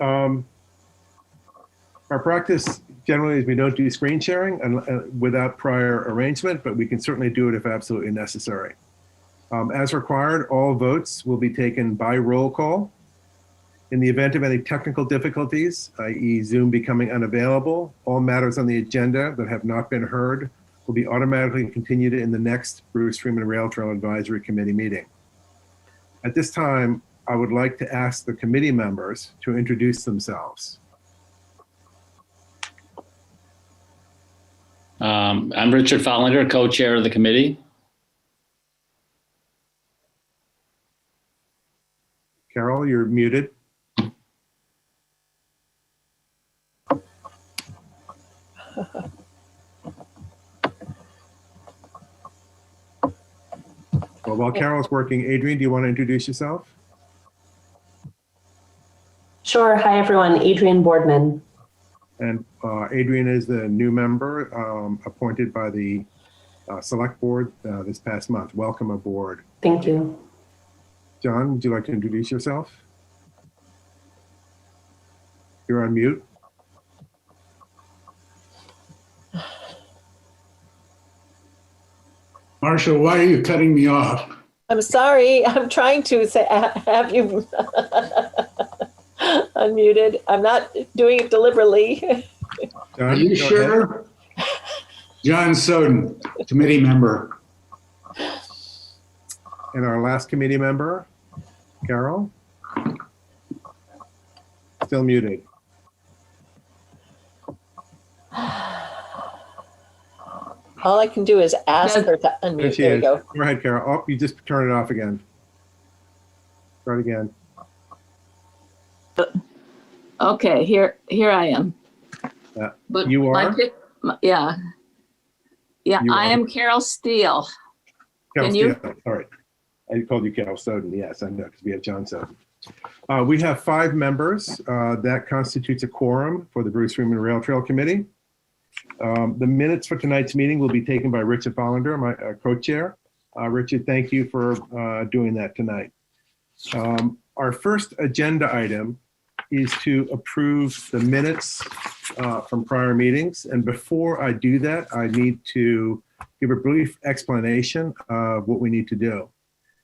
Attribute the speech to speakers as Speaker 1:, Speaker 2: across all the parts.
Speaker 1: Our practice generally is we don't do screen sharing without prior arrangement, but we can certainly do it if absolutely necessary. As required, all votes will be taken by roll call. In the event of any technical difficulties, i.e. Zoom becoming unavailable, all matters on the agenda that have not been heard will be automatically continued in the next Bruce Freeman Rail Trail Advisory Committee meeting. At this time, I would like to ask the committee members to introduce themselves.
Speaker 2: I'm Richard Follinger, co-chair of the committee.
Speaker 1: Carol, you're muted. Well, while Carol's working, Adrienne, do you want to introduce yourself?
Speaker 3: Sure. Hi, everyone. Adrienne Boardman.
Speaker 1: And Adrienne is the new member appointed by the select board this past month. Welcome aboard.
Speaker 3: Thank you.
Speaker 1: John, would you like to introduce yourself? You're on mute.
Speaker 4: Marshall, why are you cutting me off?
Speaker 5: I'm sorry. I'm trying to say, have you unmuted. I'm not doing it deliberately.
Speaker 1: John,
Speaker 4: Are you sure? John Soden, committee member.
Speaker 1: And our last committee member, Carol? Still muted.
Speaker 5: All I can do is ask her to unmute. There you go.
Speaker 1: Go ahead, Carol. Oh, you just turned it off again. Start again.
Speaker 6: Okay, here I am.
Speaker 1: But you are?
Speaker 6: Yeah,
Speaker 1: You
Speaker 6: I
Speaker 1: are?
Speaker 6: am Carol Steele.
Speaker 1: Carol
Speaker 6: Can you?
Speaker 1: Steele. Sorry. I called you Carol Soden. Yes, I know, because we have John Soden. We have 5 members. That constitutes a quorum for the Bruce Freeman Rail Trail Committee. The minutes for tonight's meeting will be taken by Richard Follander, my co-chair. Richard, thank you for doing that tonight. Our first agenda item is to approve the minutes from prior meetings. And before I do that, I need to give a brief explanation of what we need to do.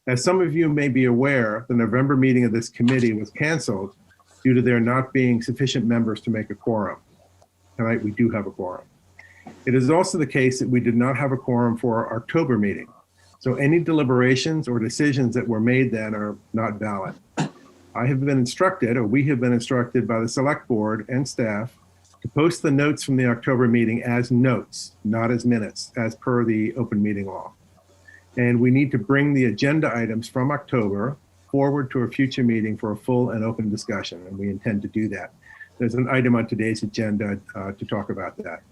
Speaker 1: As some of you may be aware, the November meeting of this committee was canceled due to there not being sufficient members to make a quorum. Tonight, we do have a quorum. It is also the case that we did not have a quorum for our October meeting. So any deliberations or decisions that were made then are not valid. I have been instructed, or we have been instructed by the select board and staff to post the notes from the October meeting as notes, not as minutes, as per the open meeting law. And we need to bring the agenda items from October forward to a future meeting for a full and open discussion, and we intend to do that. There's an item on today's agenda to talk about that.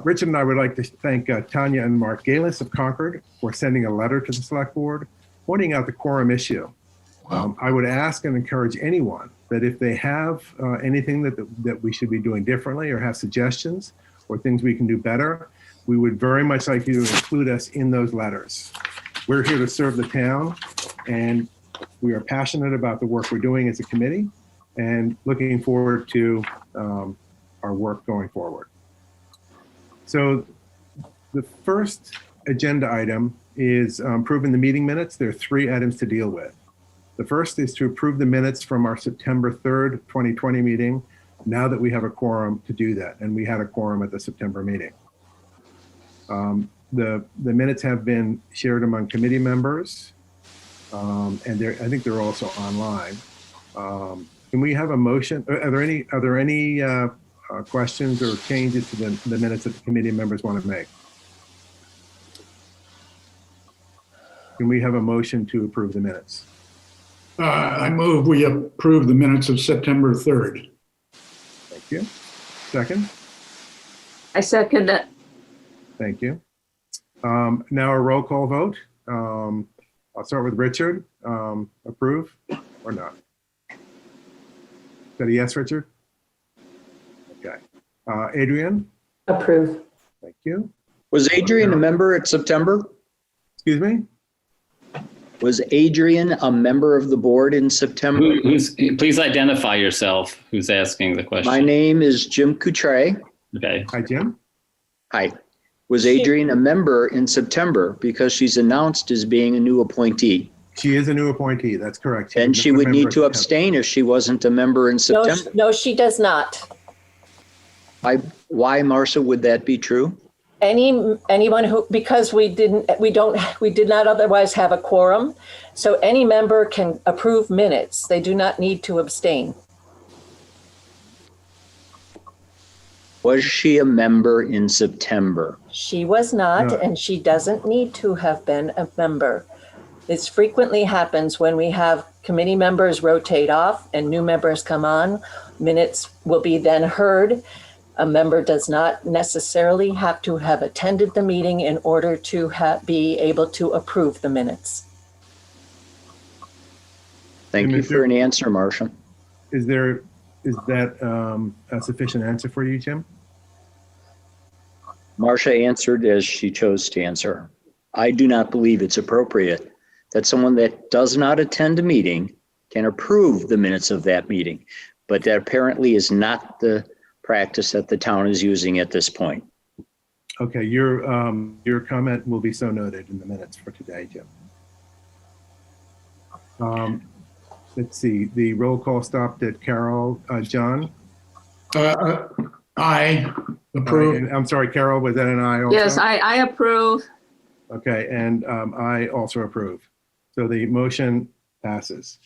Speaker 1: Richard and I would like to thank Tanya and Mark Galis of Concord for sending a letter to the select board pointing out the quorum issue. I would ask and encourage anyone that if they have anything that we should be doing differently or have suggestions or things we can do better, we would very much like you to include us in those letters. We're here to serve the town, and we are passionate about the work we're doing as a committee and looking forward to our work going forward. So the first agenda item is approving the meeting minutes. There are 3 items to deal with. The first is to approve the minutes from our September 3rd, 2020 meeting, now that we have a quorum to do that, and we had a quorum at the September meeting. The minutes have been shared among committee members, and I think they're also online. Can we have a motion? Are there any questions or changes to the minutes that the committee members want to make? Can we have a motion to approve the minutes?
Speaker 4: I move we approve the minutes of September 3rd.
Speaker 1: Thank you. Second?
Speaker 6: I second it.
Speaker 1: Thank you. Now a roll call vote. I'll start with Richard. Approve or not? Is that a yes, Richard? Okay. Adrienne?
Speaker 3: Approve.
Speaker 1: Thank you.
Speaker 7: Was Adrian a member at September?
Speaker 1: Excuse me?
Speaker 7: Was Adrian a member of the board in September?
Speaker 2: Please identify yourself. Who's asking the question?
Speaker 7: My name is Jim Coutray.
Speaker 2: Okay.
Speaker 1: Hi, Jim.
Speaker 7: Hi. Was Adrian a member in September because she's announced as being a new appointee?
Speaker 1: She is a new appointee. That's correct.
Speaker 7: And she would need to abstain if she wasn't a member in
Speaker 5: No,
Speaker 7: September.
Speaker 5: no, she does not.
Speaker 7: Why, Marcia, would that be true?
Speaker 5: Anyone who, because we did not otherwise have a quorum. So any member can approve minutes. They do not need to abstain.
Speaker 7: Was she a member in September?
Speaker 5: She was not,
Speaker 1: No.
Speaker 5: and she doesn't need to have been a member. This frequently happens when we have committee members rotate off and new members come on. Minutes will be then heard. A member does not necessarily have to have attended the meeting in order to be able to approve the minutes.
Speaker 7: Thank you
Speaker 1: And
Speaker 7: for an answer, Marcia.
Speaker 1: Is that a sufficient answer for you, Jim?
Speaker 7: Marcia answered as she chose to answer. I do not believe it's appropriate that someone that does not attend a meeting can approve the minutes of that meeting, but that apparently is not the practice that the town is using at this point.
Speaker 1: Okay, your comment will be so noted in the minutes for today, Jim. Let's see, the roll call stopped at Carol. John?
Speaker 4: I approve.
Speaker 1: I'm sorry, Carol, was that an aye also?
Speaker 6: Yes, I approve.
Speaker 1: Okay, and I also approve. So the motion passes.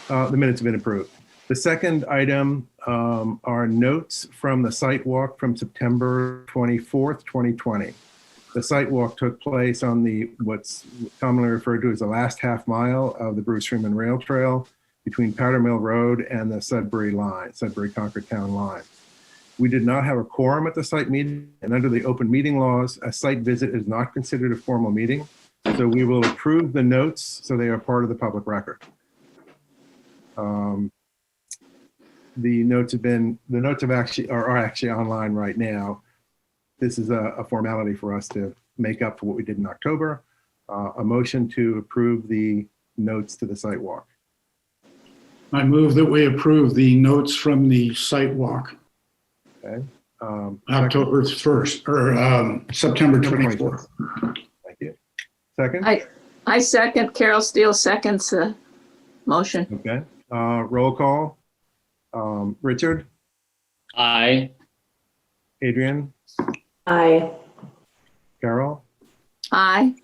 Speaker 1: The minutes have been approved. The second item are notes from the site walk from September 24th, 2020. The site walk took place on what's commonly referred to as the last half mile of the Bruce Freeman Rail Trail between Powder Mill Road and the Sudbury Concord town line. We did not have a quorum at the site meeting, and under the open meeting laws, a site visit is not considered a formal meeting. So we will approve the notes so they are part of the public record. The notes are actually online right now. This is a formality for us to make up for what we did in October. A motion to approve the notes to the site walk.
Speaker 4: I move that we approve the notes from the site walk,
Speaker 1: Okay.
Speaker 4: October 1st, or September 24th.
Speaker 1: Thank you. Second?
Speaker 6: I second. Carol Steele seconds the motion.
Speaker 1: Okay. Roll call. Richard?
Speaker 2: Aye.
Speaker 1: Adrian?
Speaker 3: Aye.
Speaker 1: Carol?
Speaker 6: Aye.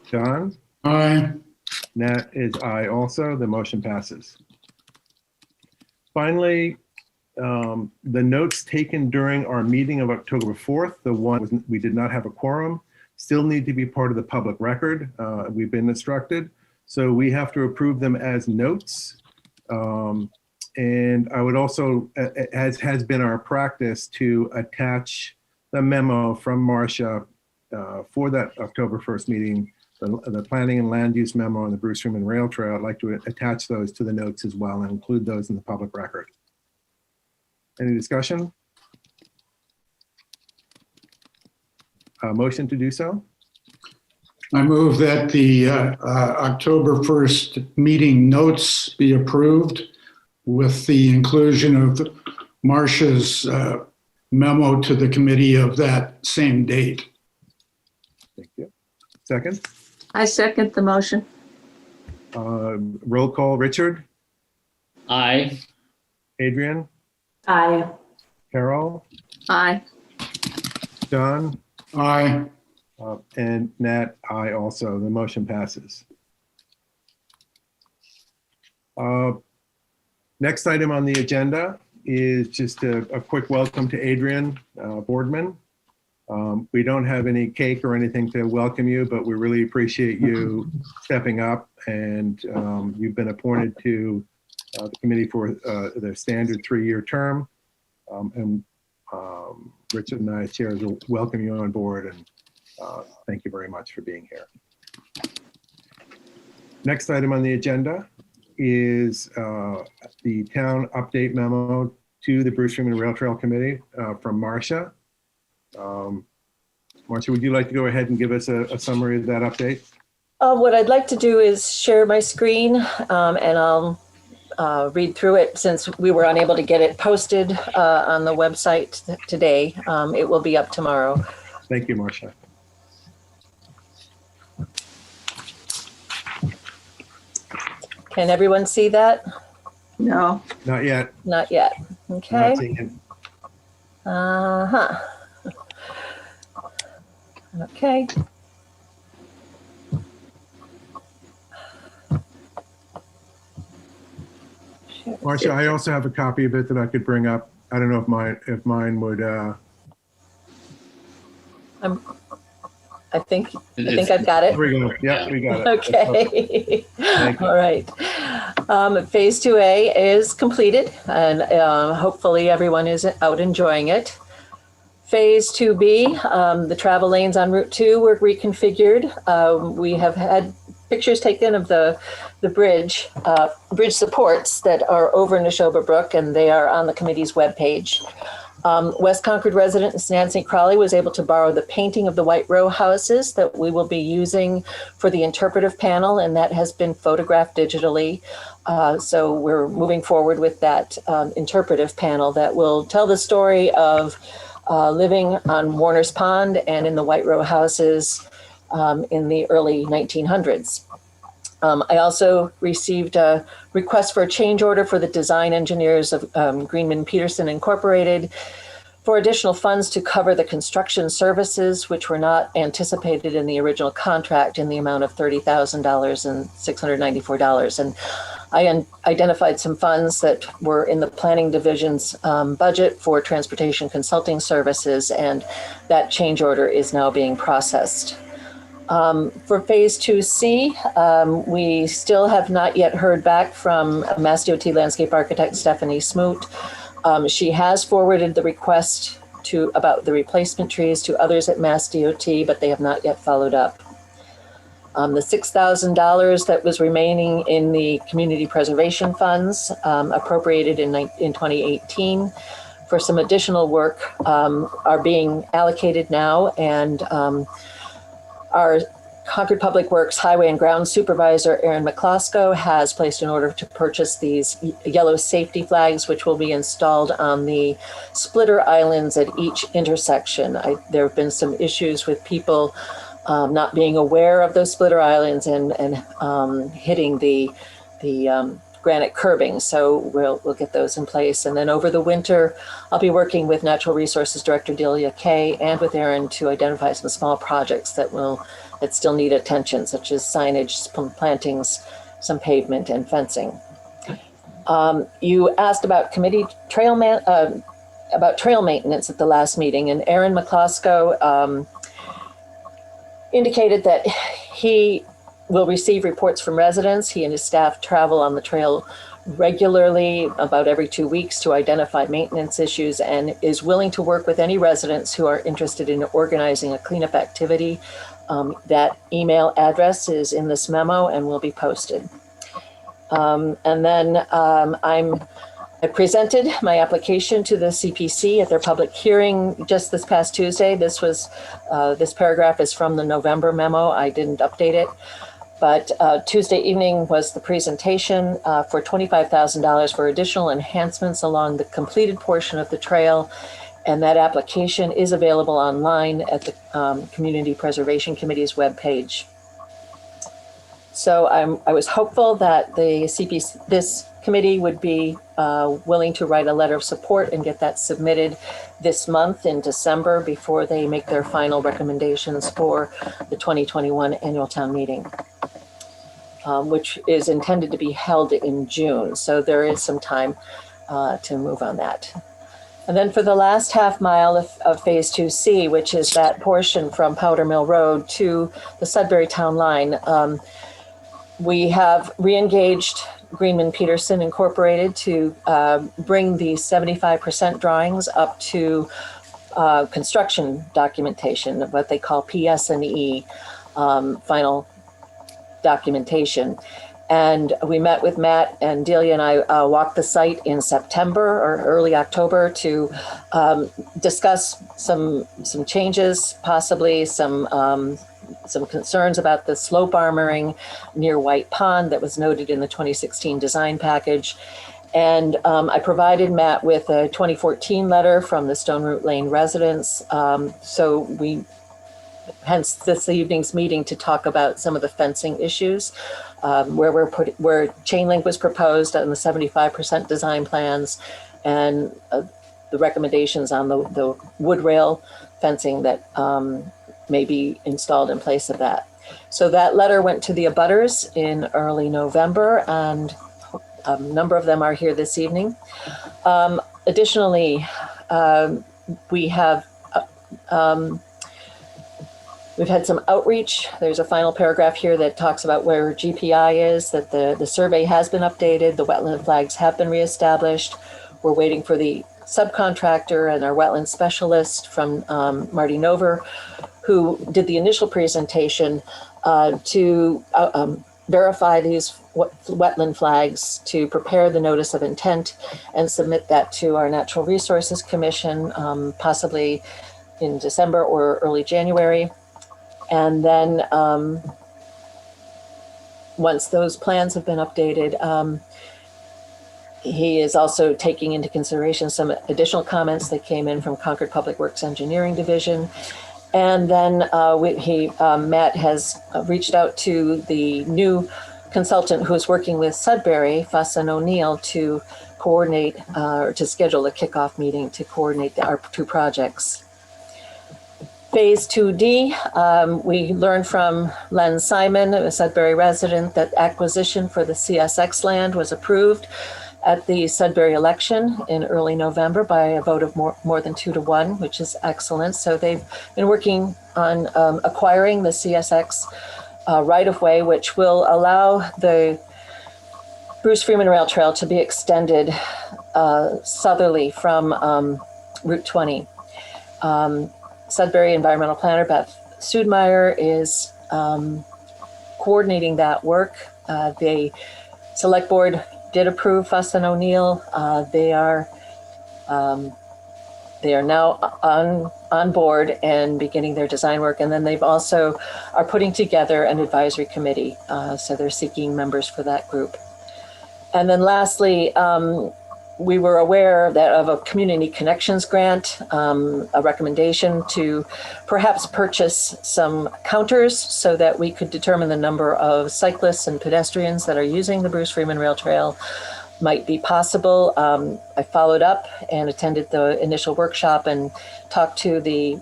Speaker 1: John?
Speaker 4: Aye.
Speaker 1: Nat is aye also. The motion passes. Finally, the notes taken during our meeting of October 4th, the one we did not have a quorum, still need to be part of the public record. We've been instructed. So we have to approve them as notes. And I would also, as has been our practice, to attach the memo from Marcia for that October 1st meeting, the planning and land use memo on the Bruce Freeman Rail Trail. I'd like to attach those to the notes as well and include those in the public record. Any discussion? Motion to do so?
Speaker 4: I move that the October 1st meeting notes be approved with the inclusion of Marcia's memo to the committee of that same date.
Speaker 1: Thank you. Second?
Speaker 6: I second the motion.
Speaker 1: Roll call, Richard?
Speaker 2: Aye.
Speaker 1: Adrian?
Speaker 3: Aye.
Speaker 1: Carol?
Speaker 6: Aye.
Speaker 1: John?
Speaker 4: Aye.
Speaker 1: And Nat, aye also. The motion passes. Next item on the agenda is just a quick welcome to Adrian Boardman. We don't have any cake or anything to welcome you, but we really appreciate you stepping up, and you've been appointed to the committee for the standard 3-year term. And Richard and I, as chairs, will welcome you on board, and thank you very much for being here. Next item on the agenda is the town update memo to the Bruce Freeman Rail Trail Committee from Marcia. Marcia, would you like to go ahead and give us a summary of that update?
Speaker 5: What I'd like to do is share my screen, and I'll read through it since we were unable to get it posted on the website today. It will be up tomorrow.
Speaker 1: Thank you, Marcia.
Speaker 5: Can everyone see that?
Speaker 6: No.
Speaker 1: Not yet.
Speaker 5: Not yet. Okay.
Speaker 1: Not seeing it.
Speaker 5: Uh-huh. Okay.
Speaker 1: Marcia, I also have a copy of it that I could bring up. I don't know if mine would.
Speaker 5: I think I've got it.
Speaker 1: There we go. Yeah, we got it.
Speaker 5: Okay.
Speaker 1: Thank you.
Speaker 5: All right. Phase 2A is completed, and hopefully everyone is out enjoying it. Phase 2B, the travel lanes on Route 2 were reconfigured. We have had pictures taken of the bridge supports that are over Neshoba Brook, and they are on the committee's webpage. West Concord resident Nancy Crawley was able to borrow the painting of the white row houses that we will be using for the interpretive panel, and that has been photographed digitally. So we're moving forward with that interpretive panel that will tell the story of living on Warner's Pond and in the white row houses in the early 1900s. I also received a request for a change order for the design engineers of Greenman Peterson Incorporated for additional funds to cover the construction services, which were not anticipated in the original contract, in the amount of $30,000 and $694. And I identified some funds that were in the planning division's budget for transportation consulting services, and that change order is now being processed. For Phase 2C, we still have not yet heard back from Mass DOT landscape architect Stephanie Smoot. She has forwarded the request about the replacement trees to others at Mass DOT, but they have not yet followed up. The $6,000 that was remaining in the community preservation funds appropriated in 2018 for some additional work are being allocated now, and our Concord Public Works Highway and Ground Supervisor, Aaron McCloskey, has placed an order to purchase these yellow safety flags, which will be installed on the splitter islands at each intersection. There have been some issues with people not being aware of those splitter islands and hitting the granite curbing. So we'll get those in place. And then over the winter, I'll be working with Natural Resources Director Delia Kay and with Aaron to identify some small projects that still need attention, such as signage, some plantings, some pavement, and fencing. You asked about trail maintenance at the last meeting, and Aaron McCloskey indicated that he will receive reports from residents. He and his staff travel on the trail regularly, about every 2 weeks, to identify maintenance issues, and is willing to work with any residents who are interested in organizing a cleanup activity. That email address is in this memo and will be posted. And then I presented my application to the CPC at their public hearing just this past Tuesday. This paragraph is from the November memo. I didn't update it. But Tuesday evening was the presentation for $25,000 for additional enhancements along the completed portion of the trail. And that application is available online at the Community Preservation Committee's webpage. So I was hopeful that this committee would be willing to write a letter of support and get that submitted this month in December before they make their final recommendations for the 2021 annual town meeting, which is intended to be held in June. So there is some time to move on that. And then for the last half mile of Phase 2C, which is that portion from Powder Mill Road to the Sudbury Town Line, we have re-engaged Greenman Peterson Incorporated to bring the 75% drawings up to construction documentation, what they call PS&E, final documentation. And we met with Matt, and Delia and I walked the site in September or early October to discuss some changes, possibly some concerns about the slope armoring near White Pond that was noted in the 2016 design package. And I provided Matt with a 2014 letter from the Stone Root Lane residents. So we, hence this evening's meeting, to talk about some of the fencing issues, where chain link was proposed on the 75% design plans, and the recommendations on the wood rail fencing that may be installed in place of that. So that letter went to the abutters in early November, and a number of them are here this evening. Additionally, we have we've had some outreach. There's a final paragraph here that talks about where GPI is, that the survey has been updated, the wetland flags have been reestablished. We're waiting for the subcontractor and our wetland specialist from Marty Nover, who did the initial presentation to verify these wetland flags, to prepare the notice of intent and submit that to our Natural Resources Commission, possibly in December or early January. And then once those plans have been updated, he is also taking into consideration some additional comments that came in from Concord Public Works Engineering Division. And then Matt has reached out to the new consultant who's working with Sudbury, Fuss and O'Neill, to coordinate or to schedule a kickoff meeting to coordinate our two projects. Phase 2D, we learned from Len Simon, a Sudbury resident, that acquisition for the CSX land was approved at the Sudbury election in early November by a vote of more than 2-1, which is excellent. So they've been working on acquiring the CSX right-of-way, which will allow the Bruce Freeman Rail Trail to be extended southerly from Route 20. Sudbury Environmental Planner Beth Sudmeyer is coordinating that work. The Select Board did approve Fuss and O'Neill. They are now on board and beginning their design work. And then they've also are putting together an advisory committee. So they're seeking members for that group. And then lastly, we were aware of a community connections grant, a recommendation to perhaps purchase some counters so that we could determine the number of cyclists and pedestrians that are using the Bruce Freeman Rail Trail might be possible. I followed up and attended the initial workshop and talked to the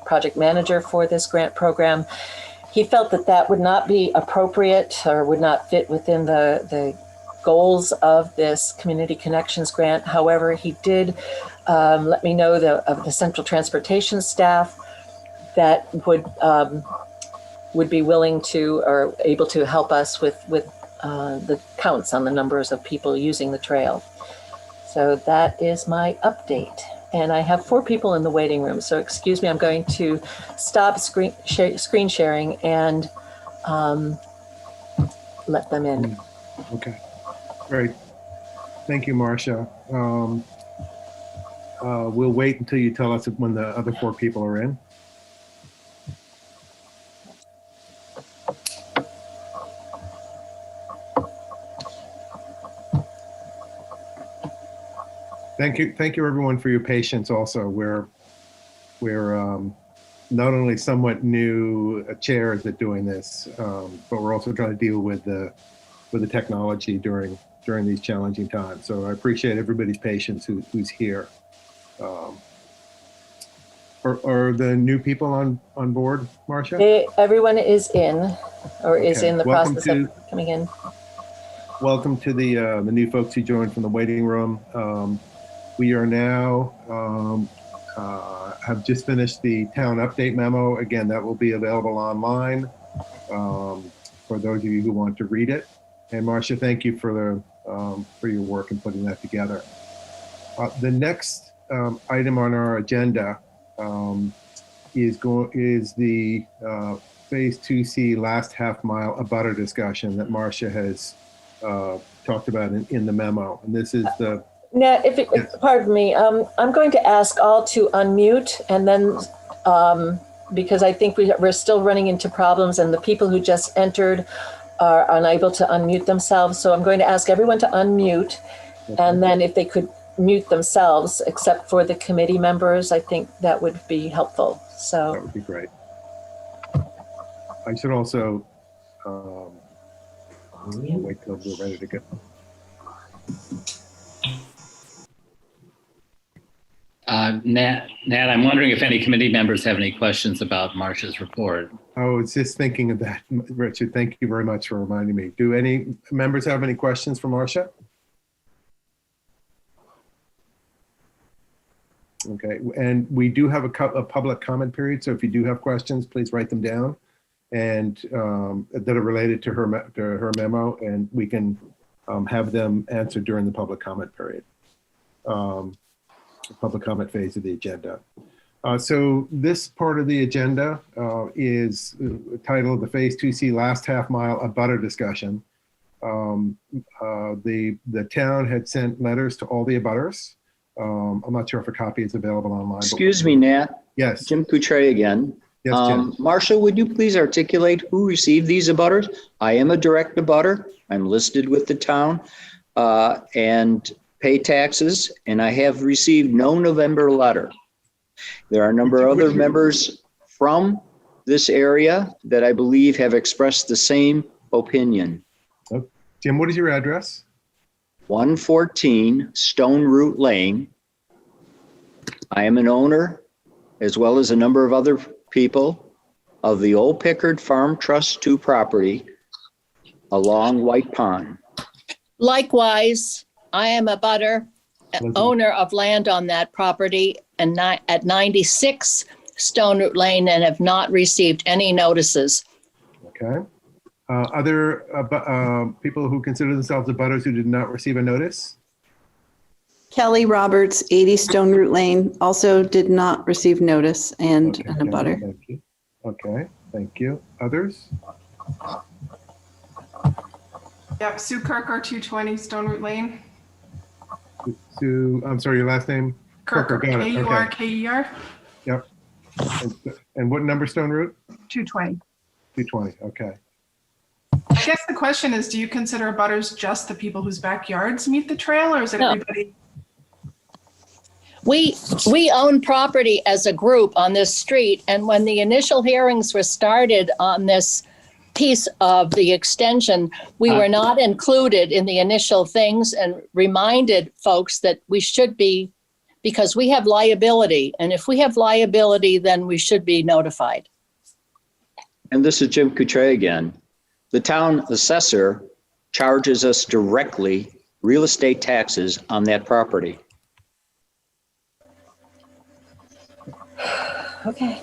Speaker 5: project manager for this grant program. He felt that would not be appropriate or would not fit within the goals of this Community Connections grant. However, he did let me know of the Central Transportation staff that would be willing to or able to help us with the counts on the numbers of people using the trail. So that is my update. And I have 4 people in the waiting room. So excuse me, I'm going to stop screen sharing and let them in.
Speaker 1: Okay. Great. Thank you, Marcia. We'll wait until you tell us when the other 4 people are in. Thank you everyone for your patience also. We're not only somewhat new chairs at doing this, but we're also trying to deal with the technology during these challenging times. So I appreciate everybody's patience who's here. Are the new people on board, Marcia?
Speaker 5: Everyone is in or is in the process of coming in.
Speaker 1: Welcome to the new folks who joined from the waiting room. We are now have just finished the town update memo. Again, that will be available online for those of you who want to read it. And Marcia, thank you for your work in putting that together. The next item on our agenda is the Phase 2C last half mile abutter discussion that Marcia has talked about in the memo. And this is the,
Speaker 5: Now,
Speaker 1: Yes.
Speaker 5: pardon me, I'm going to ask all to unmute and then, because I think we're still running into problems and the people who just entered are unable to unmute themselves. So I'm going to ask everyone to unmute. And then if they could mute themselves, except for the committee members, I think that would be helpful.
Speaker 1: that
Speaker 5: So,
Speaker 1: would be great. I should also wait till we're ready to go.
Speaker 2: Nat, I'm wondering if any committee members have any questions about Marcia's report.
Speaker 1: I was just thinking of that, Richard. Thank you very much for reminding me. Do any members have any questions for Marcia? Okay, and we do have a public comment period, so if you do have questions, please write them down and that are related to her memo, and we can have them answered during the public comment period, the public comment phase of the agenda. So this part of the agenda is titled the Phase 2C Last Half Mile Abutter Discussion. The town had sent letters to all the abutters. I'm not sure if a copy is available online.
Speaker 7: Excuse me, Nat.
Speaker 1: Yes.
Speaker 7: Jim Coutre again.
Speaker 1: Yes, Jim.
Speaker 7: Marcia, would you please articulate who received these abutters? I am a direct abutter. I'm listed with the town and pay taxes, and I have received no November letter. There are a number of other members from this area that I believe have expressed the same opinion.
Speaker 1: Jim, what is your address?
Speaker 7: 114 Stone Root Lane. I am an owner, as well as a number of other people, of the Old Pickard Farm Trust 2 property along White Pond.
Speaker 8: Likewise, I am a butter,
Speaker 1: Elizabeth.
Speaker 8: owner of land on that property and at 96 Stone Root Lane and have not received any notices.
Speaker 1: Okay. Other people who consider themselves abutters who did not receive a notice?
Speaker 9: Kelly Roberts, 80 Stone Root Lane, also did not receive notice and
Speaker 1: Okay,
Speaker 9: an abutter.
Speaker 1: Thank you. Okay, thank you. Others?
Speaker 10: Yep, Sue Kirker, 220 Stone Root Lane.
Speaker 1: Sue, I'm sorry, your last name?
Speaker 10: Kirker,
Speaker 1: got it. Okay.
Speaker 10: K-U-R-K-E-R,
Speaker 1: Yep. And what number Stone Route?
Speaker 10: 220.
Speaker 1: 220, okay.
Speaker 10: I guess the question is, do you consider abutters just the people whose backyards meet the trail, or is it
Speaker 8: No.
Speaker 10: everybody?
Speaker 8: We own property as a group on this street, and when the initial hearings were started on this piece of the extension, we were not included in the initial things and reminded folks that we should be, because we have liability, and if we have liability, then we should be notified.
Speaker 7: And this is Jim Coutre again. The town assessor charges us directly real estate taxes on that property.
Speaker 5: okay.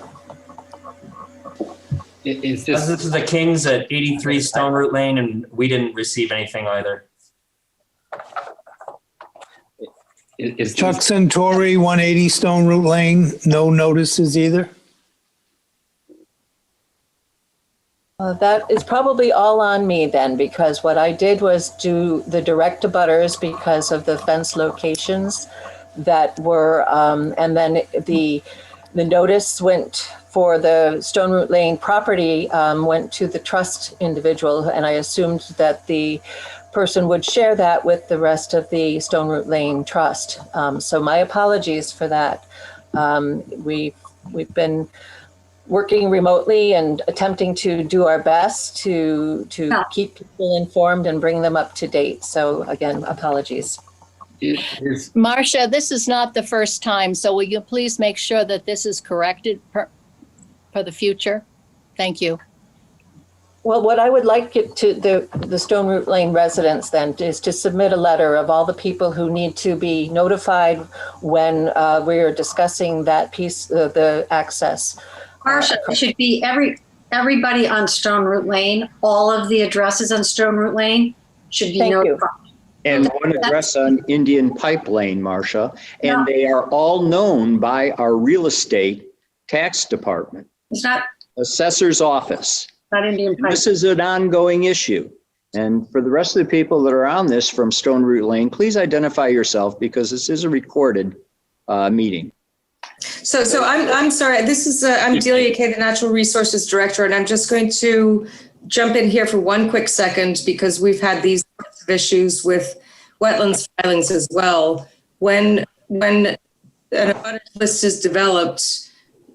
Speaker 2: Is
Speaker 11: This
Speaker 2: this,
Speaker 11: is the Kings at 83 Stone Root Lane, and we didn't receive anything either.
Speaker 2: is
Speaker 12: Chuck
Speaker 2: this,
Speaker 12: Centauri, 180 Stone Root Lane, no notices either.
Speaker 5: That is probably all on me then, because what I did was do the direct abutters because of the fence locations that were, and then the notice went for the Stone Root Lane property, went to the trust individual, and I assumed that the person would share that with the rest of the Stone Root Lane trust. So my apologies for that. We've been working remotely and attempting to do our best to keep people informed and bring them up to date. So again, apologies.
Speaker 2: is,
Speaker 8: Marcia, this is not the first time, so will you please make sure that this is corrected for the future? Thank you.
Speaker 5: Well, what I would like it to the Stone Root Lane residents then is to submit a letter of all the people who need to be notified when we're discussing that piece, the access.
Speaker 13: Marcia, it should be everybody on Stone Root Lane, all of the addresses on Stone Root Lane should be
Speaker 5: Thank you.
Speaker 13: notified.
Speaker 7: And one address on Indian Pipe Lane, Marcia, and
Speaker 13: No.
Speaker 7: they are all known by our real estate tax department.
Speaker 13: It's not,
Speaker 7: assessor's office.
Speaker 13: Not Indian Pike.
Speaker 7: This is an ongoing issue. And for the rest of the people that are on this from Stone Root Lane, please identify yourself because this is a recorded meeting.
Speaker 14: So I'm sorry, this is, I'm Delia Kay, the Natural Resources Director, and I'm just going to jump in here for one quick second because we've had these sorts of issues with wetlands filings as well. When an abutters list is developed,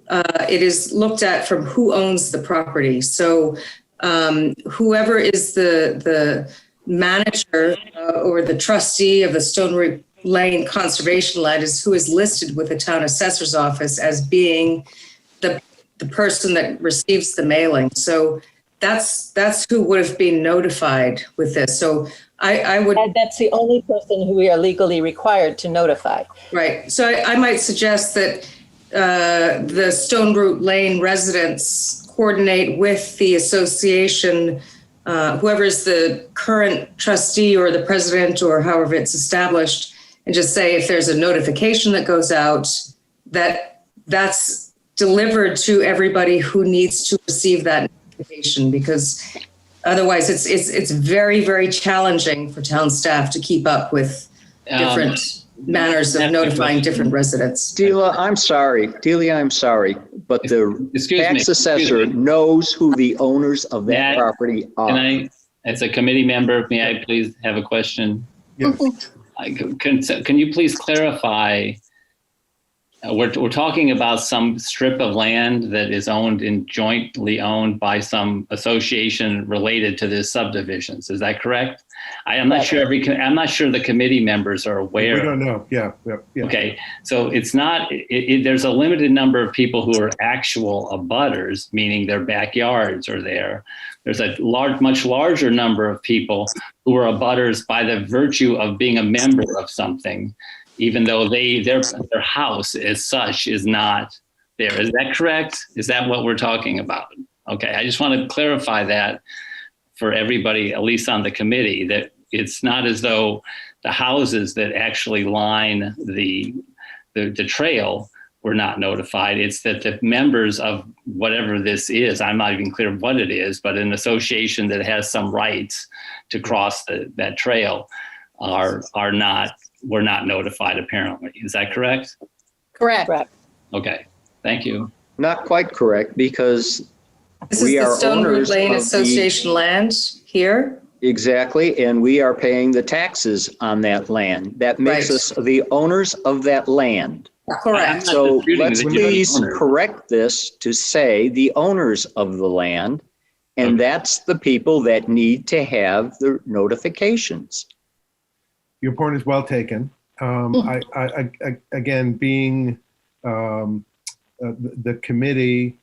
Speaker 14: it is looked at from who owns the property. So whoever is the manager or the trustee of the Stone Root Lane Conservation Land is who is listed with the town assessor's office as being the person that receives the mailing. So that's who would have been notified with this. So I would.
Speaker 5: And that's the only person who we are legally required to notify.
Speaker 14: Right. So I might suggest that the Stone Root Lane residents coordinate with the association, whoever is the current trustee or the president or however it's established, and just say if there's a notification that goes out, that's delivered to everybody who needs to receive that notification, because otherwise it's very, very challenging for town staff to keep up with different manners of notifying different residents.
Speaker 7: Delia, I'm sorry, but the tax assessor knows who the owners of that property are.
Speaker 2: As a committee member, may I please have a question?
Speaker 1: Yes.
Speaker 2: Can you please clarify? We're talking about some strip of land that is owned and jointly owned by some association related to this subdivisions. Is that correct? I'm not sure I'm not sure the committee members are aware.
Speaker 1: We don't know. Yeah.
Speaker 2: Okay, so it's not. There's a limited number of people who are actual abutters, meaning their backyards are there. There's a much larger number of people who are abutters by the virtue of being a member of something, even though their house as such is not there. Is that correct? Is that what we're talking about? Okay, I just want to clarify that for everybody, at least on the committee, that it's not as though the houses that actually line the trail were not notified. It's that the members of whatever this is, I'm not even clear what it is, but an association that has some rights to cross that trail were not notified apparently. Is that correct?
Speaker 8: Correct.
Speaker 2: Okay, thank you.
Speaker 7: Not quite correct, because
Speaker 14: This is the Stone Root Lane Association land here.
Speaker 7: Exactly, and we are paying the taxes on that land. That makes us the owners of that land.
Speaker 14: Correct.
Speaker 7: So let's please correct this to say the owners of the land, and that's the people that need to have the notifications.
Speaker 1: Your point is well taken. I again, being the committee,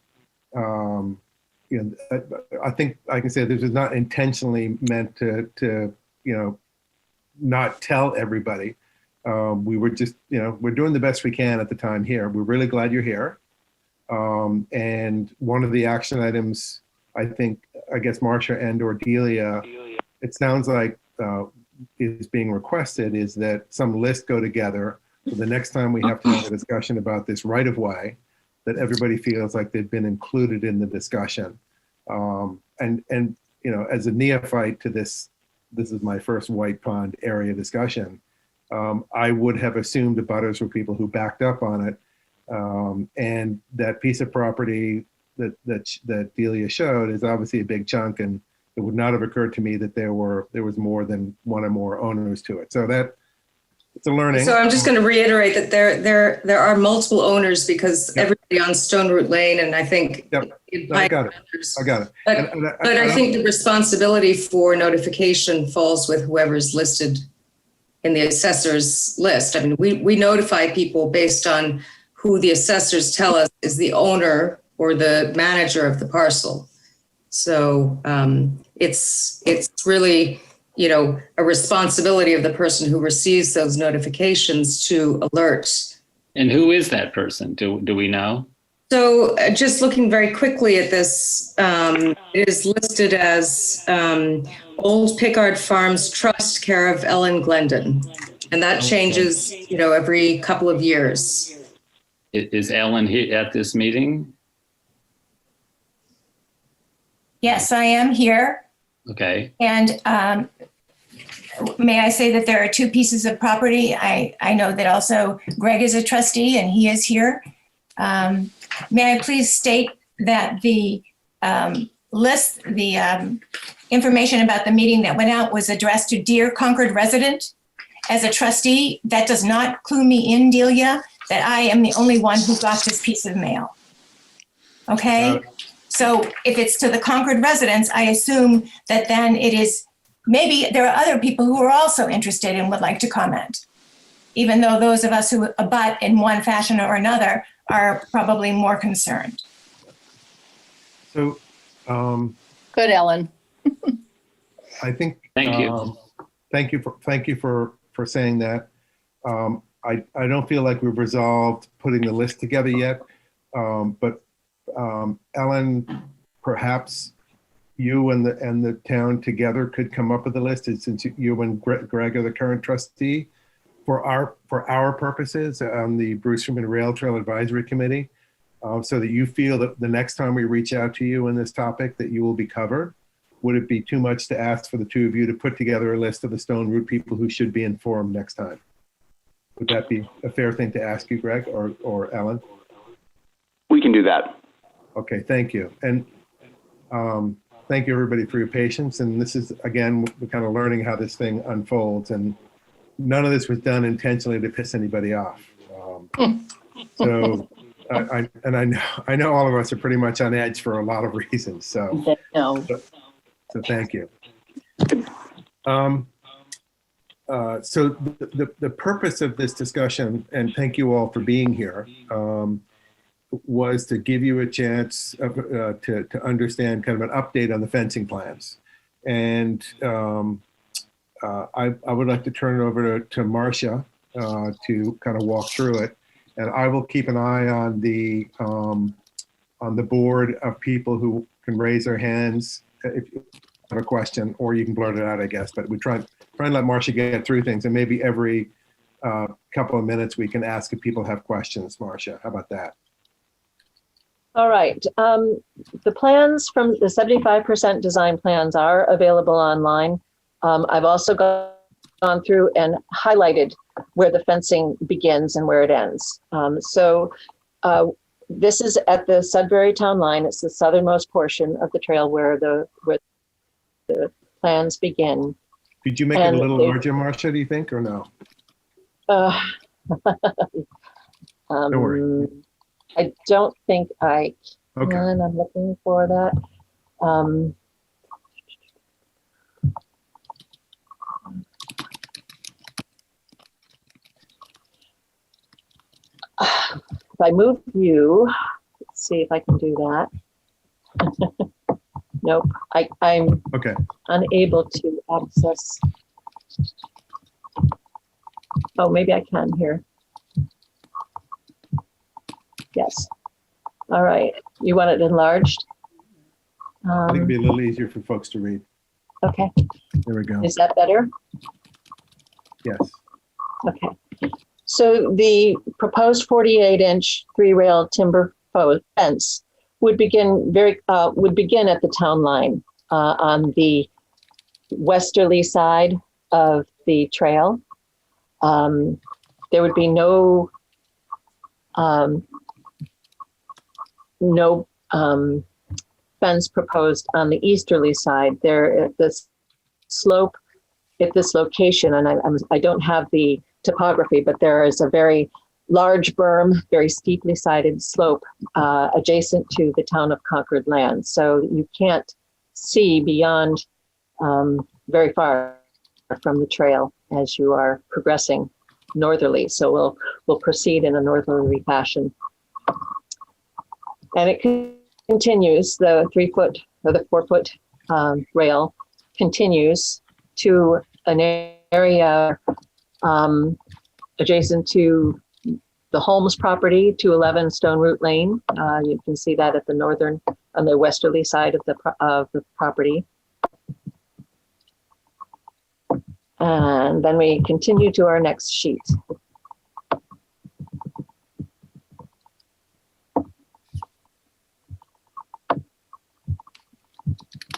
Speaker 1: I think I can say this is not intentionally meant to not tell everybody. We were just, we're doing the best we can at the time here. We're really glad you're here. And one of the action items, I guess Marcia and or Delia, it sounds like is being requested is that some list go together. So the next time we have to have a discussion about this right of way, that everybody feels like they've been included in the discussion. And as a neophyte to this is my first White Pond area discussion. I would have assumed the butters were people who backed up on it. And that piece of property that Delia showed is obviously a big chunk, and it would not have occurred to me that there was more than one or more owners to it. So it's a learning.
Speaker 14: So I'm just going to reiterate that there are multiple owners because everybody on Stone Root Lane, and I think
Speaker 1: I got it.
Speaker 14: But I think the responsibility for notification falls with whoever's listed in the assessor's list. I mean, we notify people based on who the assessors tell us is the owner or the manager of the parcel. So it's really, a responsibility of the person who receives those notifications to alert.
Speaker 2: And who is that person? Do we know?
Speaker 14: So just looking very quickly at this, it is listed as Old Pickard Farms Trust, care of Ellen Glendon. And that changes, every couple of years.
Speaker 2: Is Ellen here at this meeting?
Speaker 15: Yes, I am here.
Speaker 2: Okay.
Speaker 15: And may I say that there are two pieces of property? I know that also Greg is a trustee and he is here. May I please state that the information about the meeting that went out was addressed to Dear Concord resident. As a trustee, that does not clue me in, Delia, that I am the only one who got this piece of mail. Okay? So if it's to the Concord residents, I assume that then it is, maybe there are other people who are also interested and would like to comment, even though those of us who abut in one fashion or another are probably more concerned.
Speaker 1: So,
Speaker 8: Good, Ellen.
Speaker 1: I think.
Speaker 2: Thank you.
Speaker 1: Thank you for saying that. I don't feel like we've resolved putting the list together yet, but Ellen, perhaps you and the town together could come up with a list, since you and Greg are the current trustee for our purposes on the Bruce Freeman Rail Trail Advisory Committee, so that you feel that the next time we reach out to you in this topic that you will be covered. Would it be too much to ask for the two of you to put together a list of the Stone Route people who should be informed next time? Would that be a fair thing to ask you, Greg or Ellen?
Speaker 16: We can do that.
Speaker 1: Okay, thank you. And thank you everybody for your patience. And this is, again, we're kind of learning how this thing unfolds, and none of this was done intentionally to piss anybody off. So I know all of us are pretty much on edge for a lot of reasons. So, so thank you. So the purpose of this discussion, and thank you all for being here, was to give you a chance to understand kind of an update on the fencing plans. And I would like to turn it over to Marcia to kind of walk through it. And I will keep an eye on the board of people who can raise their hands if you have a question, or you can blurt it out, I guess. But we try and let Marcia get through things, and maybe every couple of minutes we can ask if people have questions. Marcia, how about that?
Speaker 5: All right. The plans from the 75% design plans are available online. I've also gone through and highlighted where the fencing begins and where it ends. This is at the Sudbury town line. It's the southernmost portion of the trail where the plans begin.
Speaker 1: Did you make it a little larger, Marcia, do you think, or no? Don't worry.
Speaker 5: I don't think I can.
Speaker 1: Okay.
Speaker 5: I'm looking for that. If I move you, let's see if I can do that. Nope, I'm
Speaker 1: okay.
Speaker 5: Unable to access. Oh, maybe I can here. Yes. All right. You want it enlarged?
Speaker 1: I think it'd be a little easier for folks to read.
Speaker 5: Okay.
Speaker 1: There we go.
Speaker 5: Is that better?
Speaker 1: Yes.
Speaker 5: Okay. So the proposed 48-inch three-rail timber fence would begin at the town line on the westerly side of the trail. There would be no fence proposed on the easterly side. There at this slope, at this location, and I don't have the topography, but there is a very large berm, very steeply sided slope adjacent to the town of Concord land. So you can't see beyond very far from the trail as you are progressing northerly. So we'll proceed in a northerly fashion. And it continues, the 3-foot or the 4-foot rail continues to an area adjacent to the Holmes property, 211 Stone Route Lane. You can see that at the on the westerly side of the property. And then we continue to our next sheet.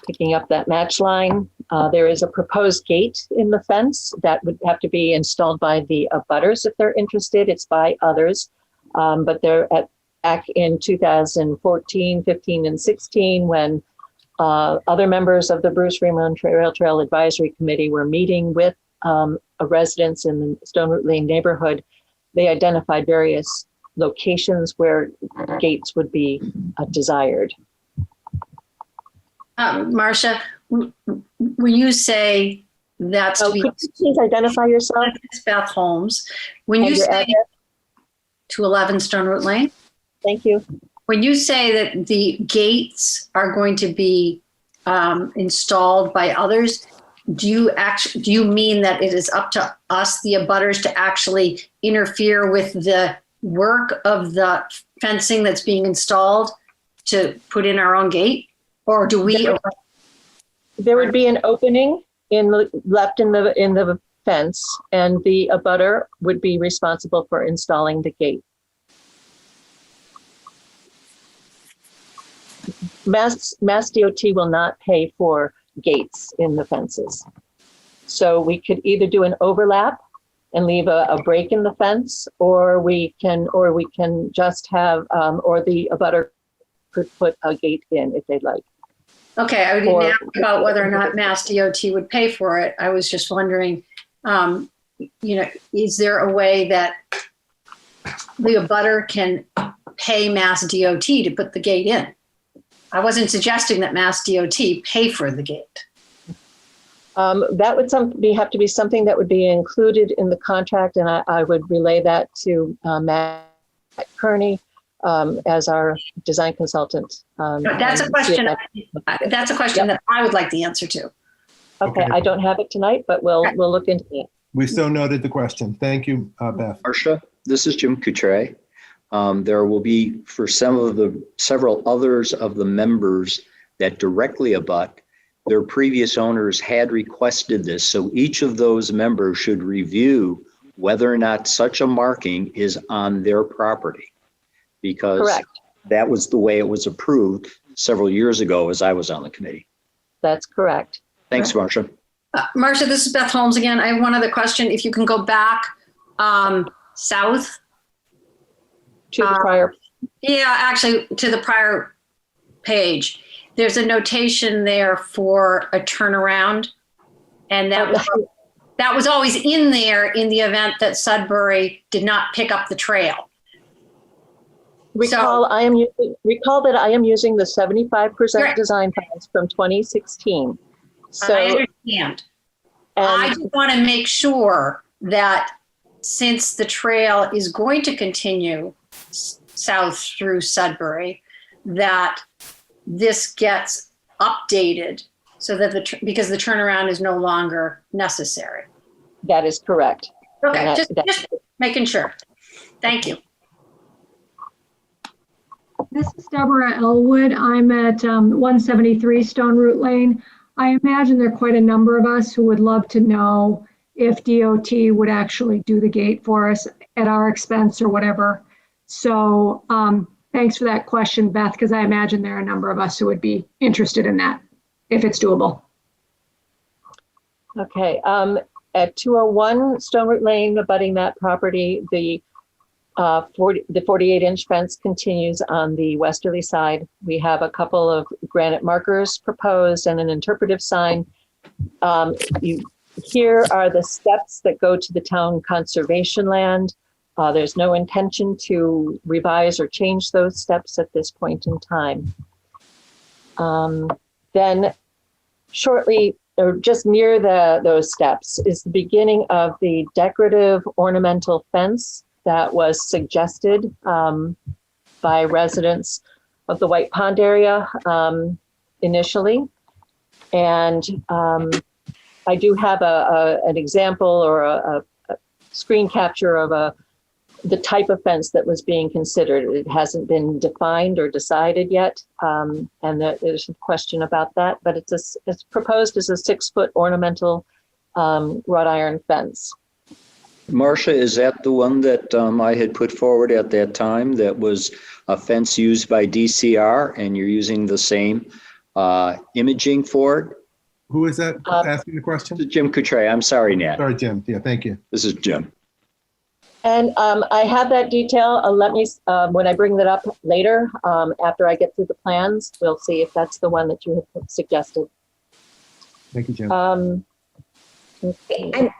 Speaker 5: picking up that match line. There is a proposed gate in the fence that would have to be installed by the abutters if they're interested. It's by others, but they're back in 2014, 15, and 16 when other members of the Bruce Freeman Rail Trail Advisory Committee were meeting with residents in the Stone Root Lane neighborhood. They identified various locations where gates would be desired.
Speaker 13: Marcia, when you say that's
Speaker 5: Could you please identify yourself?
Speaker 13: It's Beth Holmes. When
Speaker 5: And
Speaker 13: you
Speaker 5: your
Speaker 13: say
Speaker 5: address?
Speaker 13: 211 Stone Root Lane,
Speaker 5: Thank you.
Speaker 13: when you say that the gates are going to be installed by others, do you mean that it is up to us, the abutters, to actually interfere with the work of the fencing that's being installed to put in our own gate? Or do we?
Speaker 5: There would be an opening left in the fence, and the abutter would be responsible for installing the gate. Mass DOT will not pay for gates in the fences. So we could either do an overlap and leave a break in the fence, or we can just have, or the abutter could put a gate in if they'd like.
Speaker 13: Okay, I didn't ask about whether or not Mass DOT would pay for it. I was just wondering, is there a way that the abutter can pay Mass DOT to put the gate in? I wasn't suggesting that Mass DOT pay for the gate.
Speaker 5: That would have to be something that would be included in the contract, and I would relay that to Matt Kearney as our design consultant.
Speaker 13: That's a question. That's a question that I would like the answer to.
Speaker 5: Okay, I don't have it tonight, but we'll look into it.
Speaker 1: We so noted the question. Thank you, Beth.
Speaker 7: Marcia, this is Jim Coutre. There will be, for several others of the members that directly abut, their previous owners had requested this. So each of those members should review whether or not such a marking is on their property. Because
Speaker 5: Correct.
Speaker 7: That was the way it was approved several years ago as I was on the committee.
Speaker 5: That's correct.
Speaker 7: Thanks, Marcia.
Speaker 13: Marcia, this is Beth Holmes again. I have one other question. If you can go back south.
Speaker 5: To the prior.
Speaker 13: Yeah, actually to the prior page. There's a notation there for a turnaround. And that was always in there in the event that Sudbury did not pick up the trail.
Speaker 5: Recall that I am using the 75% design plans from 2016. So
Speaker 13: I understand. I just want to make sure that since the trail is going to continue south through Sudbury, that this gets updated so that because the turnaround is no longer necessary.
Speaker 5: That is correct.
Speaker 13: Okay, just making sure. Thank you.
Speaker 17: This is Deborah Elwood. I'm at 173 Stone Root Lane. I imagine there are quite a number of us who would love to know if DOT would actually do the gate for us at our expense or whatever. So thanks for that question, Beth, because I imagine there are a number of us who would be interested in that, if it's doable.
Speaker 5: Okay, at 201 Stone Root Lane, abutting that property, the 48-inch fence continues on the westerly side. We have a couple of granite markers proposed and an interpretive sign. Here are the steps that go to the town conservation land. There's no intention to revise or change those steps at this point in time. Then shortly, or just near those steps, is the beginning of the decorative ornamental fence that was suggested by residents of the White Pond area initially. And I do have an example or a screen capture of the type of fence that was being considered. It hasn't been defined or decided yet, and there's a question about that, but it's proposed as a 6-foot ornamental wrought iron fence.
Speaker 7: Marcia, is that the one that I had put forward at that time that was a fence used by DCR, and you're using the same imaging for it.
Speaker 1: Who is that asking the question?
Speaker 7: This is Jim Coutray. I'm sorry, Nat.
Speaker 1: Sorry, Jim. Yeah, thank you.
Speaker 7: This is Jim.
Speaker 5: And I have that detail. Let me, when I bring that up later, after I get through the plans, we'll see if that's the one that you had suggested.
Speaker 1: Thank you, Jim.
Speaker 5: Okay.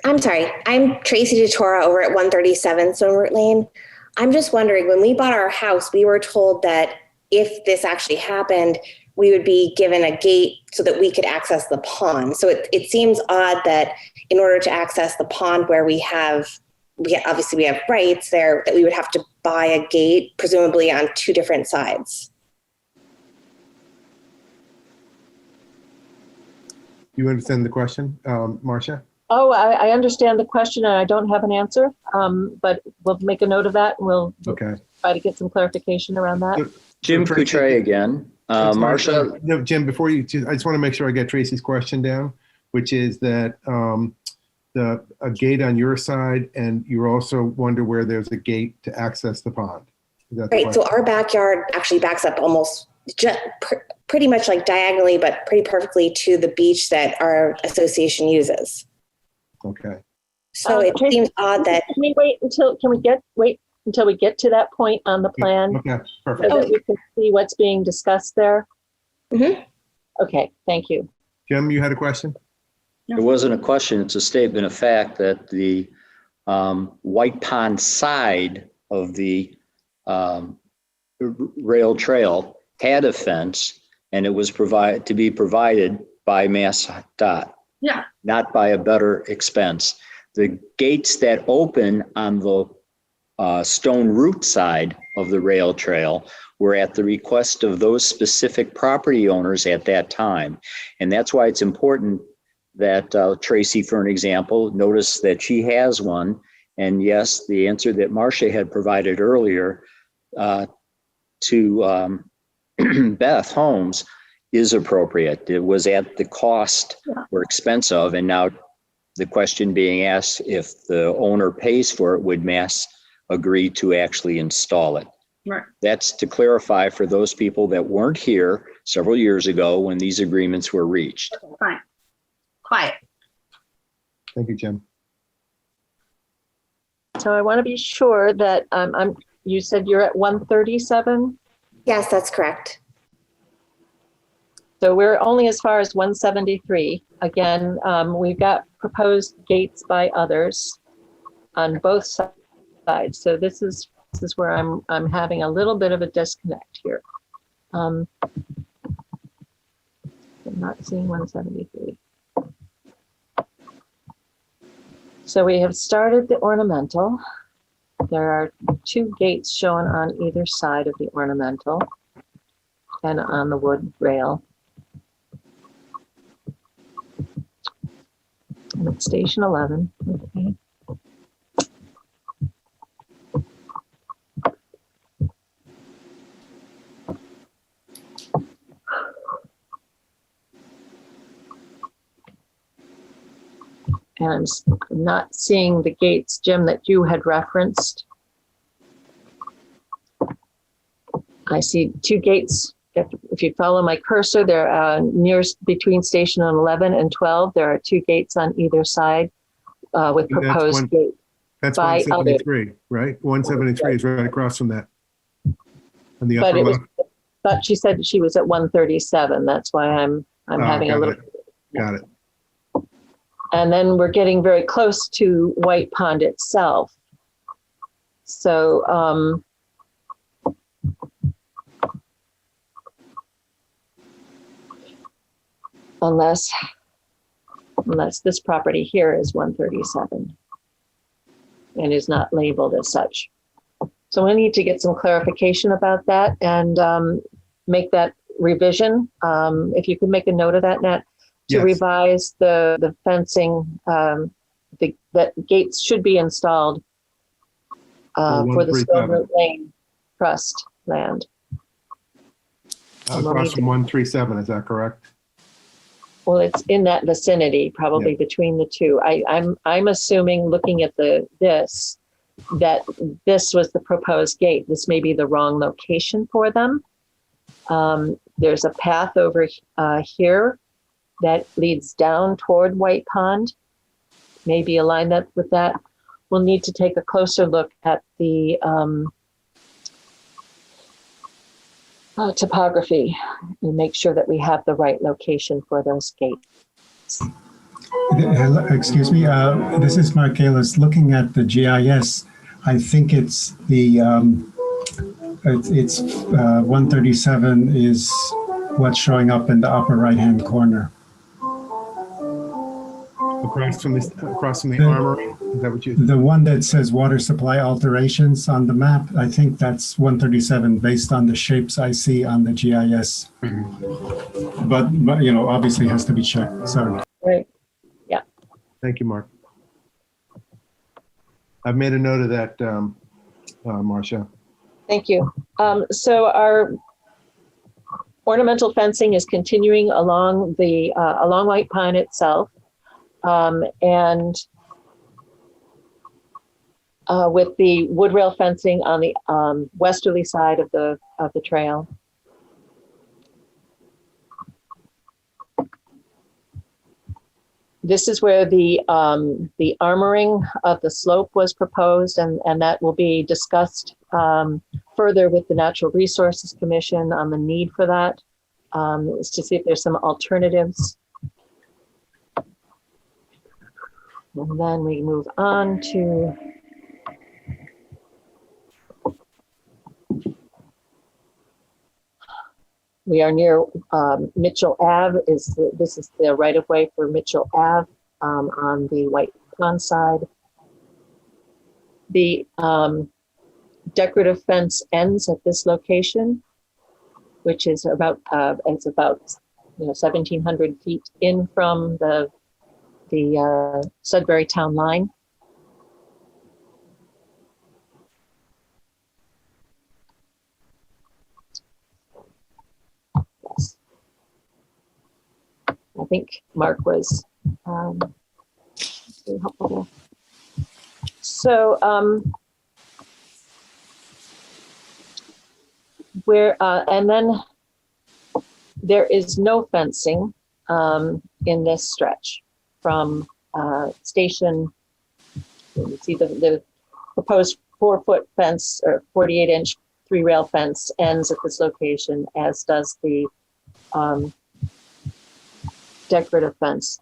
Speaker 18: I'm sorry. I'm Tracy DeTora over at 137 Stone Root Lane. I'm just wondering, when we bought our house, we were told that if this actually happened, we would be given a gate so that we could access the pond. So it seems odd that in order to access the pond where obviously we have rights there, that we would have to buy a gate, presumably on two different sides.
Speaker 1: You understand the question, Marcia?
Speaker 5: Oh, I understand the question and I don't have an answer, but we'll make a note of that and we'll try to get some clarification around that.
Speaker 7: Jim Coutray again. Marcia?
Speaker 1: No, Jim, before I just want to make sure I get Tracy's question down, which is that a gate on your side, and you also wonder where there's a gate to access the pond.
Speaker 18: Right, so our backyard actually backs up almost pretty much like diagonally, but pretty perfectly to the beach that our association uses.
Speaker 1: Okay.
Speaker 18: So it seems odd that.
Speaker 5: Can we wait until we get to that point on the plan?
Speaker 1: Okay, perfect.
Speaker 5: So that we can see what's being discussed there?
Speaker 18: Mm-hmm.
Speaker 5: Okay, thank you.
Speaker 1: Jim, you had a question?
Speaker 7: It wasn't a question. It's a statement of fact that the White Pond side of the rail trail had a fence, and it was to be provided by MassDOT.
Speaker 13: Yeah.
Speaker 7: Not by a better expense. The gates that open on the Stone Root side of the rail trail were at the request of those specific property owners at that time. And that's why it's important that Tracy, for an example, notice that she has one. And yes, the answer that Marcia had provided earlier to Beth Holmes is appropriate. It was at the cost or expense of, and now the question being asked, if the owner pays for it, would Mass agree to actually install it?
Speaker 13: Right.
Speaker 7: That's to clarify for those people that weren't here several years ago when these agreements were reached.
Speaker 13: Fine. Quiet.
Speaker 1: Thank you, Jim.
Speaker 5: So I want to be sure that you said you're at 137?
Speaker 18: Yes, that's correct.
Speaker 5: So we're only as far as 173. Again, we've got proposed gates by others on both sides. So this is where I'm having a little bit of a disconnect here. I'm not seeing 173. So we have started the ornamental. There are two gates shown on either side of the ornamental and on the wood rail. I'm at station 11. Okay. And I'm not seeing the gates, Jim, that you had referenced. I see two gates. If you follow my cursor, they're nearest between station 11 and 12. There are two gates on either side with proposed gates.
Speaker 1: That's 173, right? 173 is right across from that. On the upper left.
Speaker 5: But she said she was at 137. That's why I'm having a little.
Speaker 1: Got it.
Speaker 5: And then we're getting very close to White Pond itself. So unless this property here is 137 and is not labeled as such. So we need to get some clarification about that and make that revision. If you could make a note of that, Nat, to revise the fencing, that gates should be installed for the Stone Root Lane Trust land.
Speaker 1: Across from 137, is that correct?
Speaker 5: Well, it's in that vicinity, probably between the two. I'm assuming, looking at this, that this was the proposed gate. This may be the wrong location for them. There's a path over here that leads down toward White Pond. Maybe align that with that. We'll need to take a closer look at the topography and make sure that we have the right location for those gates.
Speaker 19: Excuse me, this is Mark Kalis. Looking at the GIS, I think it's the 137 is what's showing up in the upper right-hand corner.
Speaker 1: Across from the armory? Is that what you?
Speaker 19: The one that says water supply alterations on the map, I think that's 137 based on the shapes I see on the GIS. But you know, obviously has to be checked. Sorry.
Speaker 5: Right. Yeah.
Speaker 1: Thank you, Mark. I've made a note of that, Marcia.
Speaker 5: Thank you. So our ornamental fencing is continuing along the along White Pine itself. And with the wood rail fencing on the westerly side of the trail. This is where the armoring of the slope was proposed, and that will be discussed further with the Natural Resources Commission on the need for that, is to see if there's some alternatives. And then we move on to we are near Mitchell Ave. This is the right of way for Mitchell Ave on the White Pond side. The decorative fence ends at this location, which is about 1,700 feet in from the Sudbury town line. Yes. I think Mark was very helpful there. So and then there is no fencing in this stretch. From station, you see the proposed 4-foot fence or 48-inch 3-rail fence ends at this location, as does the decorative fence.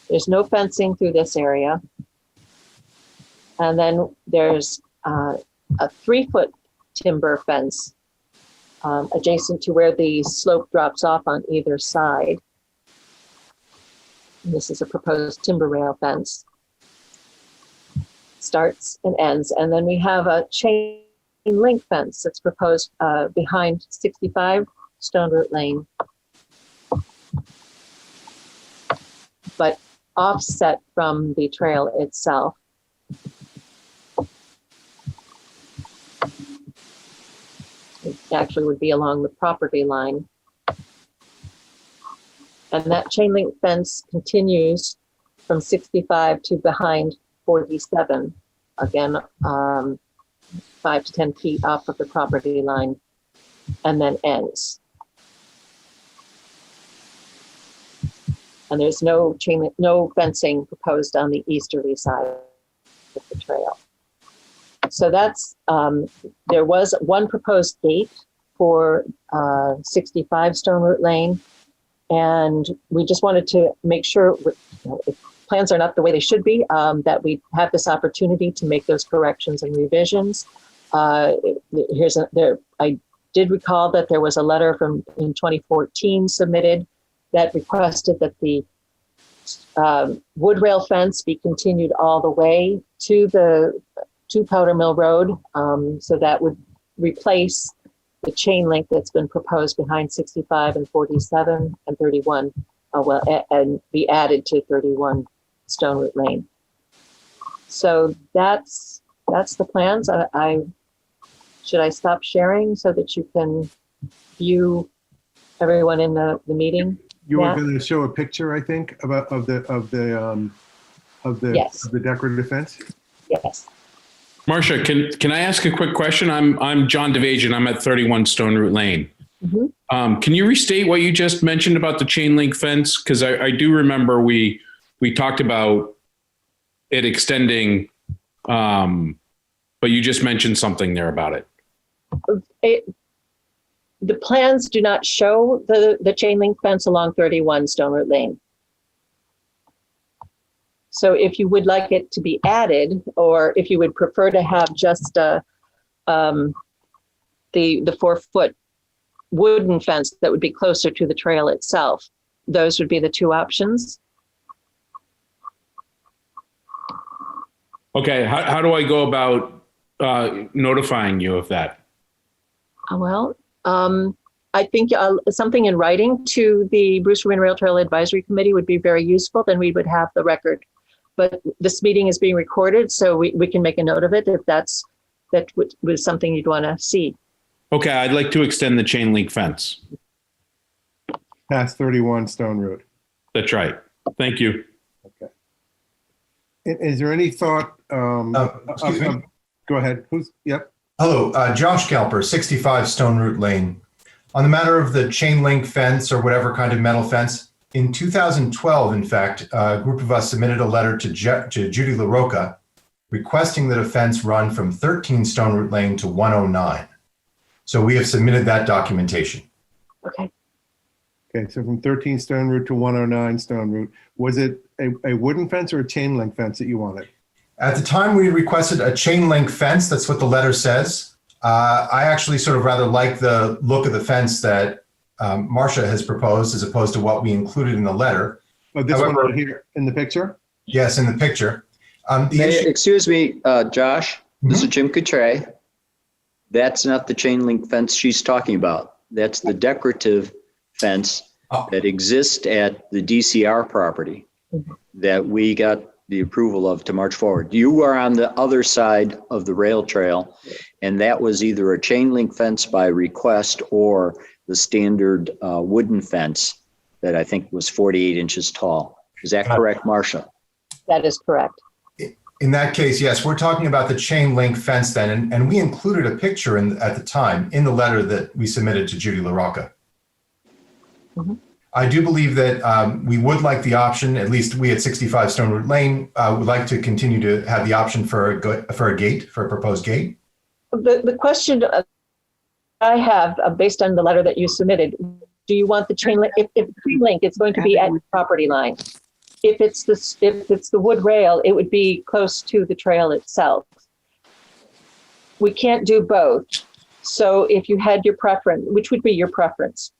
Speaker 5: There's no fencing through this area. And then there's a 3-foot timber fence adjacent to where the slope drops off on either side. And this is a proposed timber rail fence. Starts and ends. And then we have a chain link fence that's proposed behind 65 Stone Root Lane, but offset from the trail itself. It actually would be along the property line. And that chain link fence continues from 65 to behind 47, again, 5 to 10 feet off of the property line, and then ends. And there's no fencing proposed on the easterly side of the trail. So that's, there was one proposed gate for 65 Stone Root Lane. And we just wanted to make sure, if plans are not the way they should be, that we have this opportunity to make those corrections and revisions. I did recall that there was a letter in 2014 submitted that requested that the wood rail fence be continued all the way to Powder Mill Road. So that would replace the chain link that's been proposed behind 65 and 47 and 31, and be added to 31 Stone Root Lane. So that's the plans. Should I stop sharing so that you can view everyone in the meeting?
Speaker 1: You were going to show a picture, I think, of the decorative fence.
Speaker 5: Yes.
Speaker 20: Marcia, can I ask a quick question? I'm John DeVajan. I'm at 31 Stone Root Lane. Can you restate what you just mentioned about the chain link fence? Because I do remember we talked about it extending, but you just mentioned something there about it.
Speaker 5: The plans do not show the chain link fence along 31 Stone Root Lane. So if you would like it to be added, or if you would prefer to have just the 4-foot wooden fence that would be closer to the trail itself, those would be the two options.
Speaker 20: Okay, how do I go about notifying you of that?
Speaker 5: Well, I think something in writing to the Bruce Freeman Rail Trail Advisory Committee would be very useful. Then we would have the record. But this meeting is being recorded, so we can make a note of it if that was something you'd want to see.
Speaker 20: Okay, I'd like to extend the chain link fence.
Speaker 1: Past 31 Stone Root.
Speaker 20: That's right. Thank you.
Speaker 1: Okay. Is there any thought?
Speaker 21: Excuse me?
Speaker 1: Go ahead. Yep.
Speaker 21: Hello, Josh Galper, 65 Stone Root Lane. On the matter of the chain link fence or whatever kind of metal fence, in 2012, in fact, a group of us submitted a letter to Judy LaRocca requesting that a fence run from 13 Stone Root Lane to 109. So we have submitted that documentation.
Speaker 5: Okay.
Speaker 1: Okay, so from 13 Stone Root to 109 Stone Root, was it a wooden fence or a chain link fence that you wanted?
Speaker 21: At the time we requested a chain link fence, that's what the letter says. I actually sort of rather like the look of the fence that Marcia has proposed as opposed to what we included in the letter.
Speaker 1: Oh, this one right here in the picture?
Speaker 21: Yes, in the picture.
Speaker 7: Excuse me, Josh, this is Jim Coutray. That's not the chain link fence she's talking about. That's the decorative fence that exists at the DCR property that we got the approval of to march forward. You are on the other side of the rail trail, and that was either a chain link fence by request or the standard wooden fence that I think was 48 inches tall. Is that correct, Marcia?
Speaker 5: That is correct.
Speaker 21: In that case, yes, we're talking about the chain link fence then, and we included a picture at the time in the letter that we submitted to Judy LaRocca. I do believe that we would like the option, at least we at 65 Stone Root Lane would like to continue to have the option for a gate, for a proposed gate.
Speaker 5: The question I have, based on the letter that you submitted, do you want the chain link? If chain link, it's going to be at the property line. If it's the wood rail, it would be close to the trail itself. We can't do both. So if you had your preference, which would be your preference?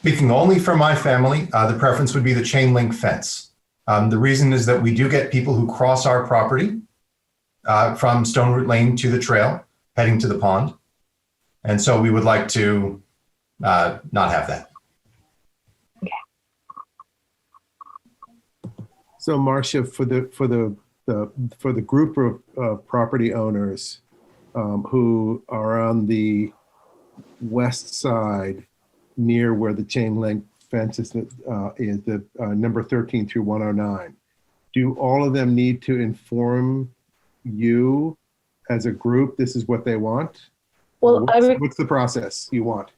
Speaker 21: Speaking only for my family, the preference would be the chain link fence. The reason is that we do get people who cross our property from Stone Root Lane to the trail, heading to the pond. And so we would like to not have that.
Speaker 1: So Marcia, for the group of property owners who are on the west side near where the chain link fence is the number 13 through 109, do all of them need to inform you as a group this is what they want?
Speaker 5: Well,
Speaker 1: what's the process you want?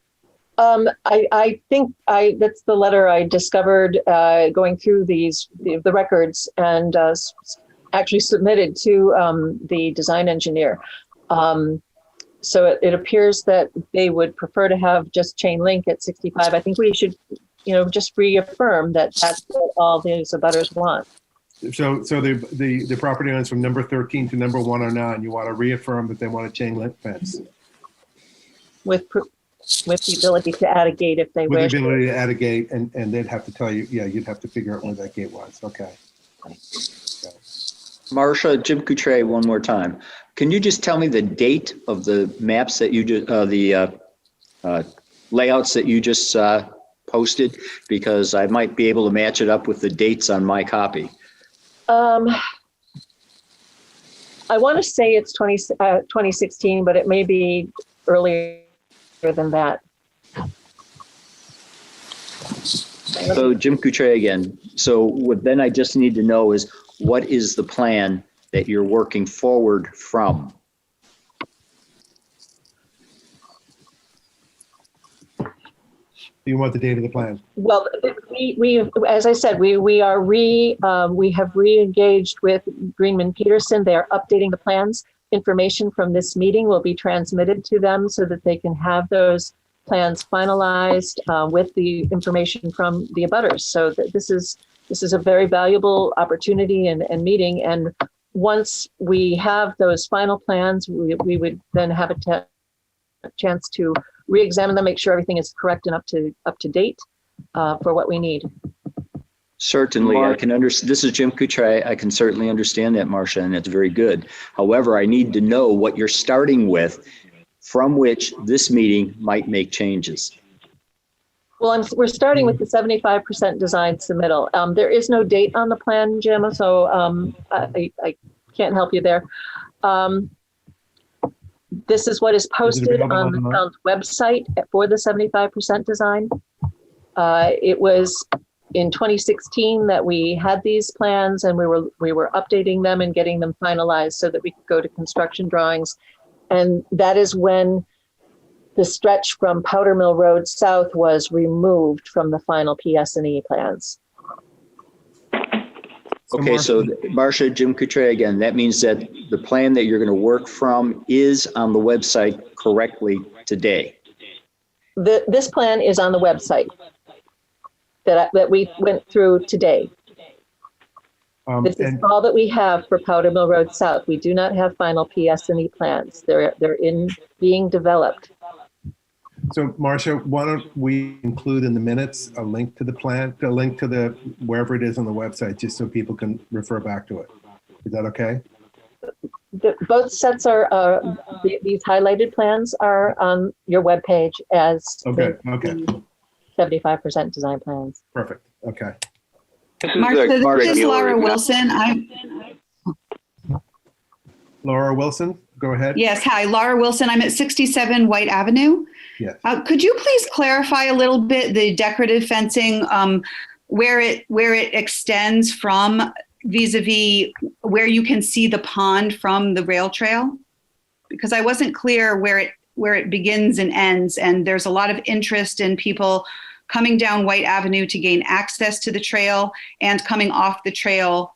Speaker 5: I think that's the letter I discovered going through the records and actually submitted to the design engineer. So it appears that they would prefer to have just chain link at 65. I think we should, just reaffirm that that's what all these abutters want.
Speaker 1: So the property owners from number 13 to number 109, you want to reaffirm that they want a chain link fence
Speaker 5: with the ability to add a gate if they wish.
Speaker 1: With the ability to add a gate, and they'd have to tell you, you'd have to figure out where that gate was. Okay.
Speaker 7: Marcia, Jim Coutray, one more time. Can you just tell me the date of the maps that you just, the layouts that you just posted? Because I might be able to match it up with the dates on my copy.
Speaker 5: I want to say it's 2016, but it may be earlier than that.
Speaker 7: So Jim Coutray again. So what then I just need to know is what is the plan that you're working forward from?
Speaker 1: Do you want the date of the plan?
Speaker 5: Well, we as I said, we have re-engaged with Greenman Peterson. They are updating the plans. Information from this meeting will be transmitted to them so that they can have those plans finalized with the information from the abutters. So that this is a very valuable opportunity and meeting. And once we have those final plans, we would then have a chance to re-examine them, make sure everything is correct and up to date for what we need.
Speaker 7: Certainly, I can understand. This is Jim Coutre. I can certainly understand that, Marcia, and it's very good. However, I need to know what you're starting with from which this meeting might make changes.
Speaker 5: Well, we're starting with the 75% design submittal. There is no date on the plan, Jim, so I can't help you there. This is what is posted on the town's website for the 75% design. It was in 2016 that we had these plans, and we were updating them and getting them finalized so that we could go to construction drawings. And that is when the stretch from Powder Mill Road South was removed from the final PS&E plans.
Speaker 7: Okay, so Marcia, Jim Coutre again, that means that the plan that you're going to work from is on the website correctly today.
Speaker 5: This plan is on the website that we went through today. This is all that we have for Powder Mill Road South. We do not have final PS&E plans. They're being developed.
Speaker 1: So Marcia, why don't we include in the minutes a link to the plan, a link to the wherever it is on the website, just so people can refer back to it. Is that okay?
Speaker 5: Both sets are these highlighted plans are on your webpage as
Speaker 1: okay.
Speaker 5: 75% design plans.
Speaker 1: Perfect. Okay.
Speaker 9: Marcia, this is Laura Wilson.
Speaker 1: Laura Wilson, go ahead.
Speaker 9: Yes, hi, Laura Wilson. I'm at 67 White Avenue.
Speaker 1: Yes.
Speaker 9: Could you please clarify a little bit the decorative fencing, where it extends from vis-a-vis where you can see the pond from the rail trail? Because I wasn't clear where it begins and ends, and there's a lot of interest in people coming down White Avenue to gain access to the trail and coming off the trail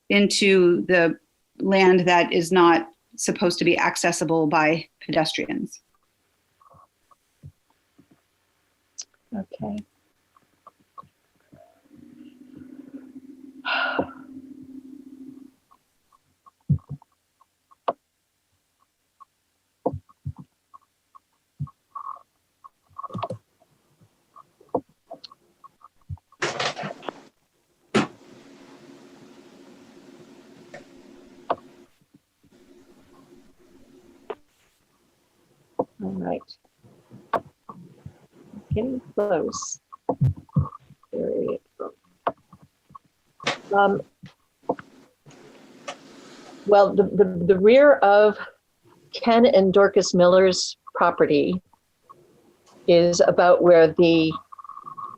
Speaker 9: into the land that is not supposed to be accessible by pedestrians.
Speaker 5: Okay. All right. Getting close. Very well, the rear of Ken and Dorcas Miller's property is about where the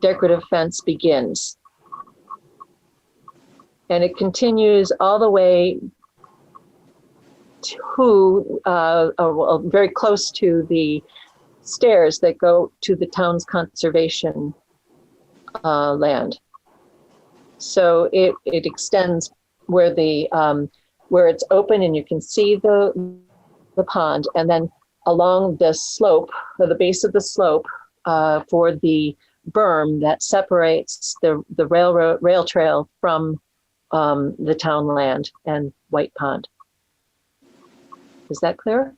Speaker 5: decorative fence begins. And it continues all the way to very close to the stairs that go to the town's conservation land. So it extends where where it's open and you can see the pond, and then along the slope, or the base of the slope, for the berm that separates the rail trail from the town land and White Pond. Is that clear?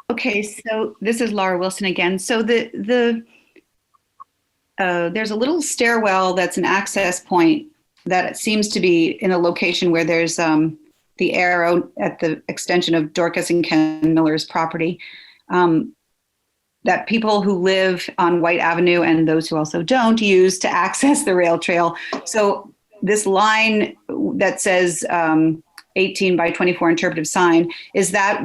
Speaker 9: Okay, so this is Laura Wilson again. So there's a little stairwell that's an access point that it seems to be in a location where there's the arrow at the extension of Dorcas and Ken Miller's property, that people who live on White Avenue and those who also don't use to access the rail trail. So this line that says 18 by 24 interpretive sign, is that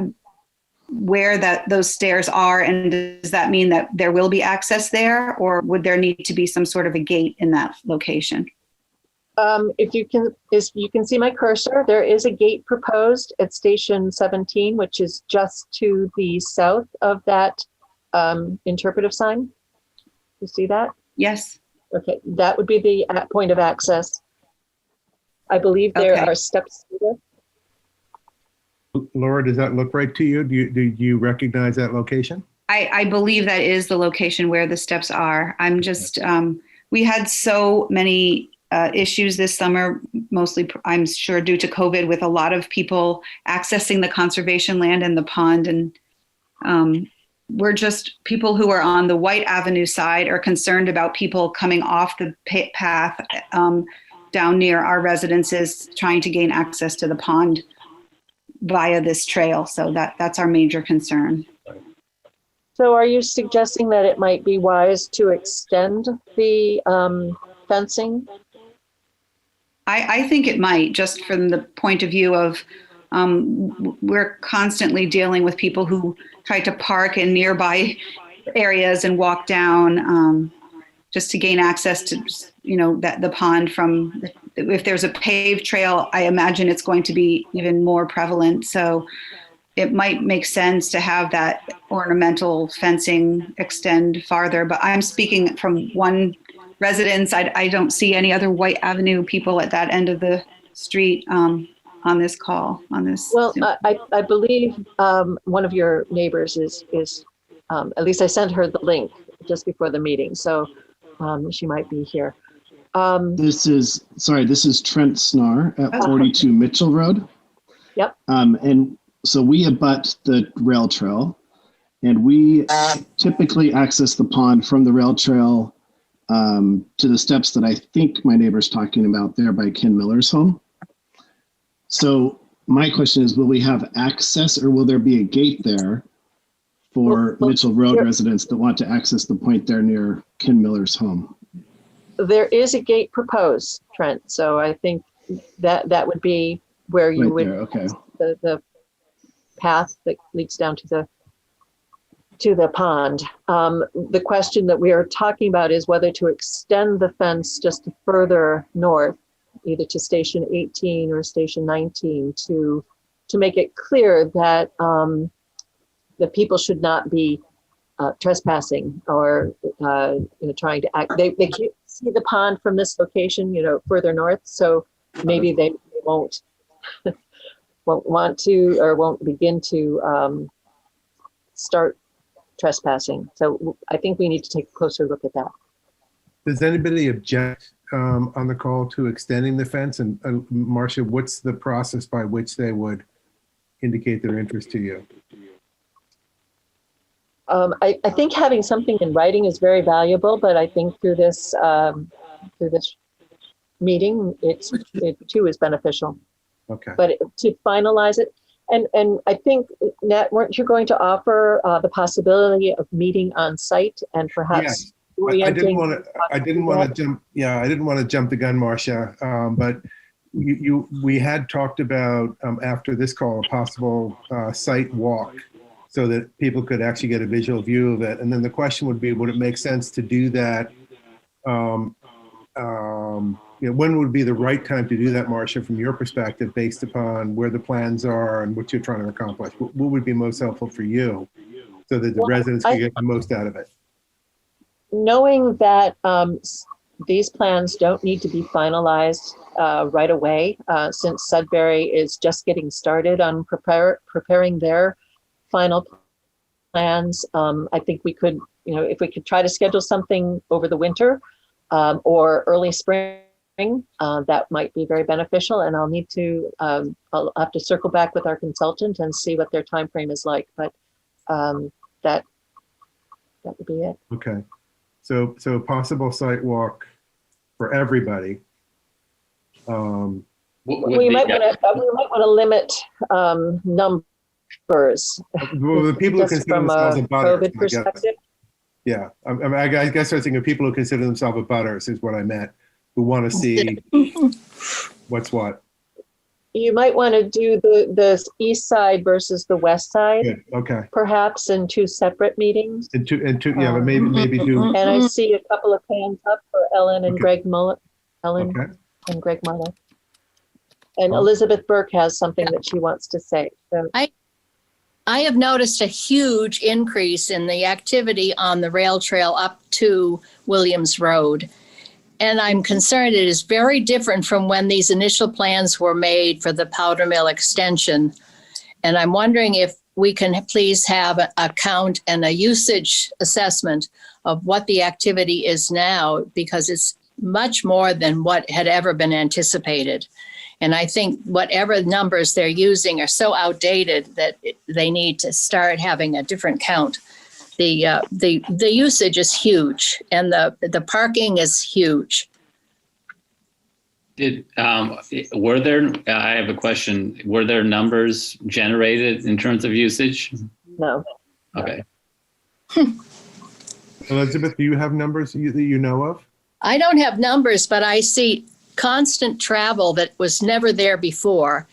Speaker 9: where those stairs are, and does that mean that there will be access there, or would there need to be some sort of a gate in that location?
Speaker 5: If you can see my cursor, there is a gate proposed at Station 17, which is just to the south of that interpretive sign. You see that?
Speaker 9: Yes.
Speaker 5: Okay, that would be the point of access. I believe there
Speaker 9: Okay.
Speaker 5: are steps there.
Speaker 1: Laura, does that look right to you? Do you recognize that location?
Speaker 9: I believe that is the location where the steps are. I'm just, we had so many issues this summer, mostly, I'm sure, due to COVID, with a lot of people accessing the conservation land and the pond. And we're just, people who are on the White Avenue side are concerned about people coming off the path down near our residences, trying to gain access to the pond via this trail. So that's our major concern.
Speaker 5: So are you suggesting that it might be wise to extend the fencing?
Speaker 9: I think it might, just from the point of view of we're constantly dealing with people who try to park in nearby areas and walk down just to gain access to, the pond from, if there's a paved trail, I imagine it's going to be even more prevalent. So it might make sense to have that ornamental fencing extend farther, but I'm speaking from one residence. I don't see any other White Avenue people at that end of the street on this call, on this.
Speaker 5: Well, I believe one of your neighbors is at least I sent her the link just before the meeting, so she might be here.
Speaker 3: This is Trent Snar at 42 Mitchell Road.
Speaker 5: Yep.
Speaker 3: And so we abut the rail trail, and we typically access the pond from the rail trail to the steps that I think my neighbor's talking about there by Ken Miller's home. So my question is, will we have access, or will there be a gate there for Mitchell Road residents that want to access the point there near Ken Miller's home?
Speaker 5: There is a gate proposed, Trent. So I think that would be where you
Speaker 3: Right
Speaker 5: would,
Speaker 3: there, okay.
Speaker 5: the path that leads down to the pond. The question that we are talking about is whether to extend the fence just further north, either to station 18 or station 19, to make it clear that the people should not be trespassing or trying to act. They can't see the pond from this location, further north, so maybe they won't want to, or won't begin to start trespassing. So I think we need to take a closer look at that.
Speaker 1: Does anybody object on the call to extending the fence? And Marcia, what's the process by which they would indicate their interest to you?
Speaker 5: I think having something in writing is very valuable, but I think through this meeting, it too is beneficial.
Speaker 1: Okay.
Speaker 5: But to finalize it, and I think, Nat, weren't you going to offer the possibility of meeting on site and perhaps
Speaker 1: I didn't want to jump the gun, Marcia, but we had talked about after this call a possible site walk, so that people could actually get a visual view of it. And then the question would be, would it make sense to do that? When would be the right time to do that, Marcia, from your perspective, based upon where the plans are and what you're trying to accomplish? What would be most helpful for you so that the residents can get the most out of it?
Speaker 5: Knowing that these plans don't need to be finalized right away, since Sudbury is just getting started on preparing their final plans. I think we could, if we could try to schedule something over the winter or early spring, that might be very beneficial. And I'll have to circle back with our consultant and see what their time frame is like. But that would be it.
Speaker 1: Okay. So possible site walk for everybody.
Speaker 5: We might want to limit numbers.
Speaker 1: Well, the people who
Speaker 5: Just
Speaker 1: consider
Speaker 5: from
Speaker 1: themselves
Speaker 5: a
Speaker 1: abutters,
Speaker 5: COVID perspective.
Speaker 1: Yeah, I guess I was thinking people who consider themselves abutters is what I meant, who want to see what's what.
Speaker 5: You might want to do the east side versus the west side.
Speaker 1: Good. Okay.
Speaker 5: Perhaps in two separate meetings.
Speaker 1: And two, yeah, but maybe do.
Speaker 5: And I see a couple of hands up for Ellen and
Speaker 1: Okay.
Speaker 5: Greg Muller. Ellen and Greg Muller. And Elizabeth Burke has something that she wants to say. So
Speaker 8: I have noticed a huge increase in the activity on the rail trail up to Williams Road. And I'm concerned it is very different from when these initial plans were made for the Powder Mill extension. And I'm wondering if we can please have a count and a usage assessment of what the activity is now, because it's much more than what had ever been anticipated. And I think whatever numbers they're using are so outdated that they need to start having a different count. The usage is huge, and the parking is huge.
Speaker 2: Were there, I have a question, were there numbers generated in terms of usage?
Speaker 5: No.
Speaker 2: Okay.
Speaker 1: Elizabeth, do you have numbers that you know of?
Speaker 8: I don't have numbers, but I see constant travel that was never there before.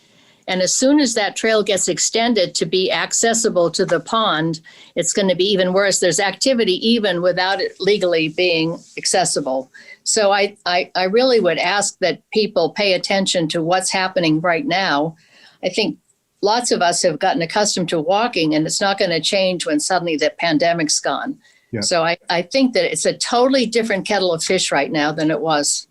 Speaker 8: And as soon as that trail gets extended to be accessible to the pond, it's going to be even worse. There's activity even without it legally being accessible. So I really would ask that people pay attention to what's happening right now. I think lots of us have gotten accustomed to walking, and it's not going to change when suddenly the pandemic's gone.
Speaker 1: Yeah.
Speaker 8: So I think that it's a totally different kettle of fish right now than it was.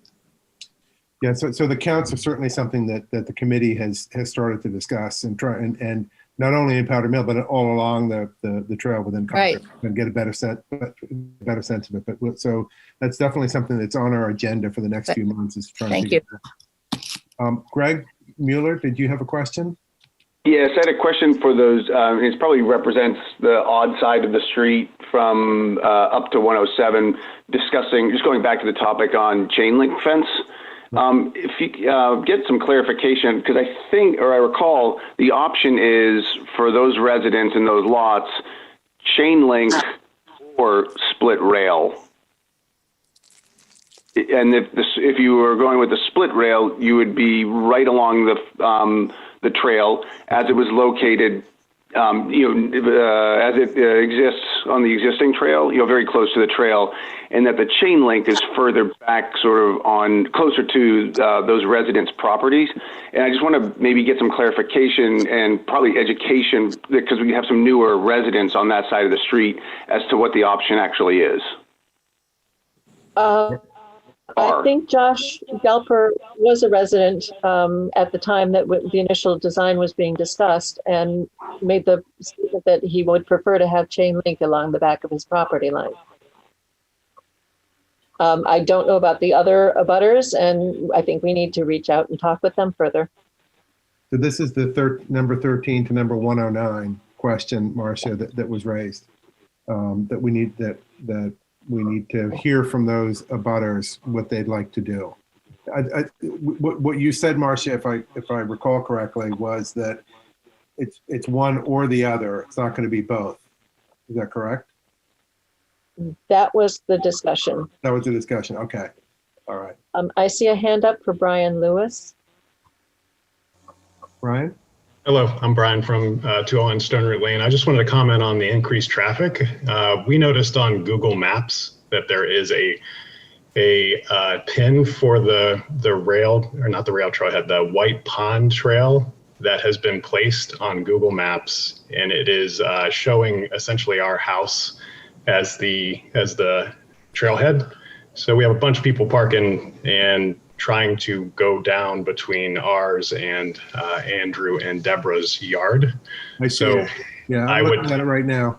Speaker 1: Yeah, so the counts are certainly something that the committee has started to discuss and try and not only in Powder Mill, but all along the trail within Concord, and get a better sense of it. But so that's definitely something that's on our agenda for the next few months. Is trying
Speaker 8: Thank
Speaker 1: to
Speaker 8: you.
Speaker 1: Greg Mueller, did you have a question?
Speaker 16: Yes, I had a question for those. It probably represents the odd side of the street from up to 107, discussing, just going back to the topic on chain link fence. If you get some clarification, because I think, or I recall, the option is for those residents in those lots, chain link or split rail. And if you were going with the split rail, you would be right along the trail as it was located, as it exists on the existing trail, very close to the trail, and that the chain link is further back, sort of closer to those residents' properties. And I just want to maybe get some clarification and probably education, because we have some newer residents on that side of the street, as to what the option actually is.
Speaker 5: I think Josh Galper was a resident at the time that the initial design was being discussed, and made the statement that he would prefer to have chain link along the back of his property line. I don't know about the other abutters, and I think we need to reach out and talk with them further.
Speaker 1: So this is the number 13 to number 109 question, Marcia, that was raised. That we need to hear from those abutters what they'd like to do. What you said, Marcia, if I recall correctly, was that it's one or the other. It's not going to be both. Is that correct?
Speaker 5: That was the discussion.
Speaker 1: That was the discussion. Okay. All right.
Speaker 5: I see a hand up for Brian Lewis.
Speaker 1: Brian?
Speaker 4: Hello, I'm Brian from 201 Stone Root Lane. I just wanted to comment on the increased traffic. We noticed on Google Maps that there is a pin for the rail, or not the rail trailhead, the White Pond Trail that has been placed on Google Maps, and it is showing essentially our house as the trailhead. So we have a bunch of people parking and trying to go down between ours and Andrew and Deborah's yard.
Speaker 1: I see. So yeah, I'm looking at it right now.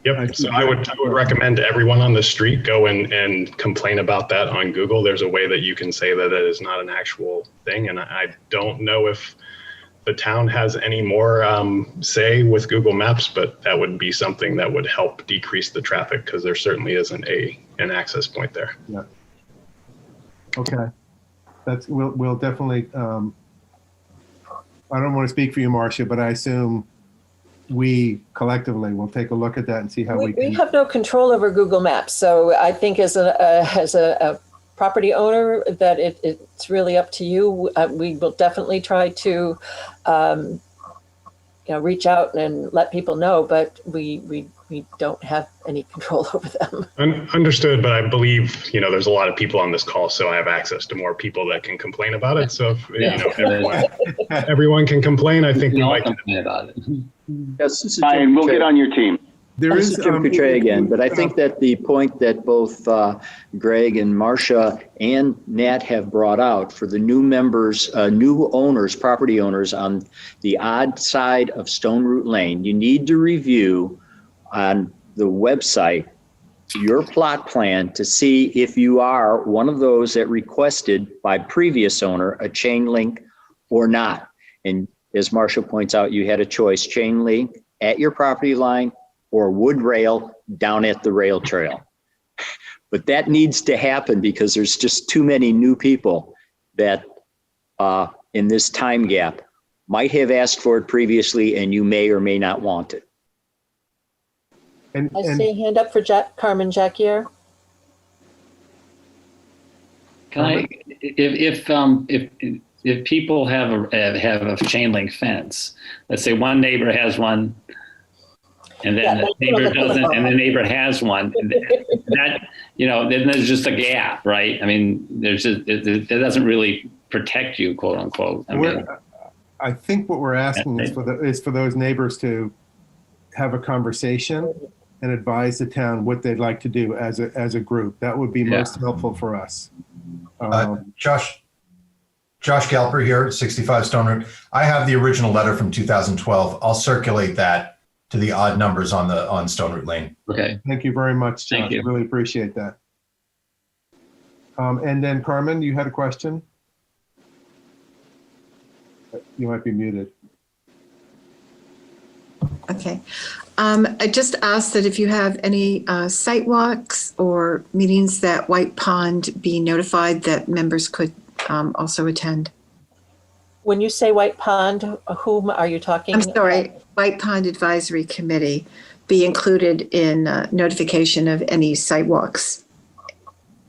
Speaker 4: Yep. So I would recommend everyone on the street go and complain about that on Google. There's a way that you can say that it is not an actual thing. And I don't know if the town has any more say with Google Maps, but that would be something that would help decrease the traffic, because there certainly isn't an access point there.
Speaker 1: Yeah. Okay. We'll definitely, I don't want to speak for you, Marcia, but I assume we collectively will take a look at that and see how we can.
Speaker 5: We have no control over Google Maps. So I think as a property owner, that it's really up to you. We will definitely try to, reach out and let people know, but we we don't have any control over them.
Speaker 4: Understood, but I believe, there's a lot of people on this call, so I have access to more people that can complain about it. So if, everyone can complain, I think we might
Speaker 2: complain about it.
Speaker 7: Yes, this is
Speaker 16: Ryan, we'll get on your team.
Speaker 7: This is Jim Coutray again, but I think that the point that both Greg and Marcia and Nat have brought out for the new members, new owners, property owners on the odd side of Stone Root Lane, you need to review on the website your plot plan to see if you are one of those that requested by previous owner a chain link or not. And as Marcia points out, you had a choice, chain link at your property line or wood rail down at the rail trail. But that needs to happen because there's just too many new people that in this time gap might have asked for it previously and you may or may not want it.
Speaker 5: I see a hand up for Carmen Jacquier.
Speaker 2: Can I, if people have a chain link fence, let's say one neighbor has one, and then the neighbor doesn't, and the neighbor has one, that, then there's just a gap, right? I mean, that doesn't really protect you, quote unquote.
Speaker 1: I think what we're asking is for those neighbors to have a conversation and advise the town what they'd like to do as a group. That would be most helpful for us.
Speaker 21: Josh Galper here, 65 Stone Root. I have the original letter from 2012. I'll circulate that to the odd numbers on Stone Root Lane.
Speaker 2: Okay.
Speaker 1: Thank you very much, Josh.
Speaker 2: Thank you.
Speaker 1: I really appreciate that. And then Carmen, you had a question? You might be muted.
Speaker 6: Okay. I just asked that if you have any site walks or meetings that White Pond be notified that members could also attend.
Speaker 5: When you say White Pond, whom are you talking?
Speaker 6: I'm sorry, White Pond Advisory Committee be included in notification of any site walks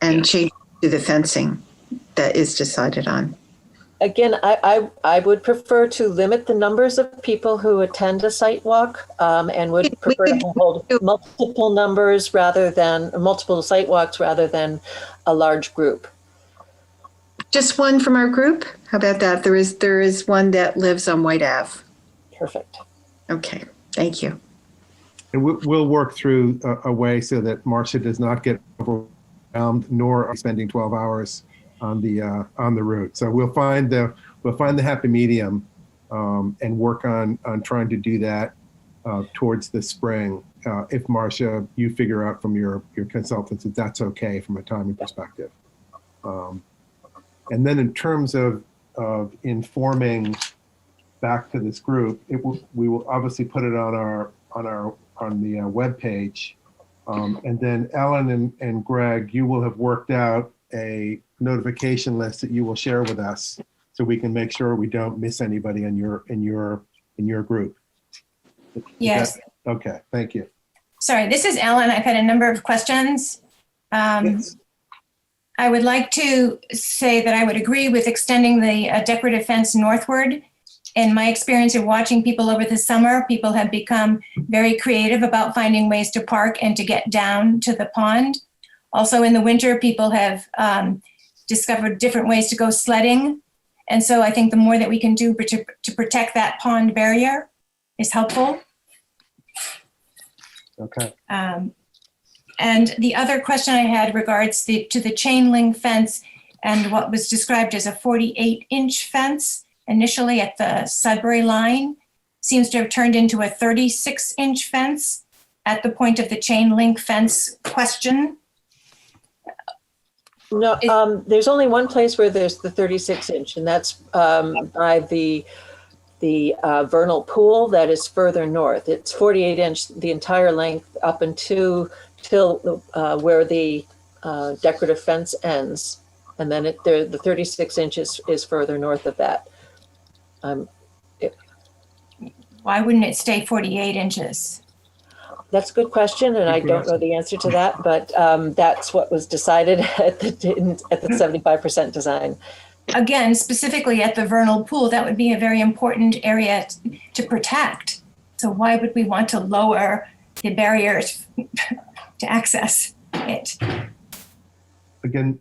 Speaker 6: and change to the fencing that is decided on.
Speaker 5: Again, I would prefer to limit the numbers of people who attend a site walk and would prefer to hold multiple numbers rather than multiple site walks rather than a large group.
Speaker 6: Just one from our group? How about that? There is one that lives on White Ave.
Speaker 5: Perfect.
Speaker 6: Okay, thank you.
Speaker 1: And we'll work through a way so that Marcia does not get overwhelmed, nor are spending 12 hours on the route. So we'll find the happy medium and work on trying to do that towards the spring. If Marcia, you figure out from your consultants that that's okay from a timing perspective. And then in terms of informing back to this group, we will obviously put it on the web page, and then Ellen and Greg, you will have worked out a notification list that you will share with us, so we can make sure we don't miss anybody in your group.
Speaker 15: Yes.
Speaker 1: Okay. Thank you.
Speaker 15: Sorry, this is Ellen. I've had a number of questions.
Speaker 1: Yes.
Speaker 15: I would like to say that I would agree with extending the decorative fence northward. In my experience of watching people over the summer, people have become very creative about finding ways to park and to get down to the pond. Also in the winter, people have discovered different ways to go sledding. And so I think the more that we can do to protect that pond barrier is helpful.
Speaker 1: Okay.
Speaker 15: And the other question I had regards to the chain link fence and what was described as a 48-inch fence initially at the Sudbury line seems to have turned into a 36-inch fence at the point of the chain link fence question.
Speaker 5: No, there's only one place where there's the 36-inch, and that's by the vernal pool that is further north. It's 48-inch the entire length up till where the decorative fence ends, and then the 36 inches is further north of that.
Speaker 15: Why wouldn't it stay 48 inches?
Speaker 5: That's a good question, and I don't know the answer to that, but that's what was decided at the 75% design.
Speaker 15: Again, specifically at the vernal pool, that would be a very important area to protect. So why would we want to lower the barriers to access it.
Speaker 1: Again,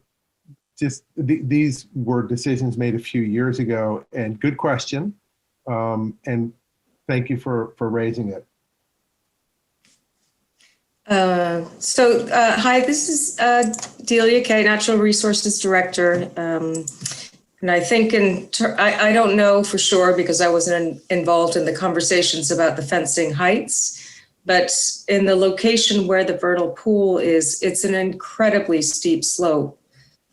Speaker 1: just these were decisions made a few years ago, and good question. And thank you for raising it.
Speaker 14: Hi, this is Delia Kay, Natural Resources Director. And I think I don't know for sure because I wasn't involved in the conversations about the fencing heights, but in the location where the vernal pool is, it's an incredibly steep slope.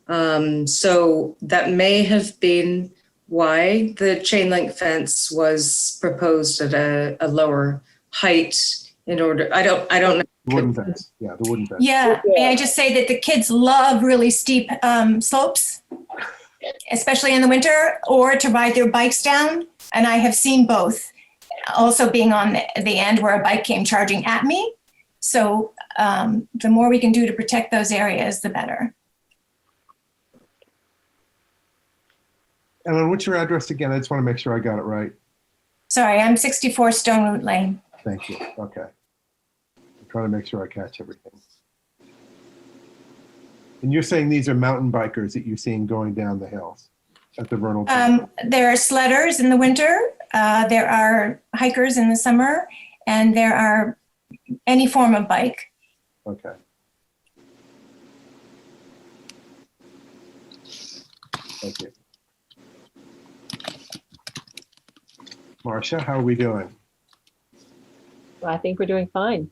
Speaker 14: So that may have been why the chain link fence was proposed at a lower height in order, I don't know.
Speaker 1: Wooden fence, yeah, the wooden fence.
Speaker 15: Yeah, may I just say that the kids love really steep slopes, especially in the winter, or to ride their bikes down. And I have seen both. Also being on the end where a bike came charging at me. So the more we can do to protect those areas, the better.
Speaker 1: Ellen, what's your address again? I just want to make sure I got it right.
Speaker 15: Sorry, I'm 64 Stone Root Lane.
Speaker 1: Thank you. Okay. I'm trying to make sure I catch everything. And you're saying these are mountain bikers that you're seeing going down the hills at the vernal pool?
Speaker 15: There are sledders in the winter. There are hikers in the summer, and there are any form of bike.
Speaker 1: Okay. Thank you. Marcia, how are we doing?
Speaker 5: I think we're doing fine.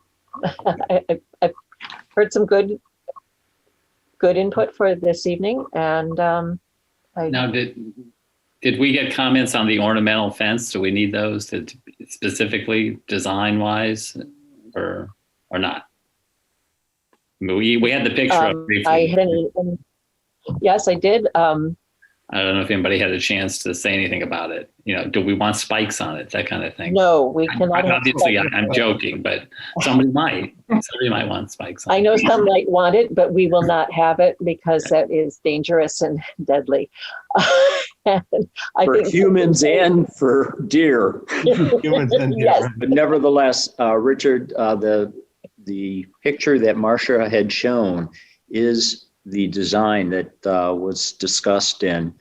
Speaker 5: I've heard some good input for this evening, and
Speaker 2: Now, did we get comments on the ornamental fence? Do we need those to specifically design-wise, or not? I mean, we had the picture up briefly.
Speaker 5: Yes, I did.
Speaker 2: I don't know if anybody had a chance to say anything about it. You know, do we want spikes on it? That kind of thing.
Speaker 5: No, we cannot.
Speaker 2: Obviously, I'm joking, but somebody might. Somebody might want spikes on it.
Speaker 5: I know some might want it, but we will not have it because that is dangerous and deadly.
Speaker 7: For humans and for deer.
Speaker 1: Humans and deer.
Speaker 5: Yes.
Speaker 7: But nevertheless, Richard, the picture that Marcia had shown is the design that was discussed and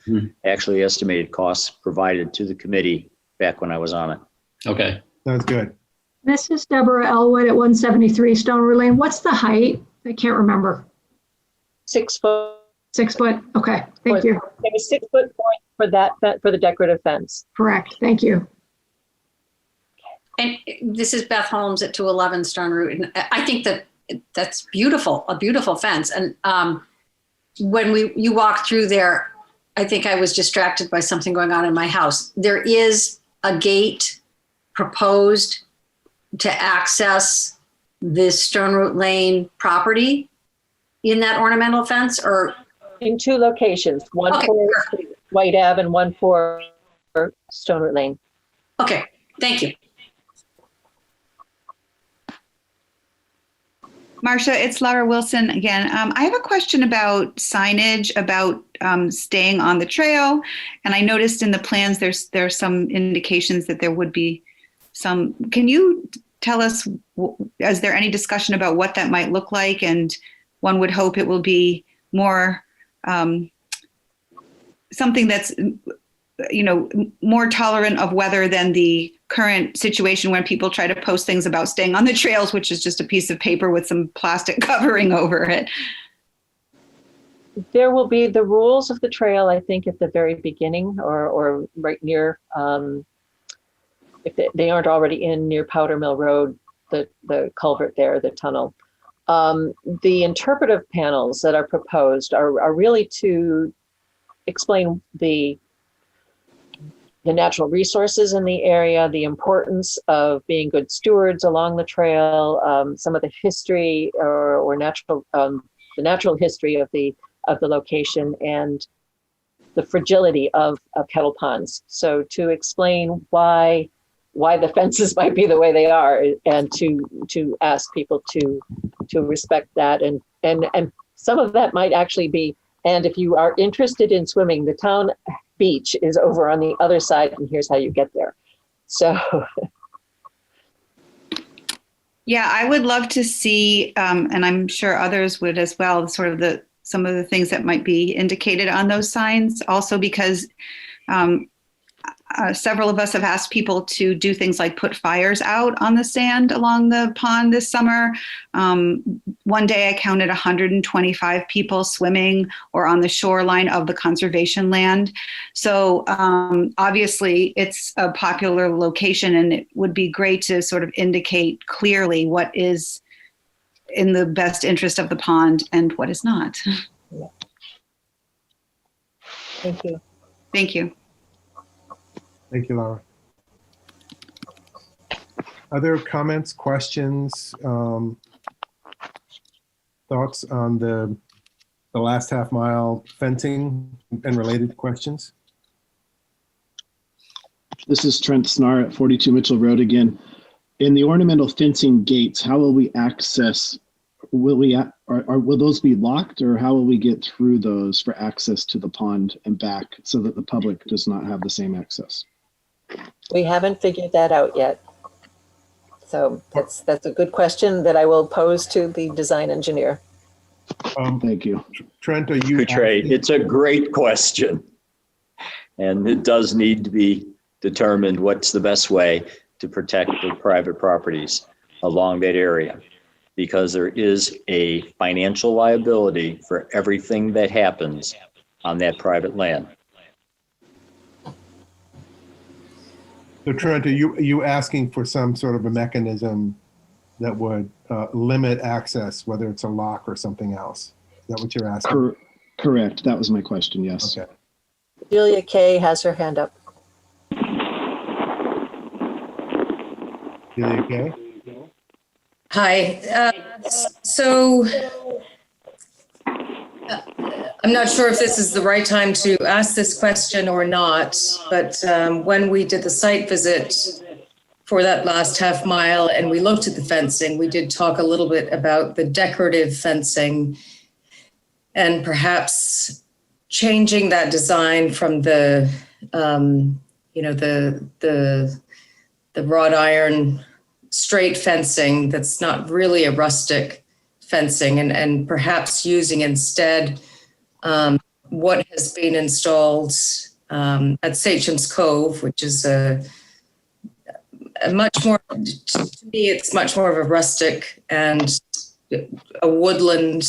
Speaker 7: actually estimated costs provided to the committee back when I was on it.
Speaker 2: Okay.
Speaker 1: Sounds good.
Speaker 17: This is Deborah Elwood at 173 Stone Root Lane. What's the height? I can't remember.
Speaker 5: 6 foot.
Speaker 17: 6 foot. Okay. Thank you.
Speaker 5: It was 6 foot for that, for the decorative fence.
Speaker 17: Correct. Thank you.
Speaker 13: And this is Beth Holmes at 211 Stone Root. And I think that that's beautiful, a beautiful fence. And when you walk through there, I think I was distracted by something going on in my house. There is a gate proposed to access this Stone Root Lane property in that ornamental fence, or
Speaker 5: in 2 locations, one for White Ave and one for Stone Root Lane.
Speaker 13: Okay, thank you.
Speaker 9: Marcia, it's Laura Wilson again. I have a question about signage, about staying on the trail. And I noticed in the plans there's some indications that there would be some. Can you tell us, is there any discussion about what that might look like? And one would hope it will be more something that's, more tolerant of weather than the current situation when people try to post things about staying on the trails, which is just a piece of paper with some plastic covering over it.
Speaker 5: There will be the rules of the trail, I think, at the very beginning or right near, if they aren't already near Powder Mill Road, the culvert there, the tunnel. The interpretive panels that are proposed are really to explain the natural resources in the area, the importance of being good stewards along the trail, some of the history or natural, the natural history of the location, and the fragility of kettle ponds. So to explain why the fences might be the way they are, and to ask people to respect that, and some of that might actually be, and if you are interested in swimming, the town beach is over on the other side, and here's how you get there. So
Speaker 9: Yeah, I would love to see, and I'm sure others would as well, sort of some of the things that might be indicated on those signs. Also, because several of us have asked people to do things like put fires out on the sand along the pond this summer. One day I counted 125 people swimming or on the shoreline of the conservation land. So obviously it's a popular location, and it would be great to sort of indicate clearly what is in the best interest of the pond and what is not.
Speaker 5: Thank you.
Speaker 9: Thank you.
Speaker 1: Thank you, Laura. Other comments, questions, thoughts on the last half mile fencing and related questions?
Speaker 3: This is Trent Snar at 42 Mitchell Road again. In the ornamental fencing gates, how will we access? Will those be locked, or how will we get through those for access to the pond and back so that the public does not have the same access?
Speaker 5: We haven't figured that out yet. So that's a good question that I will pose to the design engineer.
Speaker 3: Thank you.
Speaker 1: Trent, are you?
Speaker 7: It's a great question. And it does need to be determined what's the best way to protect the private properties along that area, because there is a financial liability for everything that happens on that private land.
Speaker 1: So Trent, are you asking for some sort of a mechanism that would limit access, whether it's a lock or something else? Is that what you're asking?
Speaker 3: Correct. That was my question, yes.
Speaker 1: Okay.
Speaker 5: Delia Kay has her hand up.
Speaker 1: Delia Kay?
Speaker 14: Hi. So I'm not sure if this is the right time to ask this question or not, but when we did the site visit for that last half mile and we looked at the fencing, we did talk a little bit about the decorative fencing and perhaps changing that design from the wrought iron straight fencing that's not really a rustic fencing, and perhaps using instead what has been installed at Sachem's Cove, which is a much more, to me, it's much more of a rustic and a woodland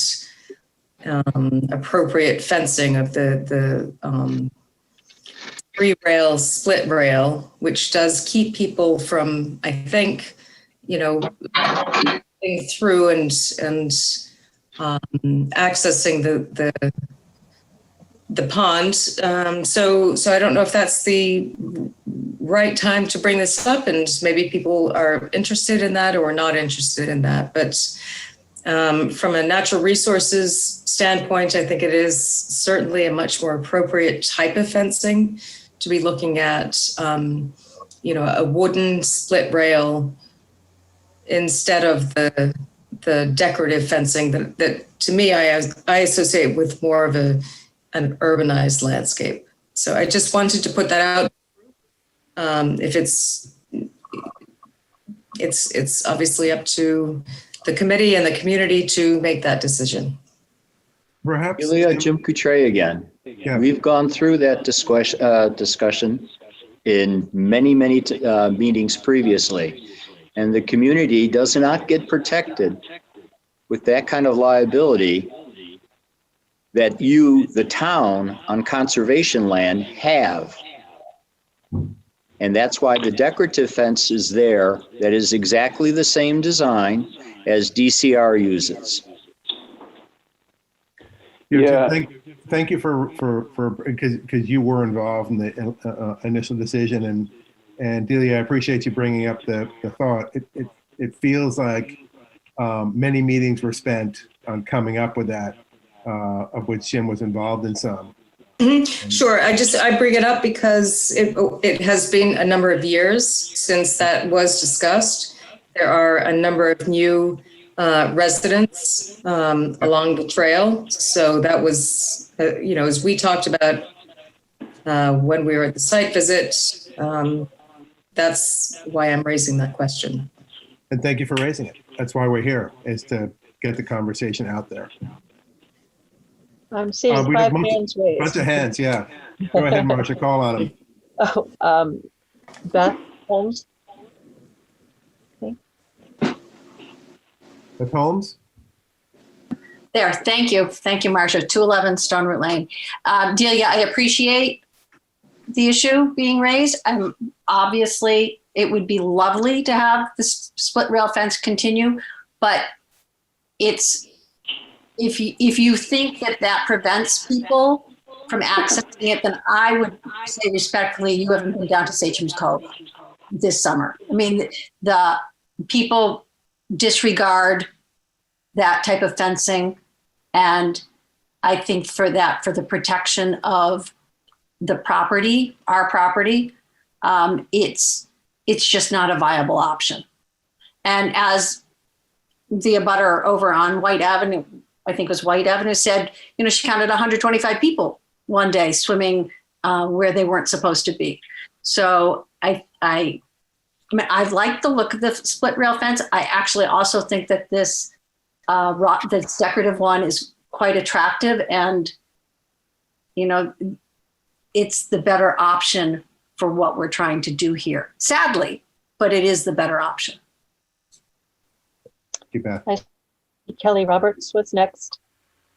Speaker 14: appropriate fencing of the 3-rail split rail, which does keep people from, I think, getting through and accessing the pond. So I don't know if that's the right time to bring this up, and maybe people are interested in that or not interested in that. But from a natural resources standpoint, I think it is certainly a much more appropriate type of fencing to be looking at, a wooden split rail instead of the decorative fencing that to me, I associate with more of an urbanized landscape. So I just wanted to put that out. If it's obviously up to the committee and the community to make that decision.
Speaker 1: Perhaps.
Speaker 7: Jim Coutray again.
Speaker 1: Yeah.
Speaker 7: We've gone through that discussion in many meetings previously, and the community does not get protected with that kind of liability that you, the town, on conservation land have. And that's why the decorative fence is there. That is exactly the same design as DCR uses.
Speaker 1: Yeah. Thank you for because you were involved in the initial decision, and Delia, I appreciate you bringing up the thought. It feels like many meetings were spent on coming up with that, of which Jim was involved in some.
Speaker 14: Mm-hmm. Sure. I bring it up because it has been a number of years since that was discussed. There are a number of new residents along the trail. So that was, as we talked about when we were at the site visit, that's why I'm raising that question.
Speaker 1: And thank you for raising it. That's why we're here, is to get the conversation out there.
Speaker 5: I'm seeing
Speaker 1: We
Speaker 5: 5
Speaker 1: have
Speaker 5: hands raised.
Speaker 1: bunch of hands, yeah. Go ahead, Marcia, call on them.
Speaker 5: Oh, Beth Holmes.
Speaker 1: Beth Holmes?
Speaker 13: There, thank you. Thank you, Marcia. 211 Stone Root Lane. Delia, I appreciate the issue being raised. Obviously, it would be lovely to have the split rail fence continue, but it's, if you think that prevents people from accessing it, then I would say respectfully, you haven't been down to Satcham's Cove this summer. I mean, the people disregard that type of fencing. And I think for the protection of the property, our property, it's just not a viable option. And as the abutter over on White Avenue, I think it was White Avenue, said, she counted 125 people one day swimming where they weren't supposed to be. So I like the look of the split rail fence. I actually also think that this decorative one is quite attractive, and it's the better option for what we're trying to do here. Sadly, but it is the better option.
Speaker 1: Thank you, Beth.
Speaker 5: Kelly Roberts, what's next?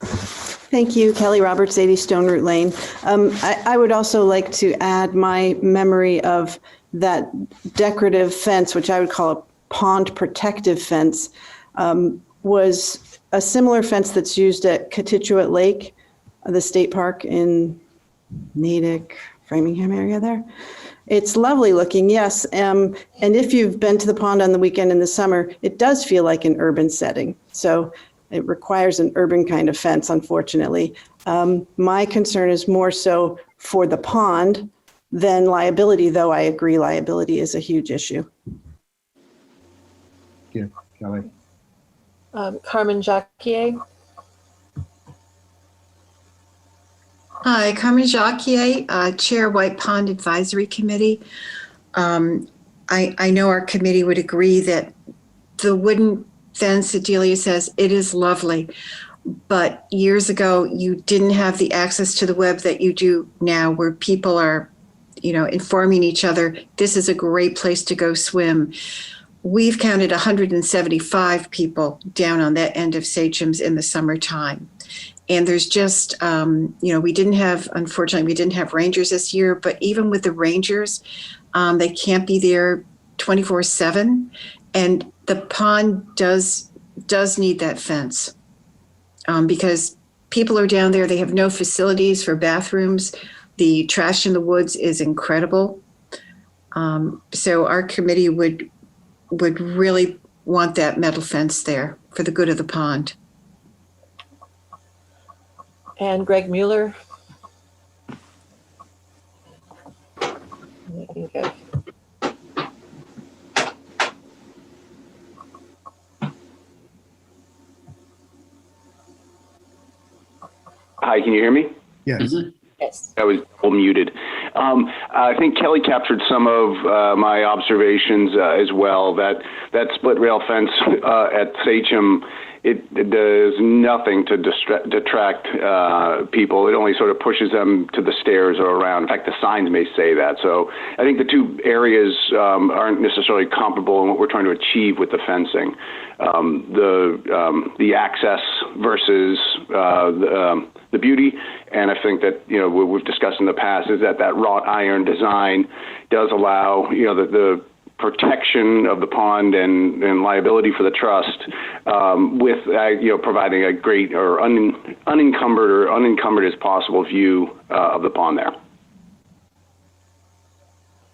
Speaker 10: Thank you, Kelly Roberts, 80 Stone Root Lane. I would also like to add my memory of that decorative fence, which I would call a pond protective fence, was a similar fence that's used at Cotichuet Lake, the state park in Natick, Framingham area there. It's lovely looking, yes. And if you've been to the pond on the weekend in the summer, it does feel like an urban setting. So it requires an urban kind of fence, unfortunately. My concern is more so for the pond than liability, though I agree liability is a huge issue.
Speaker 1: Thank you, Kelly.
Speaker 5: Carmen Jacquier.
Speaker 6: Hi, Carmen Jacquier, Chair White Pond Advisory Committee. I know our committee would agree that the wooden fence that Delia says, it is lovely, but years ago you didn't have the access to the web that you do now, where people are, informing each other, this is a great place to go swim. We've counted 175 people down on that end of Satcham's in the summertime. And there's just, unfortunately, we didn't have rangers this year, but even with the rangers, they can't be there 24/7. And the pond does need that fence because people are down there. They have no facilities for bathrooms. The trash in the woods is incredible. So our committee would really want that metal fence there for the good of the pond.
Speaker 5: And Greg Mueller. Okay.
Speaker 16: Hi, can you hear me?
Speaker 1: Yes.
Speaker 2: Mm-hmm.
Speaker 5: Yes.
Speaker 16: I was muted. I think Kelly captured some of my observations as well. That split rail fence at Satcham, it does nothing to detract people. It only sort of pushes them to the stairs or around. In fact, the signs may say that. So I think the two areas aren't necessarily comparable in what we're trying to achieve with the fencing. The access versus the beauty. And I think that, what we've discussed in the past is that wrought iron design does allow, the protection of the pond and liability for the trust with, providing a great or unencumbered as possible view of the pond there.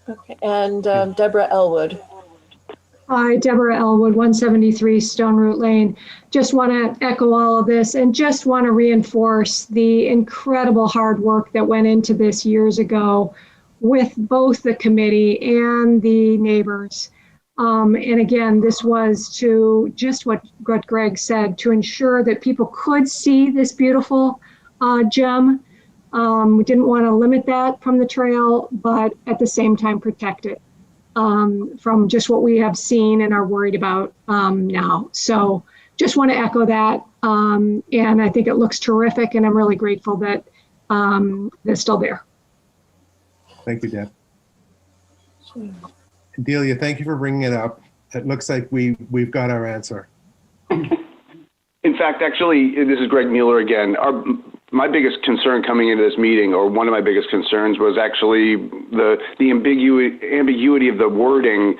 Speaker 5: Okay. And Deborah Elwood.
Speaker 17: Hi, Deborah Elwood, 173 Stone Root Lane. Just want to echo all of this and just want to reinforce the incredible hard work that went into this years ago with both the committee and the neighbors. And again, this was to just what Greg said, to ensure that people could see this beautiful gem. We didn't want to limit that from the trail, but at the same time protect it. from just what we have seen and are worried about now. So just want to echo that. And I think it looks terrific, and I'm really grateful that they're still there.
Speaker 1: Thank you, Deb. Delia, thank you for bringing it up. It looks like we've got our answer.
Speaker 16: In fact, actually, this is Greg Mueller again. My biggest concern coming into this meeting, or one of my biggest concerns, was actually the ambiguity of the wording.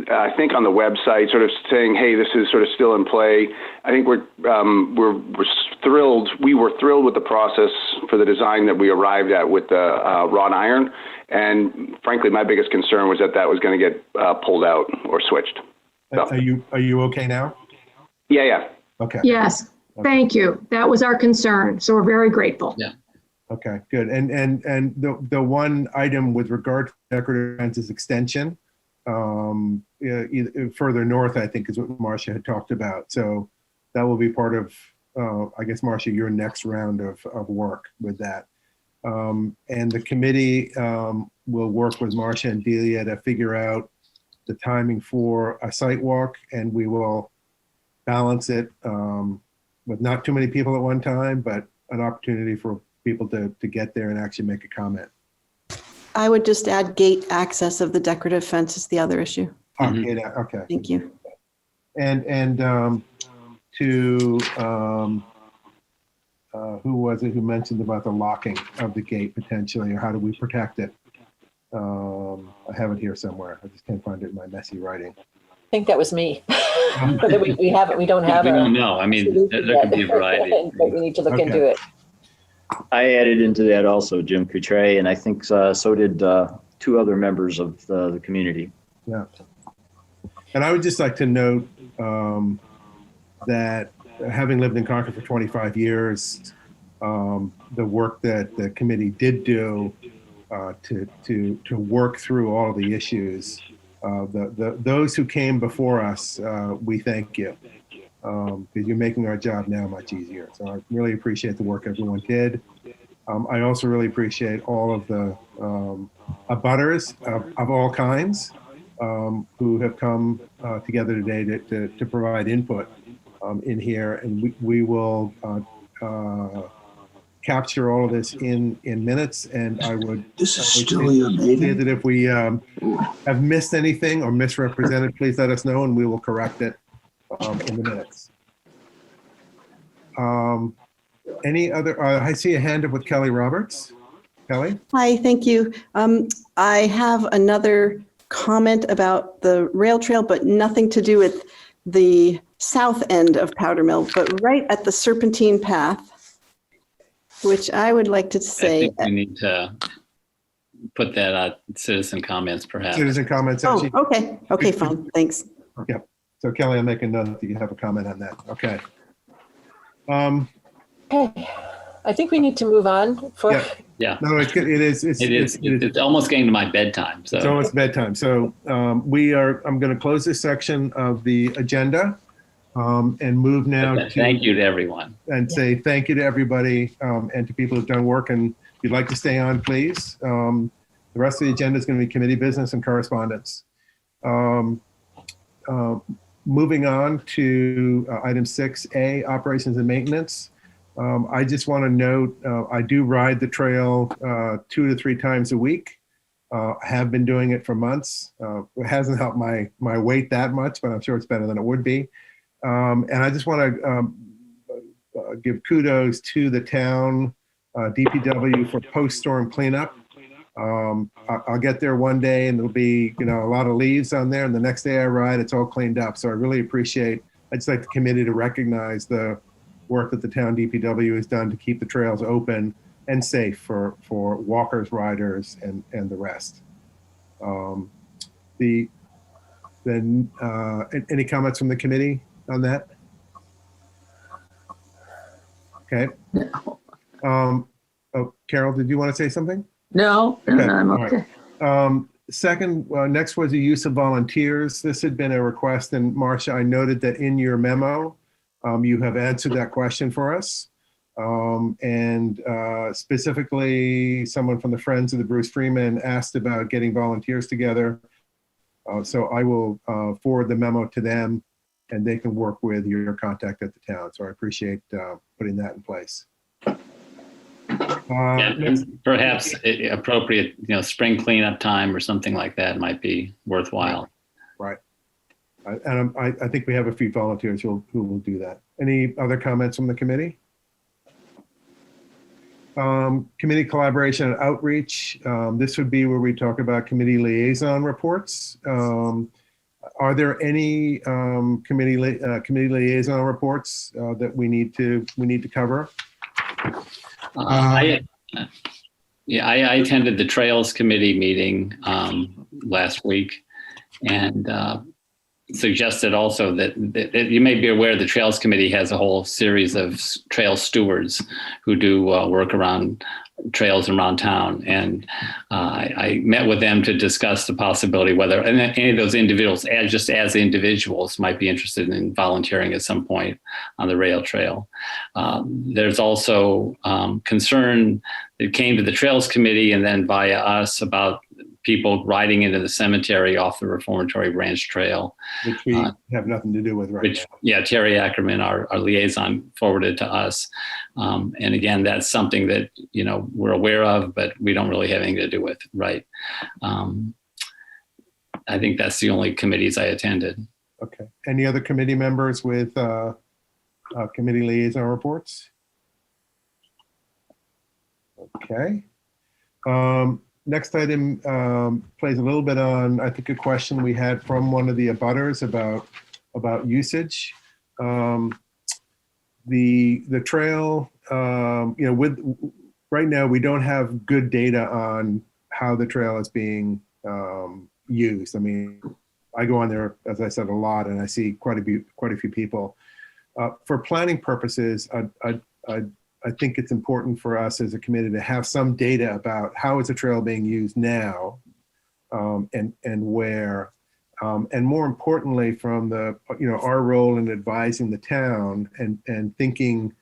Speaker 16: I think on the website, sort of saying, "Hey, this is sort of still in play." I think we're thrilled. We were thrilled with the process for the design that we arrived at with the wrought iron, and frankly, my biggest concern was that was going to get pulled out or switched. So.
Speaker 1: Are you okay now?
Speaker 16: Yeah.
Speaker 1: Okay.
Speaker 17: Yes. Thank you. That was our concern. So we're very grateful.
Speaker 2: Yeah.
Speaker 1: Okay, good. And the one item with regard to decorative fences extension, further north, I think, is what Marcia had talked about. So that will be part of, I guess, Marcia, your next round of work with that. And the committee will work with Marcia and Delia to figure out the timing for a site walk, and we will balance it with not too many people at one time, but an opportunity for people to get there and actually make a comment.
Speaker 10: I would just add gate access of the decorative fence is the other issue.
Speaker 1: Okay.
Speaker 10: Thank you.
Speaker 1: And to who was it who mentioned about the locking of the gate potentially, or how do we protect it? I have it here somewhere. I just can't find it in my messy writing.
Speaker 5: I think that was me. But we don't have
Speaker 2: We
Speaker 5: a
Speaker 2: don't know. I mean, there could be a variety.
Speaker 5: but we need to look into it.
Speaker 7: I added into that also Jim Coutray, and I think so did two other members of the community.
Speaker 1: Yeah. And I would just like to note that having lived in Concord for 25 years, the work that the committee did do to work through all of the issues, those who came before us, we thank you. Because you're making our job now much easier. So I really appreciate the work everyone did. I also really appreciate all of the abutters of all kinds who have come together today to provide input in here. And we will capture all of this in minutes. And I would say that if we have missed anything or misrepresented, please let us know and we will correct it in the minutes. Any other, I see a hand up with Kelly Roberts. Kelly?
Speaker 10: Hi, thank you. I have another comment about the rail trail, but nothing to do with the south end of Powder Mill, but right at the Serpentine Path, which I would like to say.
Speaker 2: I think we need to put that out, citizen comments perhaps.
Speaker 1: Citizen comments.
Speaker 10: Oh, okay. Okay, fine. Thanks.
Speaker 1: Yep. So Kelly, I'll make a note that you have a comment on that. Okay.
Speaker 5: Okay. I think we need to move on.
Speaker 2: Yeah.
Speaker 1: No, it is.
Speaker 2: It's almost getting to my bedtime. So
Speaker 1: it's almost bedtime. So I'm going to close this section of the agenda and move now to.
Speaker 2: Thank you to everyone.
Speaker 1: And say thank you to everybody and to people who've done work. And if you'd like to stay on, please. The rest of the agenda is going to be committee business and correspondence. Moving on to item 6A, operations and maintenance. I just want to note, I do ride the trail 2 to 3 times a week. Have been doing it for months. It hasn't helped my weight that much, but I'm sure it's better than it would be. And I just want to give kudos to the town DPW for post-storm cleanup. I'll get there one day and there'll be, a lot of leaves on there, and the next day I ride, it's all cleaned up. So I really appreciate, I'd just like the committee to recognize the work that the town DPW has done to keep the trails open and safe for walkers, riders, and the rest. Any comments from the committee on that? Okay. Carol, did you want to say something?
Speaker 11: No,
Speaker 1: okay.
Speaker 11: I'm okay.
Speaker 1: Right. Second, next was the use of volunteers. This had been a request, and Marcia, I noted that in your memo, you have answered that question for us. And specifically, someone from the Friends of the Bruce Freeman asked about getting volunteers together. So I will forward the memo to them, and they can work with your contact at the town. So I appreciate putting that in place.
Speaker 2: And perhaps appropriate, spring cleanup time or something like that might be worthwhile.
Speaker 1: Right. And I think we have a few volunteers who will do that. Any other comments from the committee? Committee collaboration and outreach. This would be where we talk about committee liaison reports. Are there any committee liaison reports that we need to cover?
Speaker 2: I attended the Trails Committee meeting last week, and suggested also that you may be aware the Trails Committee has a whole series of trail stewards who do work around trails around town. And I met with them to discuss the possibility whether any of those individuals, as individuals, might be interested in volunteering at some point on the rail trail. There's also concern that came to the Trails Committee and then via us about people riding into the cemetery off the Reformatory Branch Trail.
Speaker 1: Which we have nothing to do with right now.
Speaker 2: Yeah, Terry Ackerman, our liaison, forwarded to us. And again, that's something that, we're aware of, but we don't really have anything to do with, right? I think that's the only committees I attended.
Speaker 1: Okay. Any other committee members with committee liaison reports? Okay. Next item plays a little bit on, I think, a question we had from one of the abutters about usage. The trail, right now we don't have good data on how the trail is being used. I mean, I go on there, as I said, a lot, and I see quite a few people. For planning purposes, I think it's important for us as a committee to have some data about how is the trail being used now, and where, and more importantly, from our role in advising the town and thinking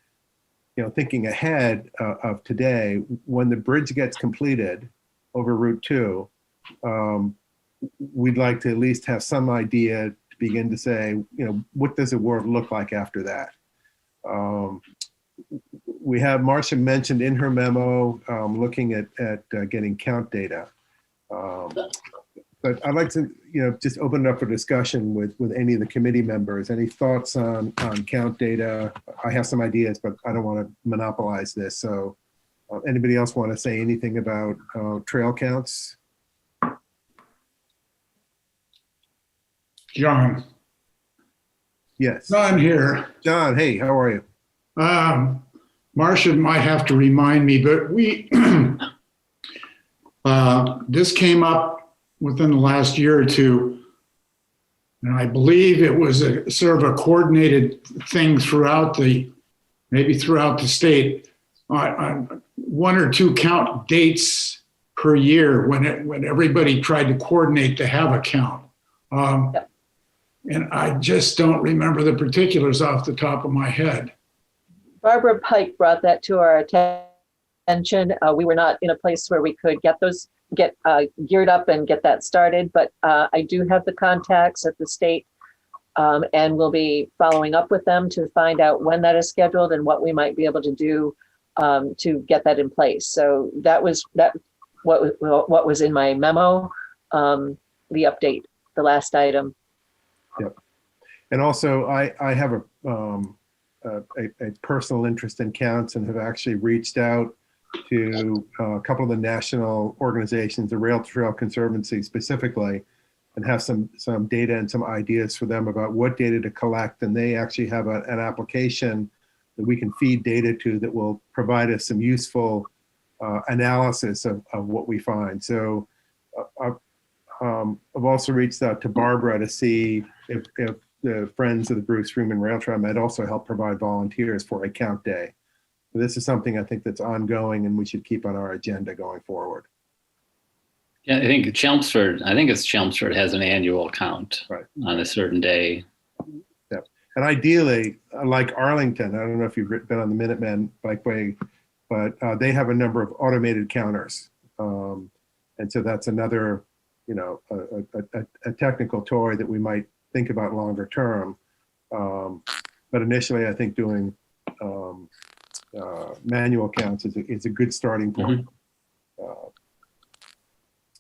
Speaker 1: ahead of today, when the bridge gets completed over Route 2, we'd like to at least have some idea to begin to say, what does the world look like after that? We have Marcia mentioned in her memo looking at getting count data. But I'd like to just open it up for discussion with any of the committee members. Any thoughts on count data? I have some ideas, but I don't want to monopolize this. So anybody else want to say anything about trail counts?
Speaker 11: John.
Speaker 1: Yes.
Speaker 11: John here.
Speaker 1: John, hey, how are you?
Speaker 11: Marcia might have to remind me, but we this came up within the last year or two, and I believe it was a sort of a coordinated thing throughout the state on one or two count dates per year when everybody tried to coordinate to have a count. And I just don't remember the particulars off the top of my head.
Speaker 5: Barbara Pike brought that to our attention. We were not in a place where we could get geared up and get that started, but I do have the contacts at the state, and we'll be following up with them to find out when that is scheduled and what we might be able to do to get that in place. So that was what was in my memo, the update, the last item.
Speaker 1: Yep. And also, I have a personal interest in counts and have actually reached out to a couple of the national organizations, the Rail Trail Conservancy specifically, and have some data and some ideas for them about what data to collect. And they actually have an application that we can feed data to that will provide us some useful analysis of what we find. So I've also reached out to Barbara to see if the Friends of the Bruce Freeman Rail Trail might also help provide volunteers for a count day. So this is something I think that's ongoing and we should keep on our agenda going forward.
Speaker 2: Yeah, I think Chelmsford has an annual count on a certain day.
Speaker 1: Yeah, and ideally, like Arlington, I don't know if you've been on the Minutemen Bikeway, but they have a number of automated counters. And so that's another a technical toy that we might think about longer term. But initially, I think doing manual counts is a good starting point.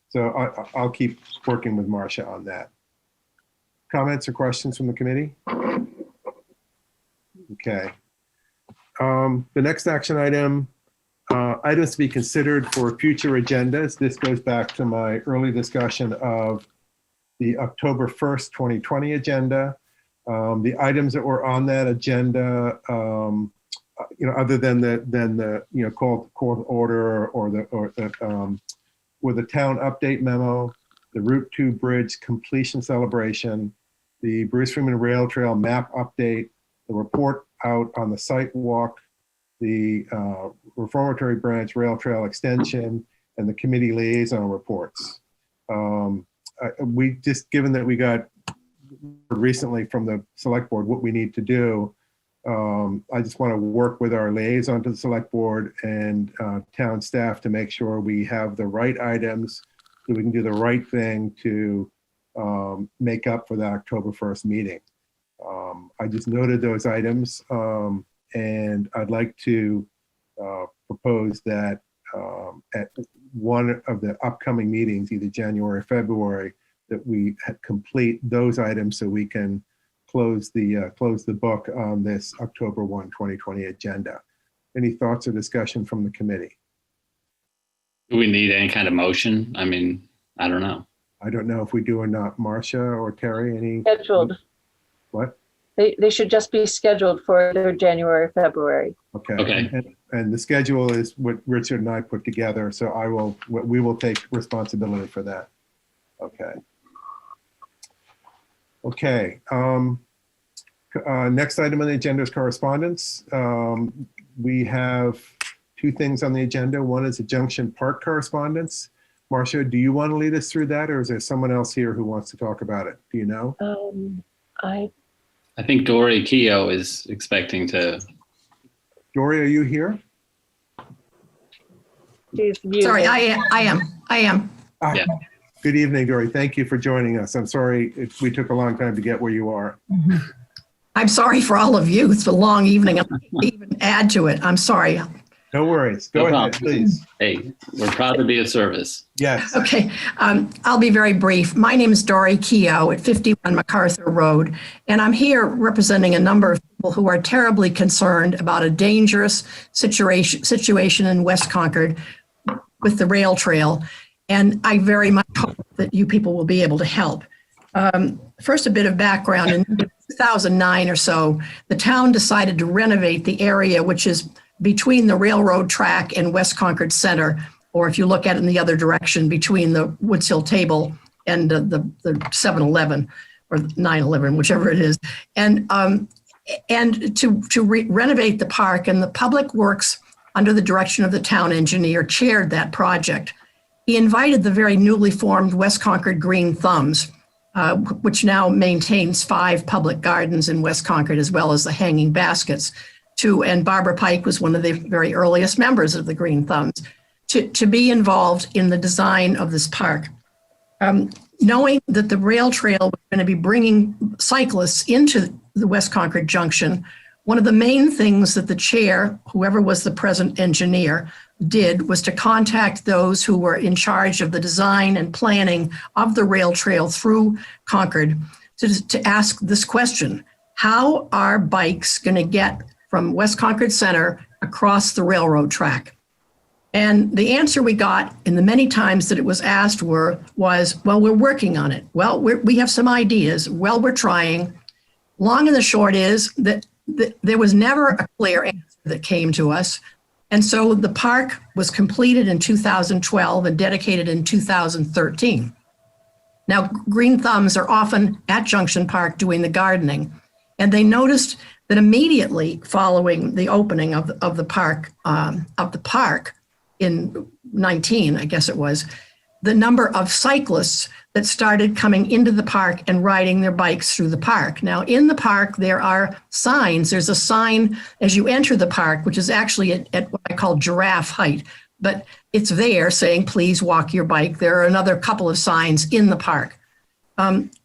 Speaker 1: So I'll keep working with Marcia on that. Comments or questions from the committee? Okay. The next action item, items to be considered for future agendas. This goes back to my early discussion of the October 1st, 2020 agenda. The items that were on that agenda, other than the call to order with the town update memo, the Route 2 bridge completion celebration, the Bruce Freeman Rail Trail map update, the report out on the site walk, the Reformatory Branch Rail Trail extension, and the committee liaison reports. We just, given that we got recently from the select board what we need to do, I just want to work with our liaison to the select board and town staff to make sure we have the right items so we can do the right thing to make up for the October 1st meeting. I just noted those items, and I'd like to propose that at one of the upcoming meetings, either January or February, that we complete those items so we can close the book on this October 1, 2020 agenda. Any thoughts or discussion from the committee?
Speaker 2: Do we need any kind of motion? I mean, I don't know.
Speaker 1: I don't know if we do or not. Marcia or Terry, any?
Speaker 5: Scheduled.
Speaker 1: What?
Speaker 5: They should just be scheduled for either January or February.
Speaker 1: Okay. And the schedule is what Richard and I put together, so we will take responsibility for that. Okay. Okay. Next item on the agenda is correspondence. We have two things on the agenda. One is the Junction Park correspondence. Marcia, do you want to lead us through that, or is there someone else here who wants to talk about it? Do you know?
Speaker 2: I think Dory Keogh is expecting to.
Speaker 1: Dory, are you here?
Speaker 12: Sorry, I am.
Speaker 2: Yeah.
Speaker 1: Good evening, Dory. Thank you for joining us. I'm sorry we took a long time to get where you are.
Speaker 12: I'm sorry for all of you. It's a long evening. I'm not gonna even add to it. I'm sorry.
Speaker 1: No worries. Go ahead, please.
Speaker 2: Hey, we're proud to be of service.
Speaker 1: Yes.
Speaker 12: Okay. I'll be very brief. My name is Dory Keogh at 51 MacArthur Road, and I'm here representing a number of people who are terribly concerned about a dangerous situation in West Concord with the rail trail. And I very much hope that you people will be able to help. First, a bit of background. In 2009 or so, the town decided to renovate the area, which is between the railroad track and West Concord Center, or if you look at it in the other direction, between the Woods Hill Table and the 7-Eleven or 9-11, whichever it is. And to renovate the park, and the Public Works, under the direction of the town engineer, chaired that project. He invited the very newly formed West Concord Green Thumbs, which now maintains 5 public gardens in West Concord, as well as the Hanging Baskets, and Barbara Pike was one of the very earliest members of the Green Thumbs, to be involved in the design of this park. Knowing that the rail trail was going to be bringing cyclists into the West Concord Junction, one of the main things that the chair, whoever was the present engineer, did was to contact those who were in charge of the design and planning of the rail trail through Concord to ask this question: how are bikes going to get from West Concord Center across the railroad track? And the answer we got in the many times that it was asked was, well, we're working on it. Well, we have some ideas. Well, we're trying. Long and the short is that there was never a clear answer that came to us. And so the park was completed in 2012 and dedicated in 2013. Now, Green Thumbs are often at Junction Park doing the gardening, and they noticed that immediately following the opening of the park in 19, I guess it was, the number of cyclists that started coming into the park and riding their bikes through the park. Now, in the park, there are signs. There's a sign as you enter the park, which is actually at what I call giraffe height, but it's there saying, please walk your bike. There are another couple of signs in the park.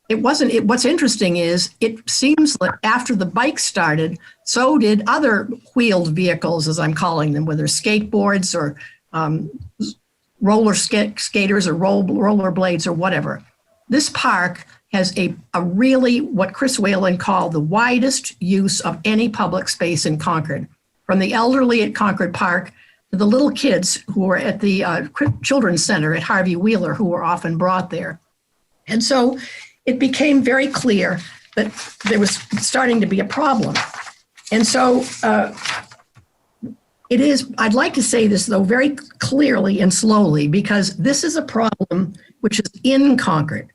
Speaker 12: What's interesting is it seems that after the bike started, so did other wheeled vehicles, as I'm calling them, whether skateboards or skaters or roller blades or whatever. This park has a really, what Chris Whalen called the widest use of any public space in Concord, from the elderly at Concord Park to the little kids who were at the Children's Center at Harvey Wheeler, who were often brought there. And so it became very clear that there was starting to be a problem. And so I'd like to say this, though, very clearly and slowly, because this is a problem which is in Concord,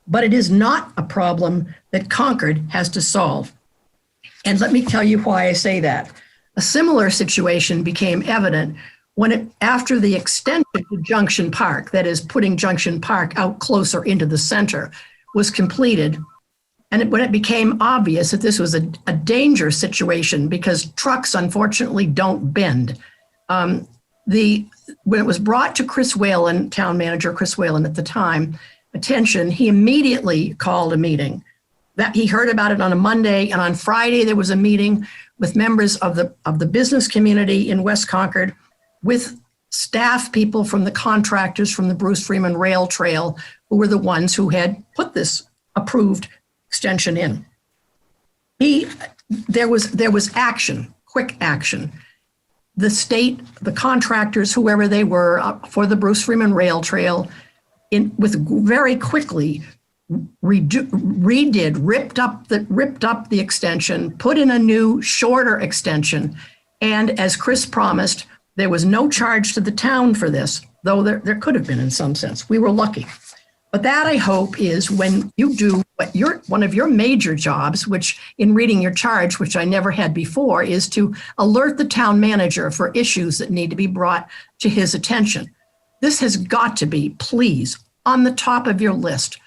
Speaker 12: but it is not a problem that Concord has to solve. And let me tell you why I say that. A similar situation became evident after the extension to Junction Park, that is putting Junction Park out closer into the center, was completed. And when it became obvious that this was a dangerous situation because trucks unfortunately don't bend, when it was brought to Chris Whalen, town manager Chris Whalen at the time, attention, he immediately called a meeting. That he heard about it on a Monday, and on Friday there was a meeting with members of the business community in West Concord, with staff people from the contractors from the Bruce Freeman Rail Trail, who were the ones who had put this approved extension in. There was action, quick action. The state, the contractors, whoever they were for the Bruce Freeman Rail Trail, very quickly ripped up the extension, put in a new, shorter extension, and as Chris promised, there was no charge to the town for this, though there could have been in some sense. We were lucky. But that, I hope, is when you do one of your major jobs, which in reading your charge, which I never had before, is to alert the town manager for issues that need to be brought to his attention. This has got to be, please, on the top of your list.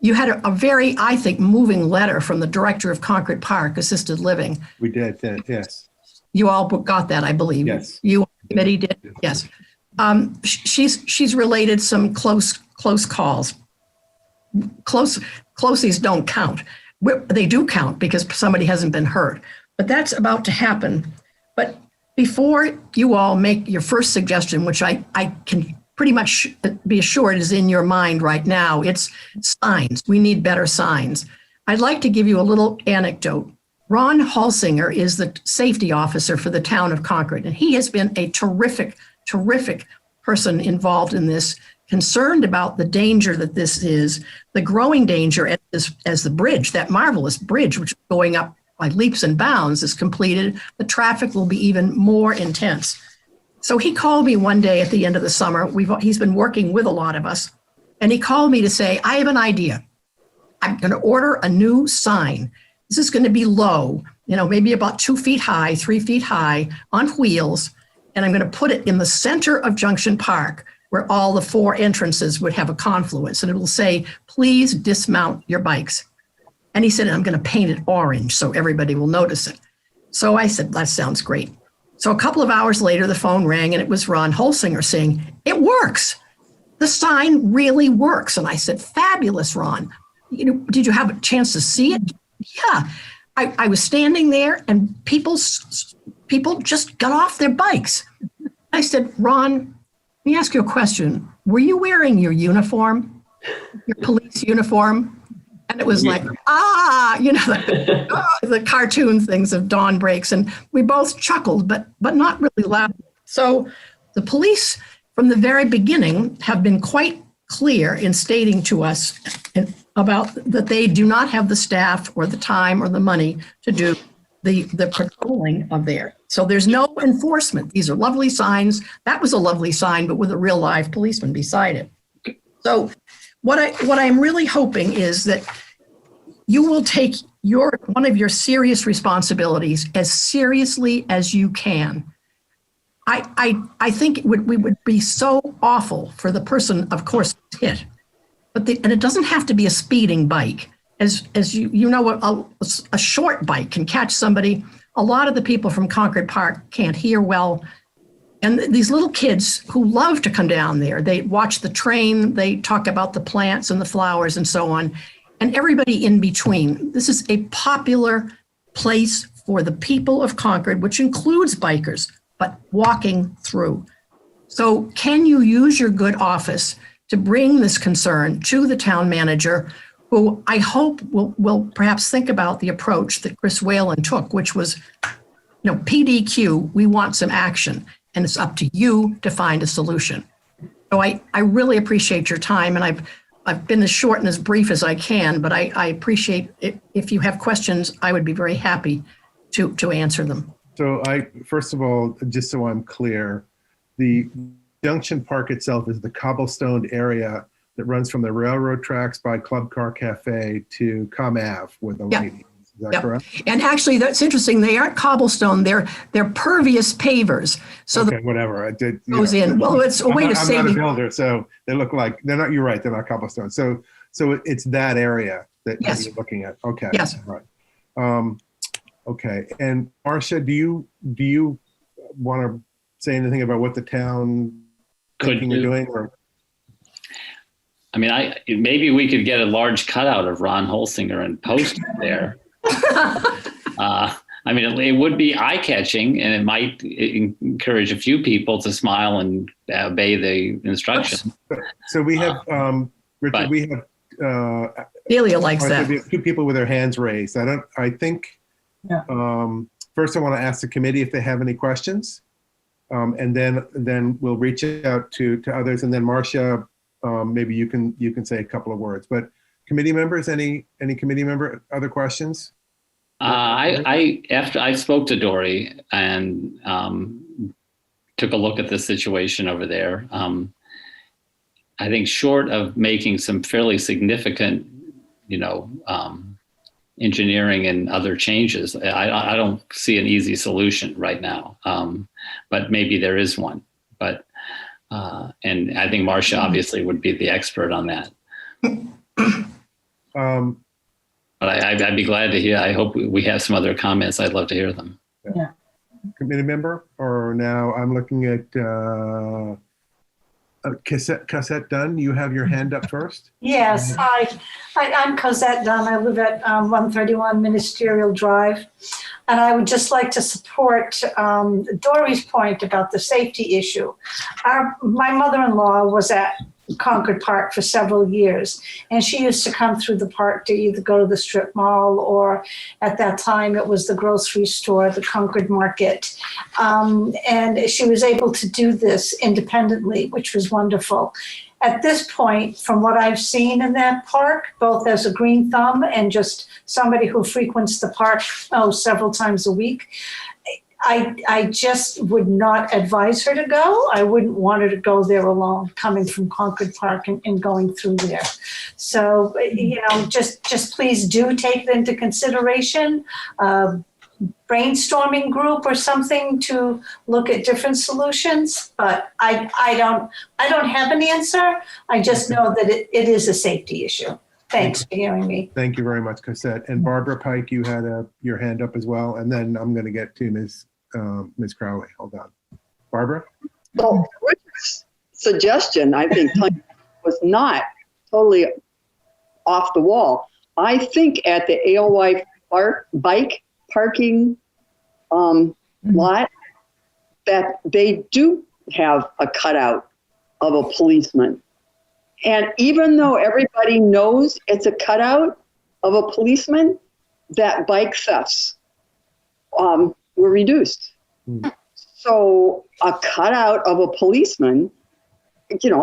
Speaker 12: You had a very, I think, moving letter from the director of Concord Park Assisted Living.
Speaker 1: We did, yes.
Speaker 12: You all got that, I believe.
Speaker 1: Yes.
Speaker 12: You committee did, yes. She's related some close calls. Closies don't count. They do count because somebody hasn't been hurt, but that's about to happen. But before you all make your first suggestion, which I can pretty much be assured is in your mind right now, it's signs. We need better signs. I'd like to give you a little anecdote. Ron Halsinger is the safety officer for the town of Concord, and he has been a terrific person involved in this, concerned about the danger that this is, the growing danger as the bridge, that marvelous bridge, which is going up by leaps and bounds, is completed. The traffic will be even more intense. So he called me one day at the end of the summer. He's been working with a lot of us, and he called me to say, I have an idea. I'm going to order a new sign. This is going to be low, maybe about 2 feet high, 3 feet high, on wheels, and I'm going to put it in the center of Junction Park, where all the 4 entrances would have a confluence, and it will say, please dismount your bikes. And he said, I'm going to paint it orange so everybody will notice it. So I said, that sounds great. So a couple of hours later, the phone rang, and it was Ron Halsinger saying, it works. The sign really works. And I said, fabulous, Ron. Did you have a chance to see it? Yeah. I was standing there, and people just got off their bikes. I said, Ron, let me ask you a question. Were you wearing your uniform, your police uniform? And it was like, the cartoon things of dawn breaks. And we both chuckled, but not really loud. So the police from the very beginning have been quite clear in stating to us about that they do not have the staff or the time or the money to do the patrolling of there. So there's no enforcement. These are lovely signs. That was a lovely sign, but with a real live policeman beside it. So what I'm really hoping is that you will take one of your serious responsibilities as seriously as you can. I think we would be so awful for the person, of course, hit, and it doesn't have to be a speeding bike. As a short bike can catch somebody. A lot of the people from Concord Park can't hear well. And these little kids who love to come down there, they watch the train, they talk about the plants and the flowers and so on, and everybody in between. This is a popular place for the people of Concord, which includes bikers, but walking through. So can you use your good office to bring this concern to the town manager, who I hope will perhaps think about the approach that Chris Whalen took, which was, PDQ, we want some action, and it's up to you to find a solution. So I really appreciate your time, and I've been as short and as brief as I can, but I appreciate it. If you have questions, I would be very happy to answer them.
Speaker 1: So first of all, just so I'm clear, the Junction Park itself is the cobblestoned area that runs from the railroad tracks by Club Car Cafe to Com Ave with the lady. Is that correct?
Speaker 12: And actually, that's interesting. They aren't cobblestone. They're pervious pavers. So
Speaker 1: okay, whatever. I did.
Speaker 12: Goes in. Well, it's a way to save.
Speaker 1: I'm not a builder, so they look like they're not. You're right. They're not cobblestone. So it's that area that you're looking at. Okay.
Speaker 12: Yes.
Speaker 1: Right. Okay. And Marcia, do you want to say anything about what the town thinking of doing? Or
Speaker 2: I mean, maybe we could get a large cutout of Ron Holsinger and post it there. I mean, it would be eye-catching, and it might encourage a few people to smile and obey the instructions.
Speaker 1: So we have, Richard, we have
Speaker 12: Delia likes that.
Speaker 1: We have two people with their hands raised. I think first I want to ask the committee if they have any questions, and then we'll reach out to others, and then Marcia, maybe you can say a couple of words. But committee members, any committee member, other questions?
Speaker 2: After I spoke to Dory and took a look at the situation over there, I think short of making some fairly significant, engineering and other changes, I don't see an easy solution right now. But maybe there is one. But and I think Marcia obviously would be the expert on that. But I'd be glad to hear. I hope we have some other comments. I'd love to hear them.
Speaker 1: Yeah. Committee member, or now I'm looking at Cosette Dunn. You have your hand up first.
Speaker 18: Yes, I'm Cosette Dunn. I live at 131 Ministerial Drive. And I would just like to support Dory's point about the safety issue. My mother-in-law was at Concord Park for several years, and she used to come through the park to either go to the strip mall, or at that time it was the grocery store, the Concord Market. And she was able to do this independently, which was wonderful. At this point, from what I've seen in that park, both as a green thumb and just somebody who frequents the park several times a week, I just would not advise her to go. I wouldn't want her to go there alone, coming from Concord Park and going through there. So, just please do take that into consideration. Brainstorming group or something to look at different solutions, but I don't have an answer. I just know that it is a safety issue. Thanks for hearing me.
Speaker 1: Thank you very much, Cosette. And Barbara Pike, you had your hand up as well, and then I'm going to get to Ms. Crowley. Hold on, Barbara.
Speaker 22: So Richard's suggestion, I think, was not totally off the wall. I think at the AOY bike parking lot, that they do have a cutout of a policeman. And even though everybody knows it's a cutout of a policeman, that bike thefts were reduced. So a cutout of a policeman,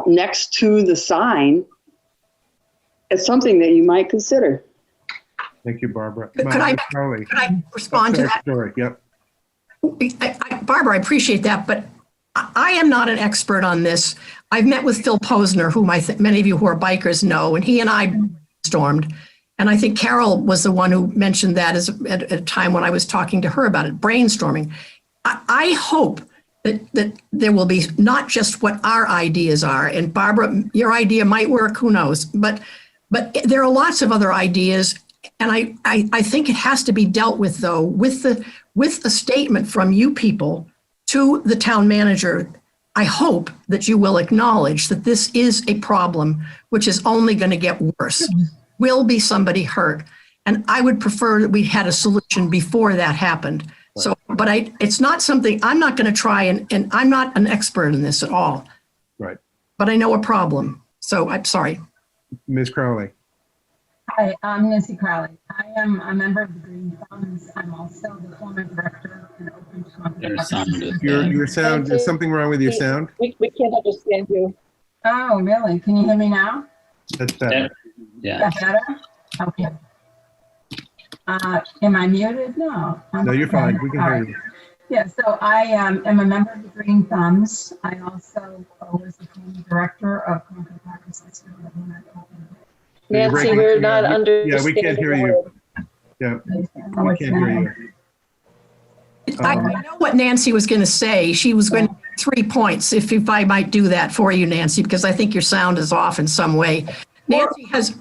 Speaker 22: next to the sign is something that you might consider.
Speaker 1: Thank you, Barbara.
Speaker 12: Could I respond to that?
Speaker 1: Sorry. Yep.
Speaker 12: Barbara, I appreciate that, but I am not an expert on this. I've met with Phil Posner, whom many of you who are bikers know, and he and I stormed. And I think Carol was the one who mentioned that at a time when I was talking to her about it, brainstorming. I hope that there will be not just what our ideas are, and Barbara, your idea might work, who knows, but there are lots of other ideas. And I think it has to be dealt with, though, with a statement from you people to the town manager, I hope that you will acknowledge that this is a problem which is only going to get worse. Will be somebody hurt. And I would prefer that we had a solution before that happened. So, but it's not something, I'm not going to try and I'm not an expert in this at all.
Speaker 1: Right.
Speaker 12: But I know a problem. So I'm sorry.
Speaker 1: Ms. Crowley.
Speaker 19: Hi, I'm Nancy Crowley. I am a member of the Green Thumbs. I'm also the former director and open to
Speaker 1: Your sound, there's something wrong with your sound?
Speaker 19: We can't understand you. Oh, really? Can you hear me now?
Speaker 1: That's better.
Speaker 2: Yeah.
Speaker 19: That's better? Okay. Am I muted? No.
Speaker 1: No, you're fine. We can hear you.
Speaker 19: Yeah, so I am a member of the Green Thumbs. I also was the former director of Concord Park Assisted Living at Open.
Speaker 5: Nancy, we're not understanding.
Speaker 1: Yeah, we can't hear you. Yeah, we can't hear you.
Speaker 12: I know what Nancy was going to say. She was going to 3 points, if I might do that for you, Nancy, because I think your sound is off in some way. Nancy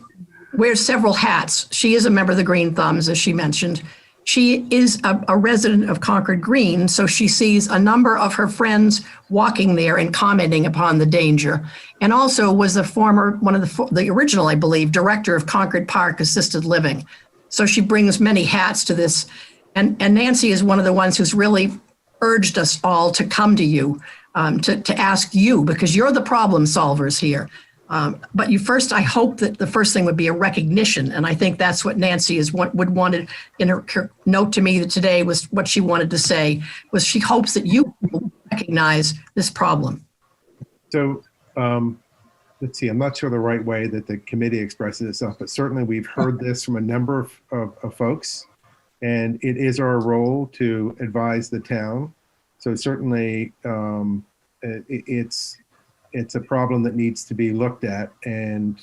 Speaker 12: wears several hats. She is a member of the Green Thumbs, as she mentioned. She is a resident of Concord Green, so she sees a number of her friends walking there and commenting upon the danger. And also was one of the original, I believe, director of Concord Park Assisted Living. So she brings many hats to this. And Nancy is one of the ones who's really urged us all to come to you, to ask you, because you're the problem solvers here. But I hope that the first thing would be a recognition. And I think that's what Nancy would wanted in her note to me today was what she wanted to say, was she hopes that you will recognize this problem.
Speaker 1: So let's see, I'm not sure the right way that the committee expresses itself, but certainly we've heard this from a number of folks, and it is our role to advise the town. So certainly it's a problem that needs to be looked at, and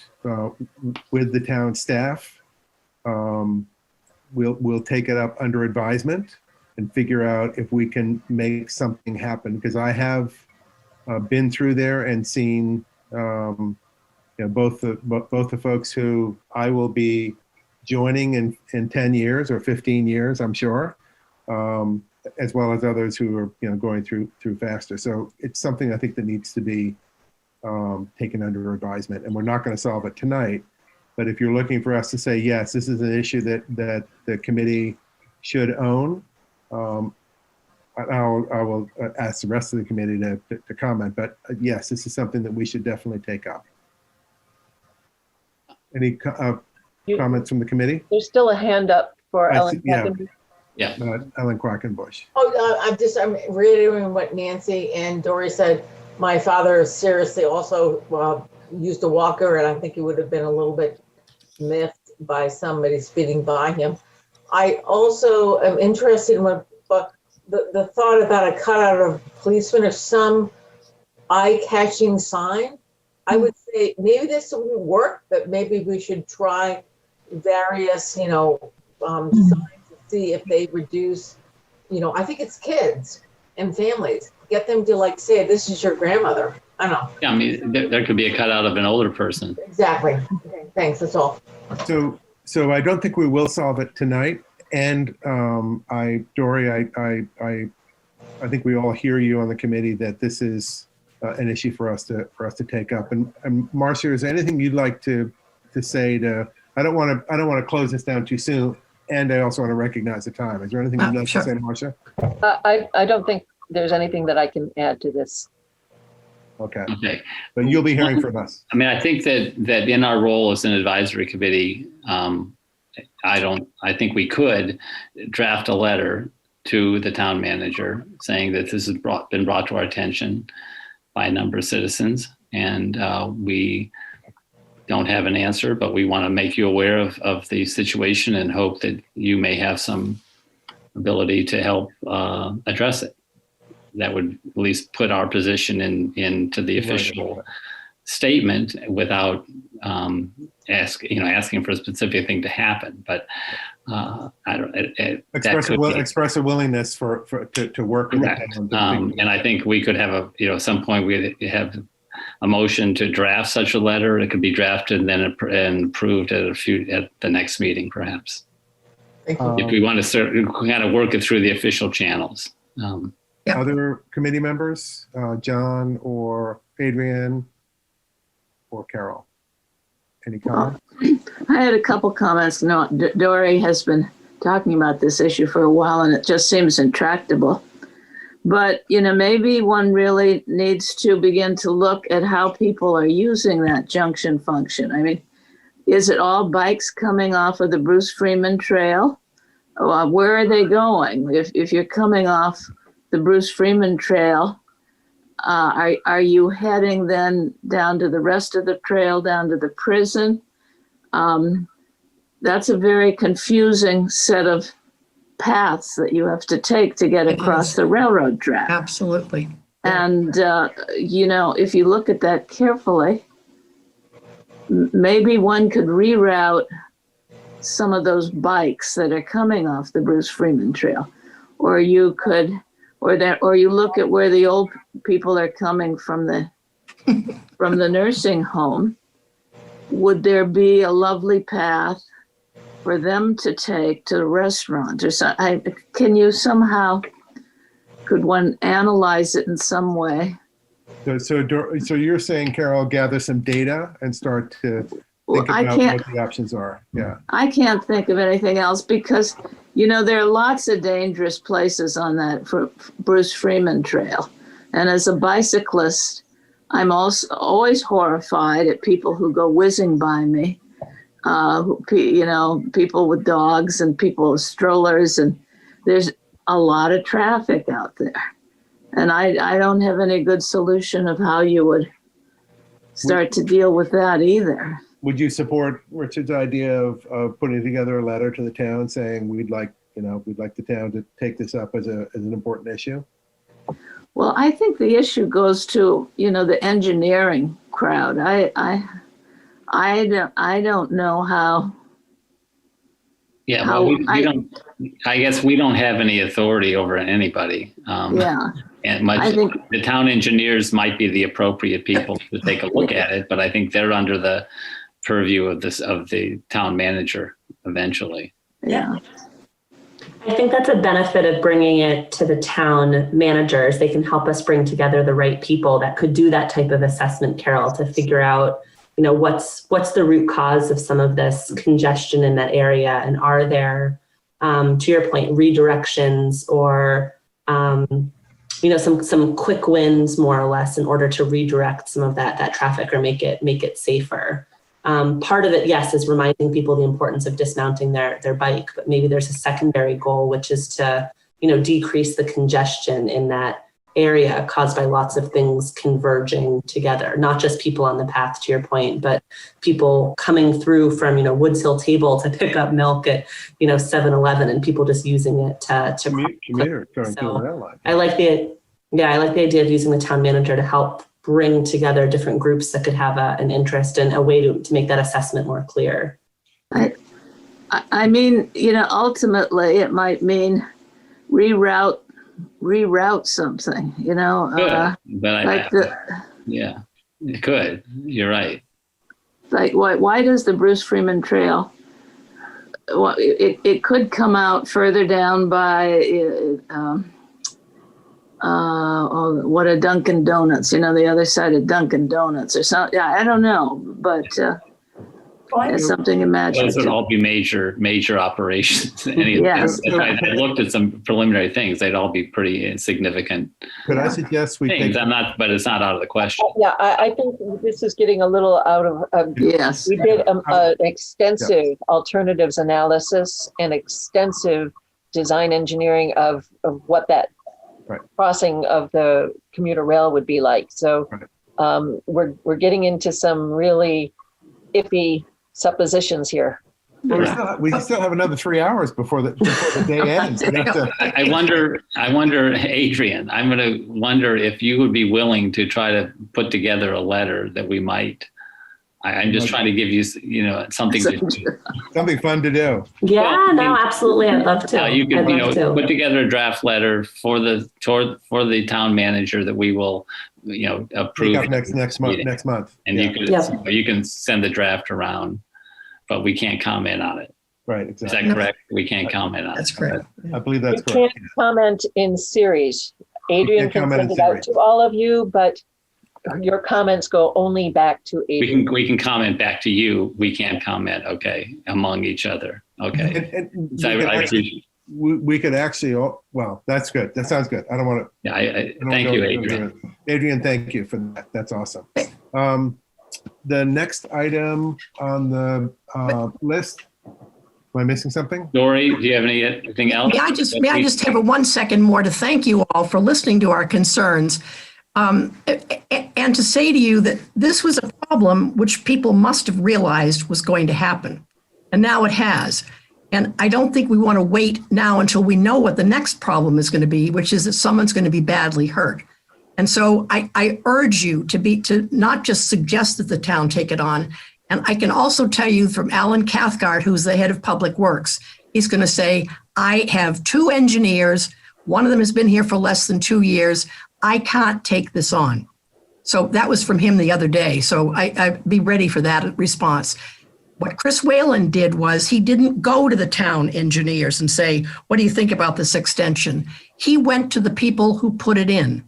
Speaker 1: with the town staff, we'll take it up under advisement and figure out if we can make something happen. Because I have been through there and seen both the folks who I will be joining in 10 years or 15 years, I'm sure, as well as others who are going through faster. So it's something I think that needs to be taken under advisement, and we're not going to solve it tonight. But if you're looking for us to say, yes, this is an issue that the committee should own, I will ask the rest of the committee to comment. But yes, this is something that we should definitely take up. Any comments from the committee?
Speaker 5: There's still a hand up for Ellen.
Speaker 2: Yeah.
Speaker 1: Ellen Quackenbush.
Speaker 20: I'm reiterating what Nancy and Dory said. My father seriously also used a walker, and I think he would have been a little bit miffed by somebody speeding by him. I also am interested in the thought about a cutout of policeman or some eye-catching sign. I would say maybe this wouldn't work, but maybe we should try various, signs to see if they reduce, I think it's kids and families. Get them to say, this is your grandmother. I don't know.
Speaker 2: Yeah, I mean, there could be a cutout of an older person.
Speaker 20: Exactly. Okay, thanks, that's all.
Speaker 1: So I don't think we will solve it tonight. And Dory, I think we all hear you on the committee that this is an issue for us to take up. And Marcia, is there anything you'd like to say to? I don't want to close this down too soon, and I also want to recognize the time. Is there anything you'd like to say, Marcia?
Speaker 5: I don't think there's anything that I can add to this.
Speaker 1: Okay. But you'll be hearing from us.
Speaker 2: I mean, I think that in our role as an advisory committee, I think we could draft a letter to the town manager saying that this has been brought to our attention by a number of citizens, and we don't have an answer, but we want to make you aware of the situation and hope that you may have some ability to help address it. That would at least put our position into the official statement without asking for a specific thing to happen. But
Speaker 1: express a willingness to work with that.
Speaker 2: And I think we could have at some point we have a motion to draft such a letter. It could be drafted and then approved at the next meeting, perhaps. If we want to kind of work it through the official channels.
Speaker 12: Yeah.
Speaker 1: Other committee members, John or Adrian or Carol? Any comments?
Speaker 4: I had a couple comments. No, Dory has been talking about this issue for a while, and it just seems intractable. But, maybe one really needs to begin to look at how people are using that junction function. I mean, is it all bikes coming off of the Bruce Freeman Trail? Where are they going? If you're coming off the Bruce Freeman Trail, are you heading then down to the rest of the trail, down to the prison? That's a very confusing set of paths that you have to take to get across the railroad track.
Speaker 12: Absolutely.
Speaker 4: And, if you look at that carefully, maybe one could reroute some of those bikes that are coming off the Bruce Freeman Trail, or you could, or you look at where the old people are coming from the from the nursing home. Would there be a lovely path for them to take to the restaurant or something? Could one analyze it in some way?
Speaker 1: So you're saying, Carol, gather some data and start to think about what the options are. Yeah.
Speaker 4: I can't think of anything else because, there are lots of dangerous places on that Bruce Freeman Trail. And as a bicyclist, I'm also always horrified at people who go whizzing by me. People with dogs and people with strollers, and there's a lot of traffic out there. And I don't have any good solution of how you would start to deal with that either.
Speaker 1: Would you support Richard's idea of putting together a letter to the town saying we'd like the town to take this up as an important issue?
Speaker 4: Well, I think the issue goes to, the engineering crowd. I don't know how.
Speaker 2: Yeah, well, we don't. I guess we don't have any authority over anybody.
Speaker 4: Yeah.
Speaker 2: And the town engineers might be the appropriate people to take a look at it, but I think they're under the purview of the town manager eventually.
Speaker 4: Yeah.
Speaker 8: I think that's a benefit of bringing it to the town managers. They can help us bring together the right people that could do that type of assessment, Carol, to figure out, what's the root cause of some of this congestion in that area, and are there, to your point, redirections or some quick wins, more or less, in order to redirect some of that traffic or make it safer. Part of it, yes, is reminding people the importance of dismounting their bike, but maybe there's a secondary goal, which is to, decrease the congestion in that area caused by lots of things converging together, not just people on the path, to your point, but people coming through from, Woods Hill Table to pick up milk at, 7-Eleven, and people just using it to
Speaker 1: commuters going through the rail line.
Speaker 8: I like the idea of using the town manager to help bring together different groups that could have an interest and a way to make that assessment more clear.
Speaker 4: I mean, ultimately it might mean reroute something,
Speaker 2: yeah, it could. You're right.
Speaker 4: Like why does the Bruce Freeman Trail? Well, it could come out further down by what a Dunkin' Donuts, the other side of Dunkin' Donuts or something. Yeah, I don't know, but it's something imaginative.
Speaker 2: Those would all be major operations. Yes. I looked at some preliminary things. They'd all be pretty significant.
Speaker 1: Could I suggest we
Speaker 2: things? But it's not out of the question.
Speaker 5: Yeah, I think this is getting a little out of.
Speaker 4: Yes.
Speaker 5: We did an extensive alternatives analysis and extensive design engineering of what that crossing of the commuter rail would be like. So we're getting into some really iffy suppositions here.
Speaker 1: Well, we still have another 3 hours before the day ends.
Speaker 2: I wonder, Adrian, I'm going to wonder if you would be willing to try to put together a letter that we might. I'm just trying to give you, something
Speaker 1: something fun to do.
Speaker 8: Yeah, no, absolutely. I'd love to.
Speaker 2: You could, put together a draft letter for the town manager that we will, approve
Speaker 1: next month.
Speaker 2: And you can send the draft around, but we can't comment on it.
Speaker 1: Right. Exactly.
Speaker 2: Is that correct? We can't comment on it.
Speaker 12: That's correct.
Speaker 1: I believe that's
Speaker 5: correct. You can't comment in series. Adrian can
Speaker 1: comment
Speaker 5: send
Speaker 1: on
Speaker 5: it out
Speaker 1: Siri.
Speaker 5: to all of you, but your comments go only back to Adrian.
Speaker 2: We can comment back to you. We can't comment, okay, among each other. Okay.
Speaker 1: And
Speaker 2: So I appreciate.
Speaker 1: we could actually, well, that's good. That sounds good. I don't want to.
Speaker 2: Yeah, thank you, Adrian.
Speaker 1: Adrian, thank you for that. That's awesome. The next item on the list, am I missing something?
Speaker 2: Dory, do you have anything else?
Speaker 12: May I just have 1 second more to thank you all for listening to our concerns. And to say to you that this was a problem which people must have realized was going to happen. And now it has. And I don't think we want to wait now until we know what the next problem is going to be, which is that someone's going to be badly hurt. And so I urge you to not just suggest that the town take it on. And I can also tell you from Alan Cathcart, who's the head of Public Works, he's going to say, I have 2 engineers. One of them has been here for less than 2 years. I can't take this on. So that was from him the other day. So I'd be ready for that response. What Chris Whalen did was he didn't go to the town engineers and say, what do you think about this extension? He went to the people who put it in.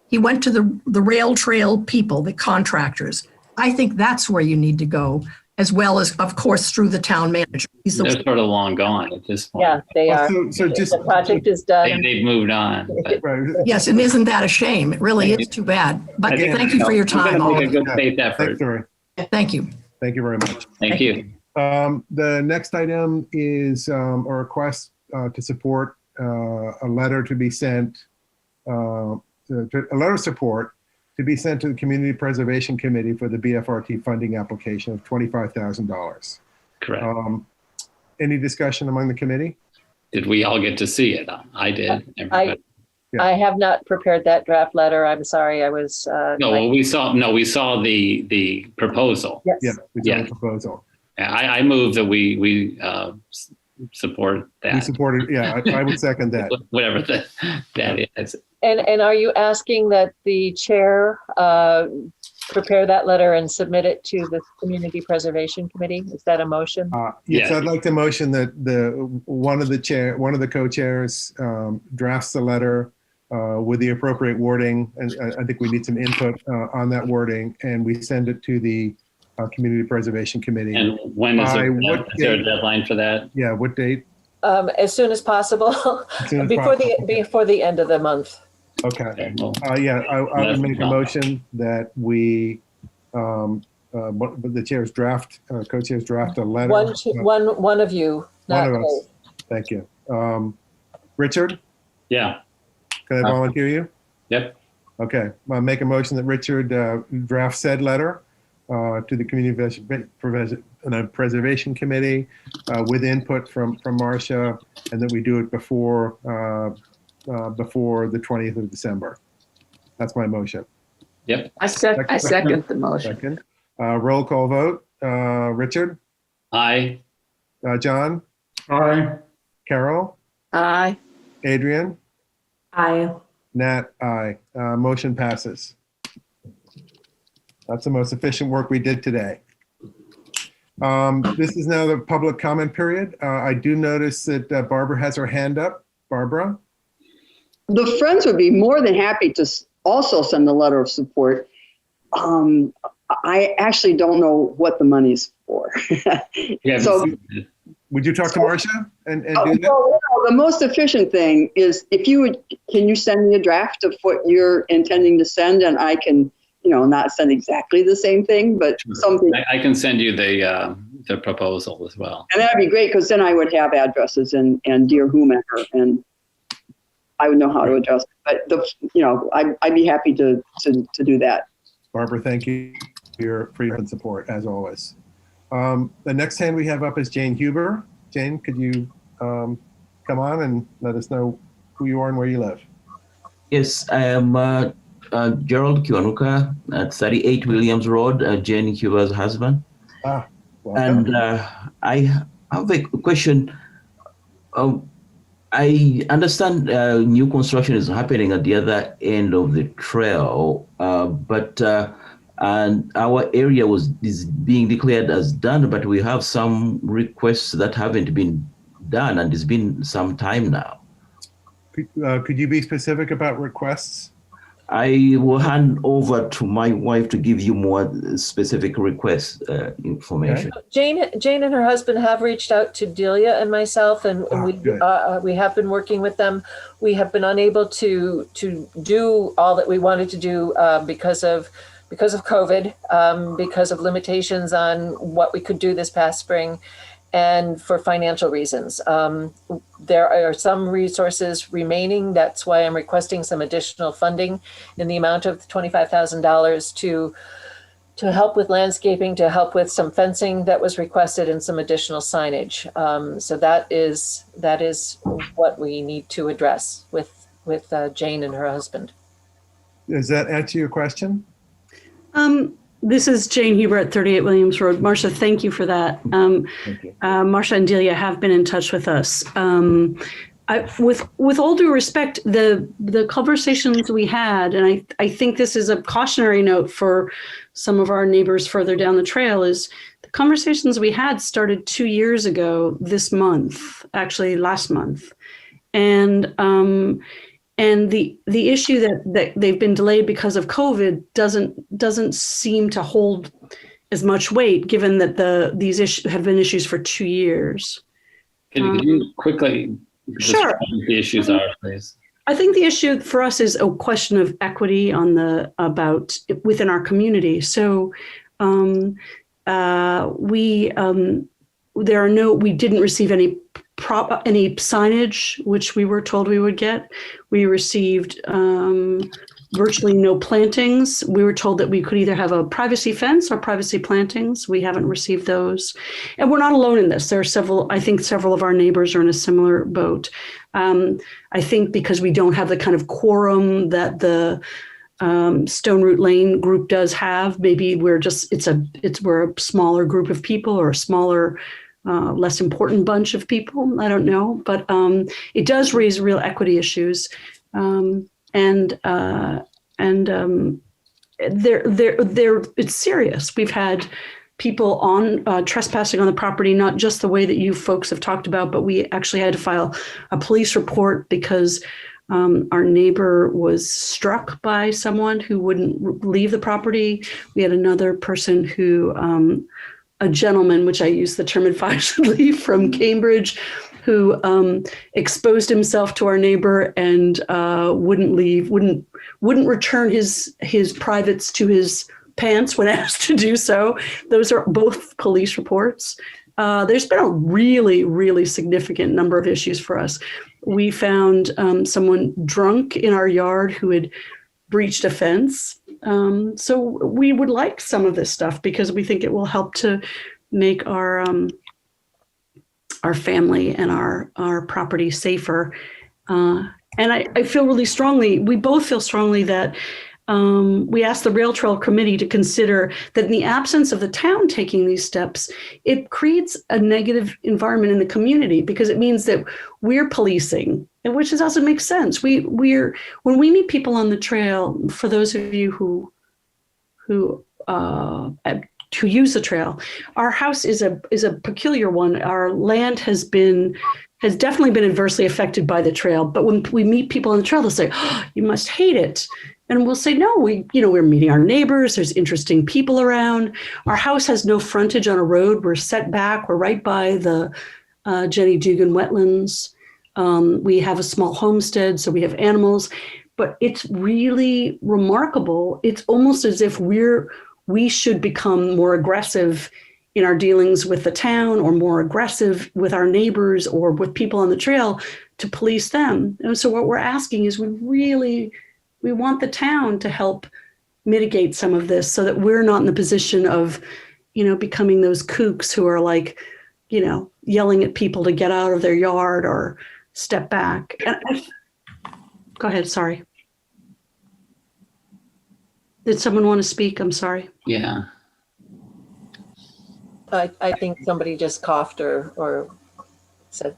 Speaker 12: He went to the rail trail people, the contractors. I think that's where you need to go, as well as, of course, through the town manager.
Speaker 2: They're sort of long gone at this point.
Speaker 5: Yeah, they are.
Speaker 1: So just
Speaker 5: The project is done.
Speaker 2: They've moved on. But
Speaker 12: Yes, and isn't that a shame? It really is too bad. But thank you for your time.
Speaker 2: We're
Speaker 12: all
Speaker 2: going
Speaker 12: of
Speaker 2: to
Speaker 12: you.
Speaker 2: make a good faith effort.
Speaker 12: Thank you.
Speaker 1: Thank you very much.
Speaker 2: Thank you.
Speaker 1: The next item is a request to support a letter to be sent, a letter of support to be sent to the Community Preservation Committee for the BFRT funding application of $25,000.
Speaker 2: Correct.
Speaker 1: Any discussion among the committee?
Speaker 2: Did we all get to see it? I did.
Speaker 5: I have not prepared that draft letter. I'm sorry. I was.
Speaker 2: We saw the proposal.
Speaker 5: Yes.
Speaker 1: Yeah, we saw the proposal.
Speaker 2: I move that we support that.
Speaker 1: We supported, yeah, I would second that.
Speaker 2: Whatever that is.
Speaker 5: And are you asking that the chair prepare that letter and submit it to the Community Preservation Committee? Is that a motion?
Speaker 1: Yes, I'd like to motion that one of the co-chairs drafts the letter with the appropriate wording, and I think we need some input on that wording, and we send it to the Community Preservation Committee.
Speaker 2: And when is there a deadline for that?
Speaker 1: Yeah, what date?
Speaker 5: As soon as possible, before the end of the month.
Speaker 1: Okay. I would make a motion that we, the chairs draft, co-chairs draft a letter.
Speaker 5: One of you.
Speaker 1: One of us. Thank you. Richard?
Speaker 2: Yeah.
Speaker 1: Can I volunteer you?
Speaker 2: Yep.
Speaker 1: Okay. I'll make a motion that Richard draft said letter to the Community Preservation Committee with input from Marcia, and that we do it before the 20th of December. That's my motion.
Speaker 2: Yep.
Speaker 4: I second the motion.
Speaker 1: Second. Roll call vote. Richard?
Speaker 2: Aye.
Speaker 1: John?
Speaker 11: Aye.
Speaker 1: Carol?
Speaker 4: Aye.
Speaker 1: Adrian?
Speaker 8: Aye.
Speaker 1: Nat? Aye. Motion passes. That's the most efficient work we did today. This is now the public comment period. I do notice that Barbara has her hand up. Barbara?
Speaker 22: The Friends would be more than happy to also send a letter of support. I actually don't know what the money's for. So,
Speaker 1: would you talk to Marcia and do that?
Speaker 22: Well, the most efficient thing is if you would, can you send me a draft of what you're intending to send, and I can, not send exactly the same thing, but something.
Speaker 2: I can send you the proposal as well.
Speaker 22: And that'd be great, because then I would have addresses and dear whomever, and I would know how to address it. But I'd be happy to do that.
Speaker 1: Barbara, thank you for your frequent support, as always. The next hand we have up is Jane Huber. Jane, could you come on and let us know who you are and where you live?
Speaker 15: Yes, I am Gerald Kiwanuka at 38 Williams Road, Jane Huber's husband.
Speaker 1: Welcome.
Speaker 15: And I have a question. I understand new construction is happening at the other end of the trail, and our area is being declared as done, but we have some requests that haven't been done, and it's been some time now.
Speaker 1: Could you be specific about requests?
Speaker 15: I will hand over to my wife to give you more specific request information.
Speaker 5: Jane and her husband have reached out to Delia and myself, and we have been working with them. We have been unable to do all that we wanted to do because of COVID, because of limitations on what we could do this past spring, and for financial reasons. There are some resources remaining. That's why I'm requesting some additional funding in the amount of $25,000 to help with landscaping, to help with some fencing that was requested, and some additional signage. So that is what we need to address with Jane and her husband.
Speaker 1: Does that answer your question?
Speaker 9: This is Jane Huber at 38 Williams Road. Marcia, thank you for that.
Speaker 1: Thank you.
Speaker 9: Marcia and Delia have been in touch with us. With all due respect, the conversations we had, and I think this is a cautionary note for some of our neighbors further down the trail, is the conversations we had started 2 years ago this month, actually last month. And the issue that they've been delayed because of COVID doesn't seem to hold as much weight, given that these issues have been issues for 2 years.
Speaker 2: Can you quickly
Speaker 9: sure.
Speaker 2: describe what the issues are, please?
Speaker 9: I think the issue for us is a question of equity within our community. So we didn't receive any signage, which we were told we would get. We received virtually no plantings. We were told that we could either have a privacy fence or privacy plantings. We haven't received those. And we're not alone in this. There are I think several of our neighbors are in a similar boat. I think because we don't have the kind of quorum that the Stone Root Lane group does have, maybe we're a smaller group of people, or a smaller, less important bunch of people. I don't know, but it does raise real equity issues, it's serious. We've had people on trespassing on the property, not just the way that you folks have talked about, but we actually had to file a police report because our neighbor was struck by someone who wouldn't leave the property. We had another person who, a gentleman, which I use the term advisedly, from Cambridge, who exposed himself to our neighbor and wouldn't return his privates to his pants when asked to do so. Those are both police reports. There's been a really, really significant number of issues for us. We found someone drunk in our yard who had breached a fence. So we would like some of this stuff because we think it will help to make our family and our property safer. And I feel really strongly, we both feel strongly that we asked the Rail Trail Committee to consider that in the absence of the town taking these steps, it creates a negative environment in the community because it means that we're policing, and which also makes sense. When we meet people on the trail, for those of you who use the trail, our house is a peculiar one. Our land has definitely been adversely affected by the trail. But when we meet people on the trail, they'll say, "Oh, you must hate it." And we'll say, no, we're meeting our neighbors. There's interesting people around. Our house has no frontage on a road. We're set back. We're right by the Jenny Dugan wetlands. We have a small homestead, so we have animals. But it's really remarkable. It's almost as if we should become more aggressive in our dealings with the town, or more aggressive with our neighbors or with people on the trail to police them. And so what we're asking is we want the town to help mitigate some of this so that we're not in the position of, becoming those kooks who are like, yelling at people to get out of their yard or step back. Go ahead, sorry. Did someone want to speak? I'm sorry.
Speaker 2: Yeah.
Speaker 5: I think somebody just coughed or said,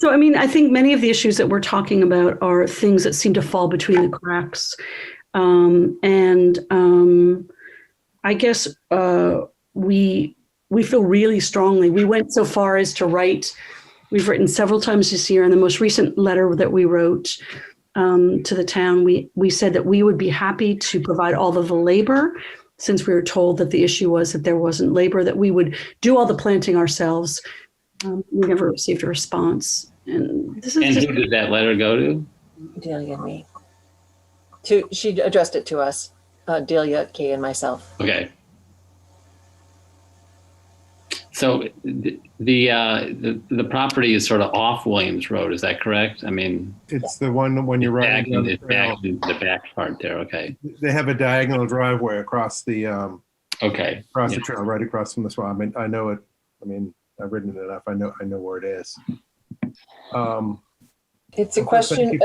Speaker 9: So, I think many of the issues that we're talking about are things that seem to fall between the cracks. I guess we feel really strongly. We went so far as to write We've written several times this year. In the most recent letter that we wrote to the town, we said that we would be happy to provide all of the labor, since we were told that the issue was that there wasn't labor, that we would do all the planting ourselves. We never received a response. And this is
Speaker 2: who did that letter go to?
Speaker 5: Delia and me. She addressed it to us, Delia, Kay, and myself.
Speaker 2: Okay. So the property is sort of off Williams Road, is that correct? I mean,
Speaker 1: it's the one when you're riding down the trail.
Speaker 2: Back in the back part there. Okay.
Speaker 1: They have a diagonal driveway across the
Speaker 2: okay,
Speaker 1: across the trail, right across from the swamp. I mean, I know it. I mean, I've ridden it enough. I know where it is.
Speaker 5: It's a question.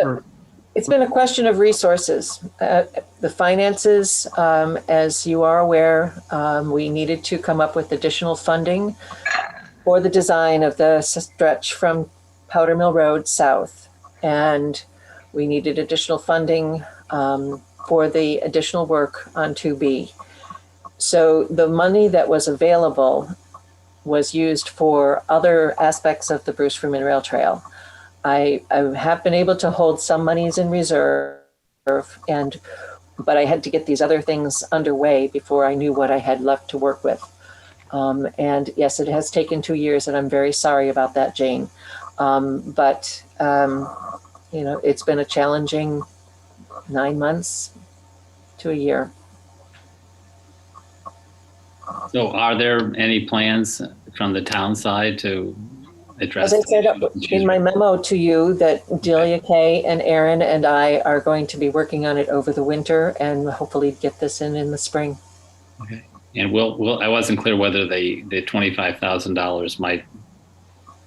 Speaker 5: It's been a question of resources. The finances, as you are aware, we needed to come up with additional funding for the design of the stretch from Powder Mill Road south. And we needed additional funding for the additional work on 2B. So the money that was available was used for other aspects of the Bruce Freeman Rail Trail. I have been able to hold some monies in reserve, but I had to get these other things underway before I knew what I had left to work with. And yes, it has taken 2 years, and I'm very sorry about that, Jane. But it's been a challenging 9 months to a year.
Speaker 2: So are there any plans from the town side to address?
Speaker 5: As I said in my memo to you, that Delia Kay and Aaron and I are going to be working on it over the winter and hopefully get this in the spring.
Speaker 2: Okay. And I wasn't clear whether the $25,000 might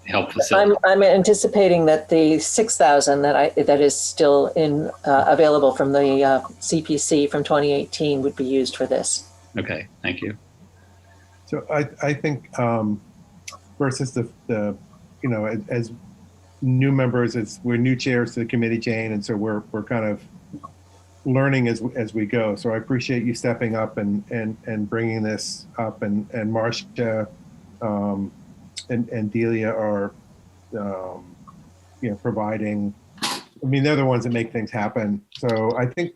Speaker 2: help facilitate.
Speaker 5: I'm anticipating that the $6,000 that is still available from the CPC from 2018 would be used for this.
Speaker 2: Okay, thank you.
Speaker 1: So I think versus the as new members, we're new chairs to the committee, Jane, and so we're kind of learning as we go. So I appreciate you stepping up and bringing this up, and Marcia and Delia are providing. I mean, they're the ones that make things happen. So I think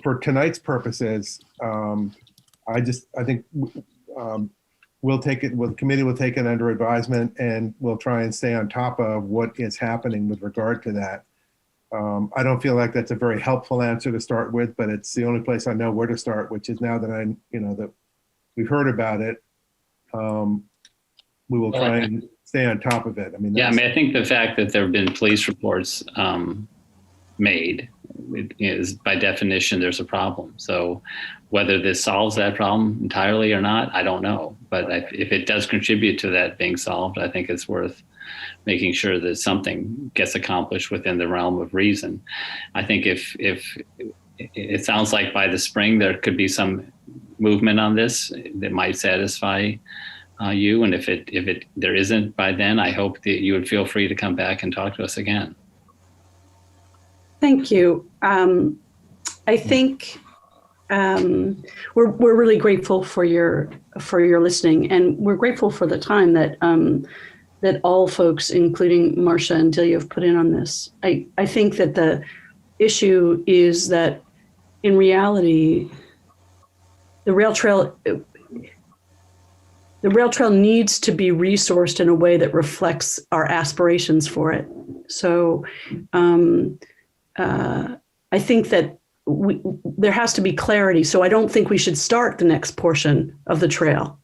Speaker 1: for tonight's purposes, I think the committee will take it under advisement, and we'll try and stay on top of what is happening with regard to that. I don't feel like that's a very helpful answer to start with, but it's the only place I know where to start, which is now that that we've heard about it, we will try and stay on top of it. I mean,
Speaker 2: I think the fact that there have been police reports made is by definition there's a problem. So whether this solves that problem entirely or not, I don't know. But if it does contribute to that being solved, I think it's worth making sure that something gets accomplished within the realm of reason. I think if it sounds like by the spring there could be some movement on this that might satisfy you, and if there isn't by then, I hope that you would feel free to come back and talk to us again.
Speaker 9: Thank you. I think we're really grateful for your listening, and we're grateful for the time that that all folks, including Marcia and Delia, have put in on this. I think that the issue is that in reality, the rail trail needs to be resourced in a way that reflects our aspirations for it. So I think that there has to be clarity. So I don't think we should start the next portion of the trail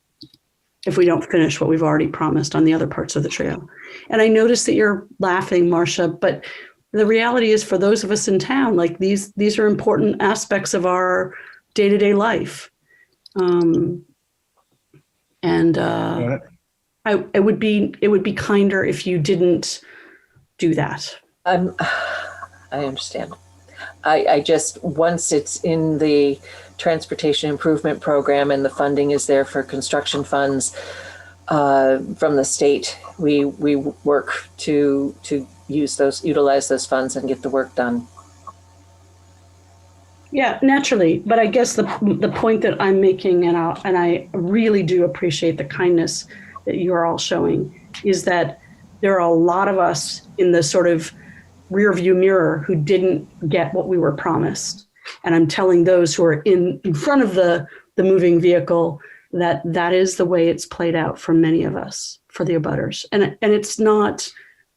Speaker 9: if we don't finish what we've already promised on the other parts of the trail. And I noticed that you're laughing, Marcia, but the reality is for those of us in town, like these are important aspects of our day-to-day life. It would be kinder if you didn't do that.
Speaker 5: I understand. I just, once it's in the transportation improvement program and the funding is there for construction funds from the state, we work to utilize those funds and get the work done.
Speaker 9: Yeah, naturally. But I guess the point that I'm making, and I really do appreciate the kindness that you are all showing, is that there are a lot of us in the sort of rear view mirror who didn't get what we were promised. And I'm telling those who are in front of the moving vehicle that that is the way it's played out for many of us, for the abutters. And it's not,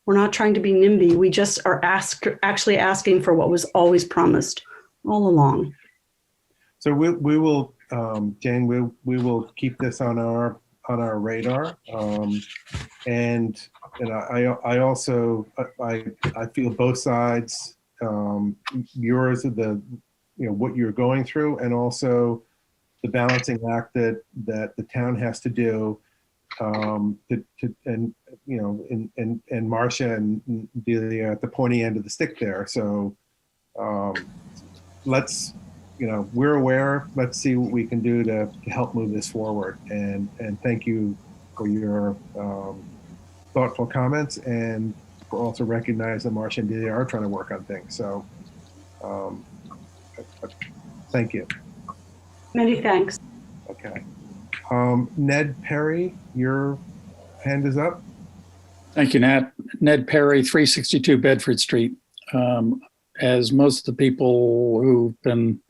Speaker 9: we're not trying to be NIMBY. We just are actually asking for what was always promised all along.
Speaker 1: So we will, Jane, we will keep this on our radar. And I also feel both sides, yours, what you're going through, and also the balancing act that the town has to do, and Marcia and Delia at the pointy end of the stick there. So let's, we're aware. Let's see what we can do to help move this forward. And thank you for your thoughtful comments, and for also recognize that Marcia and Delia are trying to work on things. So thank you.
Speaker 9: Many thanks.
Speaker 1: Okay. Ned Perry, your hand is up.
Speaker 3: Thank you, Nat. Ned Perry, 362 Bedford Street. As most of the people who've been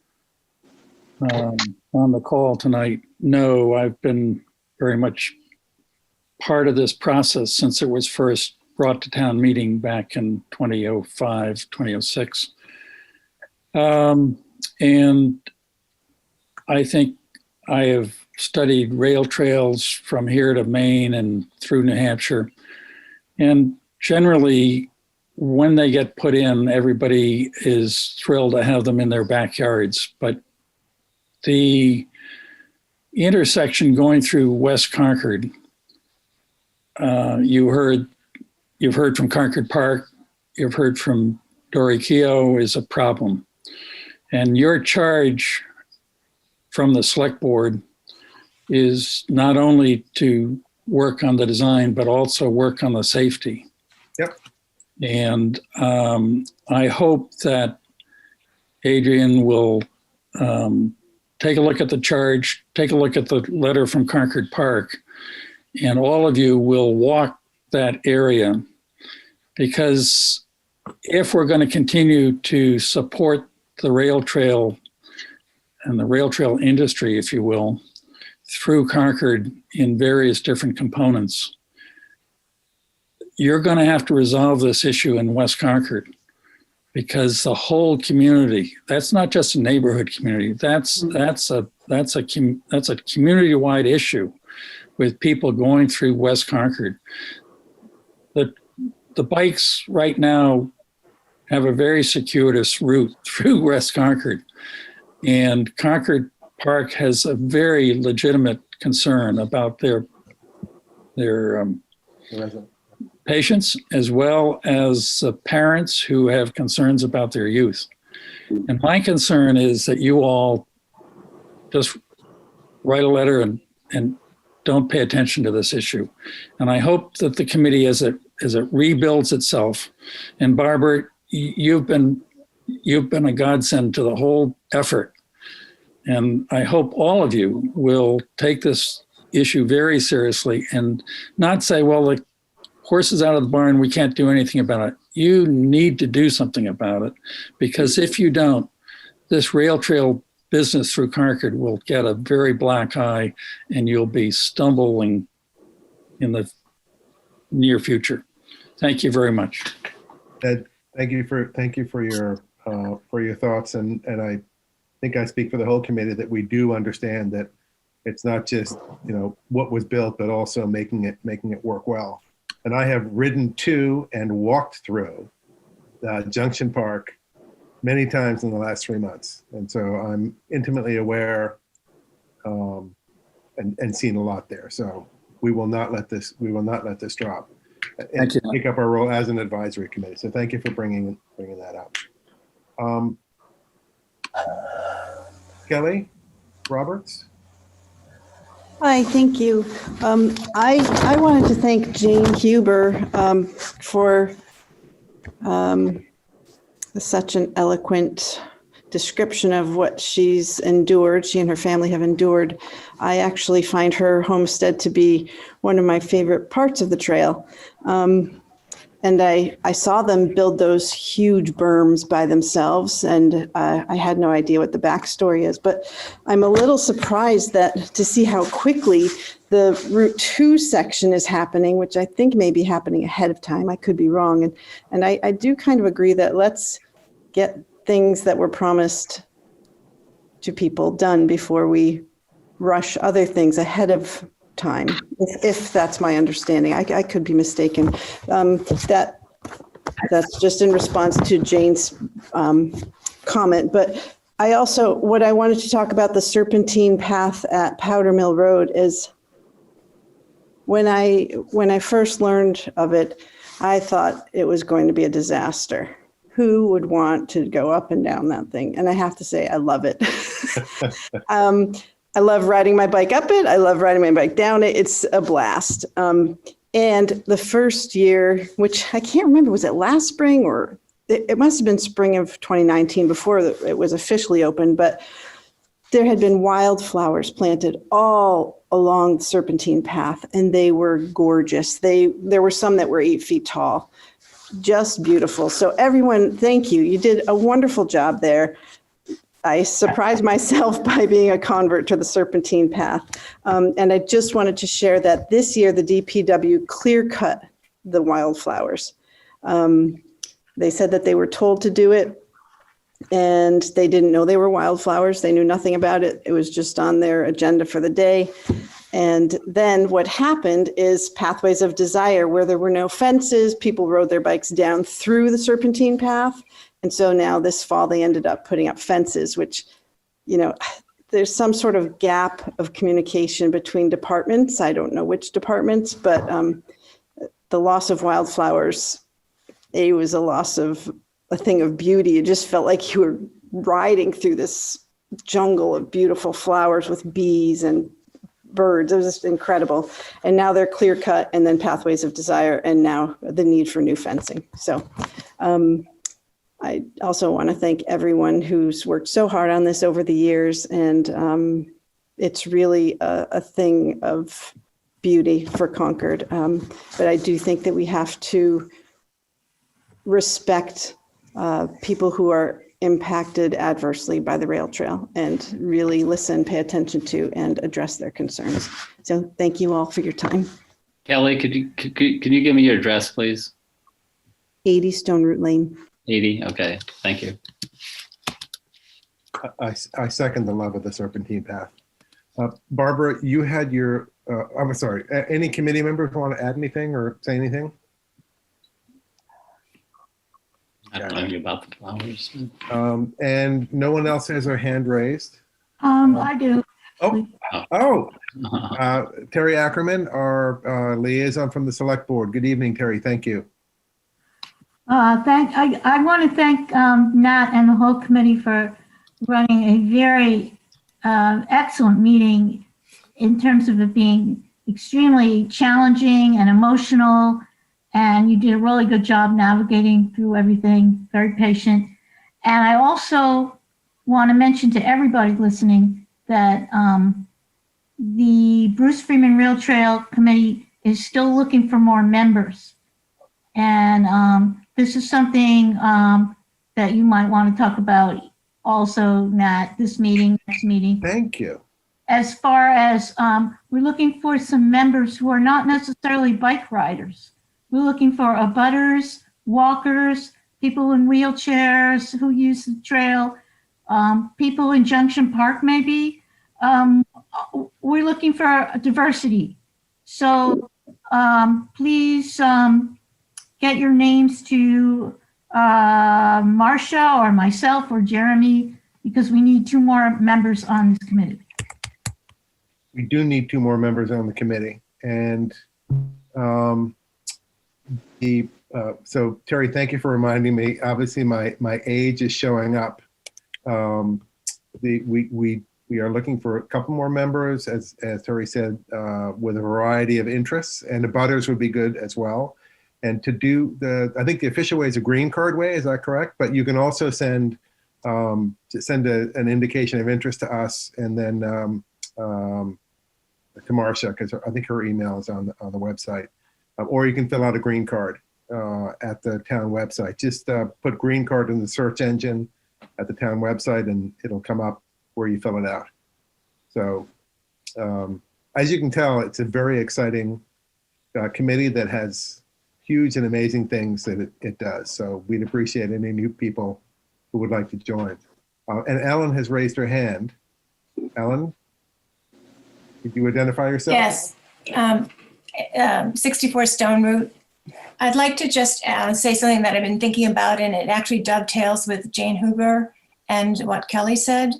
Speaker 3: on the call tonight know, I've been very much part of this process since it was first brought to town meeting back in 2005, 2006. And I think I have studied rail trails from here to Maine and through New Hampshire. And generally, when they get put in, everybody is thrilled to have them in their backyards. But the intersection going through West Concord, you've heard from Concord Park, you've heard from Dory Keogh, is a problem. And your charge from the select board is not only to work on the design, but also work on the safety.
Speaker 1: Yep.
Speaker 3: And I hope that Adrian will take a look at the charge, take a look at the letter from Concord Park, and all of you will walk that area, because if we're going to continue to support the rail trail and the rail trail industry, if you will, through Concord in various different components, you're going to have to resolve this issue in West Concord, because the whole community, that's not just a neighborhood community, that's a community-wide issue with people going through West Concord. The bikes right now have a very circuitous route through West Concord, and Concord Park has a very legitimate concern about their patients, as well as parents who have concerns about their youth. And my concern is that you all just write a letter and don't pay attention to this issue. And I hope that the committee, as it rebuilds itself, and Barbara, you've been a godsend to the whole effort. And I hope all of you will take this issue very seriously and not say, well, the horse is out of the barn, we can't do anything about it. You need to do something about it, because if you don't, this rail trail business through Concord will get a very black eye, and you'll be stumbling in the near future. Thank you very much.
Speaker 1: Ed, thank you for your thoughts, and I think I speak for the whole committee that we do understand that it's not just what was built, but also making it work well. And I have ridden to and walked through Junction Park many times in the last 3 months, and so I'm intimately aware and seen a lot there. So we will not let this drop. And take up our role as an advisory committee. So thank you for bringing that up. Kelly Roberts.
Speaker 10: Hi, thank you. I wanted to thank Jane Huber for such an eloquent description of what she's endured, she and her family have endured, I actually find her homestead to be one of my favorite parts of the trail. And I saw them build those huge berms by themselves, and I had no idea what the backstory is. But I'm a little surprised to see how quickly the Route 2 section is happening, which I think may be happening ahead of time. I could be wrong. And I do kind of agree that let's get things that were promised to people done before we rush other things ahead of time, if that's my understanding. I could be mistaken. That's just in response to Jane's comment. But what I wanted to talk about the serpentine path at Powder Mill Road is when I first learned of it, I thought it was going to be a disaster. Who would want to go up and down that thing? And I have to say, I love it. I love riding my bike up it. I love riding my bike down it. It's a blast. And the first year, which I can't remember, was it last spring or it must have been spring of 2019 before it was officially open, but there had been wildflowers planted all along the serpentine path, and they were gorgeous. There were some that were 8 feet tall, just beautiful. So everyone, thank you. You did a wonderful job there. I surprised myself by being a convert to the serpentine path. And I just wanted to share that this year, the DPW clear cut the wildflowers. They said that they were told to do it, and they didn't know they were wildflowers. They knew nothing about it. It was just on their agenda for the day. And then what happened is Pathways of Desire, where there were no fences, people rode their bikes down through the serpentine path. And so now this fall, they ended up putting up fences, which, there's some sort of gap of communication between departments. I don't know which departments, but the loss of wildflowers, it was a thing of beauty. It just felt like you were riding through this jungle of beautiful flowers with bees and birds. It was just incredible. And now they're clear cut, and then Pathways of Desire, and now the need for new fencing. So I also want to thank everyone who's worked so hard on this over the years. And it's really a thing of beauty for Concord. But I do think that we have to respect people who are impacted adversely by the rail trail and really listen, pay attention to, and address their concerns. So thank you all for your time.
Speaker 2: Kelly, can you give me your address, please?
Speaker 10: 80 Stone Root Lane.
Speaker 2: 80. Okay. Thank you.
Speaker 1: I second the love of the serpentine path. Barbara, you had I'm sorry, any committee members want to add anything or say anything?
Speaker 2: I don't know about the flowers.
Speaker 1: And no one else has their hand raised?
Speaker 14: I do.
Speaker 1: Terry Ackerman, our liaison from the Select Board. Good evening, Terry. Thank you.
Speaker 14: I want to thank Nat and the whole committee for running a very excellent meeting in terms of it being extremely challenging and emotional. And you did a really good job navigating through everything, very patient. And I also want to mention to everybody listening that the Bruce Freeman Rail Trail Committee is still looking for more members. And this is something that you might want to talk about also, Nat, this meeting, next meeting.
Speaker 1: Thank you.
Speaker 14: As far as we're looking for some members who are not necessarily bike riders. We're looking for abutters, walkers, people in wheelchairs who use the trail, people in Junction Park maybe. We're looking for diversity. So please get your names to Marcia or myself or Jeremy, because we need 2 more members on this committee.
Speaker 1: We do need 2 more members on the committee. And so Terry, thank you for reminding me. Obviously, my age is showing up. We are looking for a couple more members, as Terry said, with a variety of interests, and the butters would be good as well. And to do I think the official way is a green card way. Is that correct? But you can also send to send an indication of interest to us, and then to Marcia, because I think her email is on the website. Or you can fill out a green card at the town website. Just put green card in the search engine at the town website, and it'll come up where you fill it out. So as you can tell, it's a very exciting committee that has huge and amazing things that it does. So we'd appreciate any new people who would like to join. And Ellen has raised her hand. Ellen, could you identify yourself?
Speaker 13: Yes. 64 Stone Route. I'd like to just say something that I've been thinking about, and it actually dovetails with Jane Huber and what Kelly said.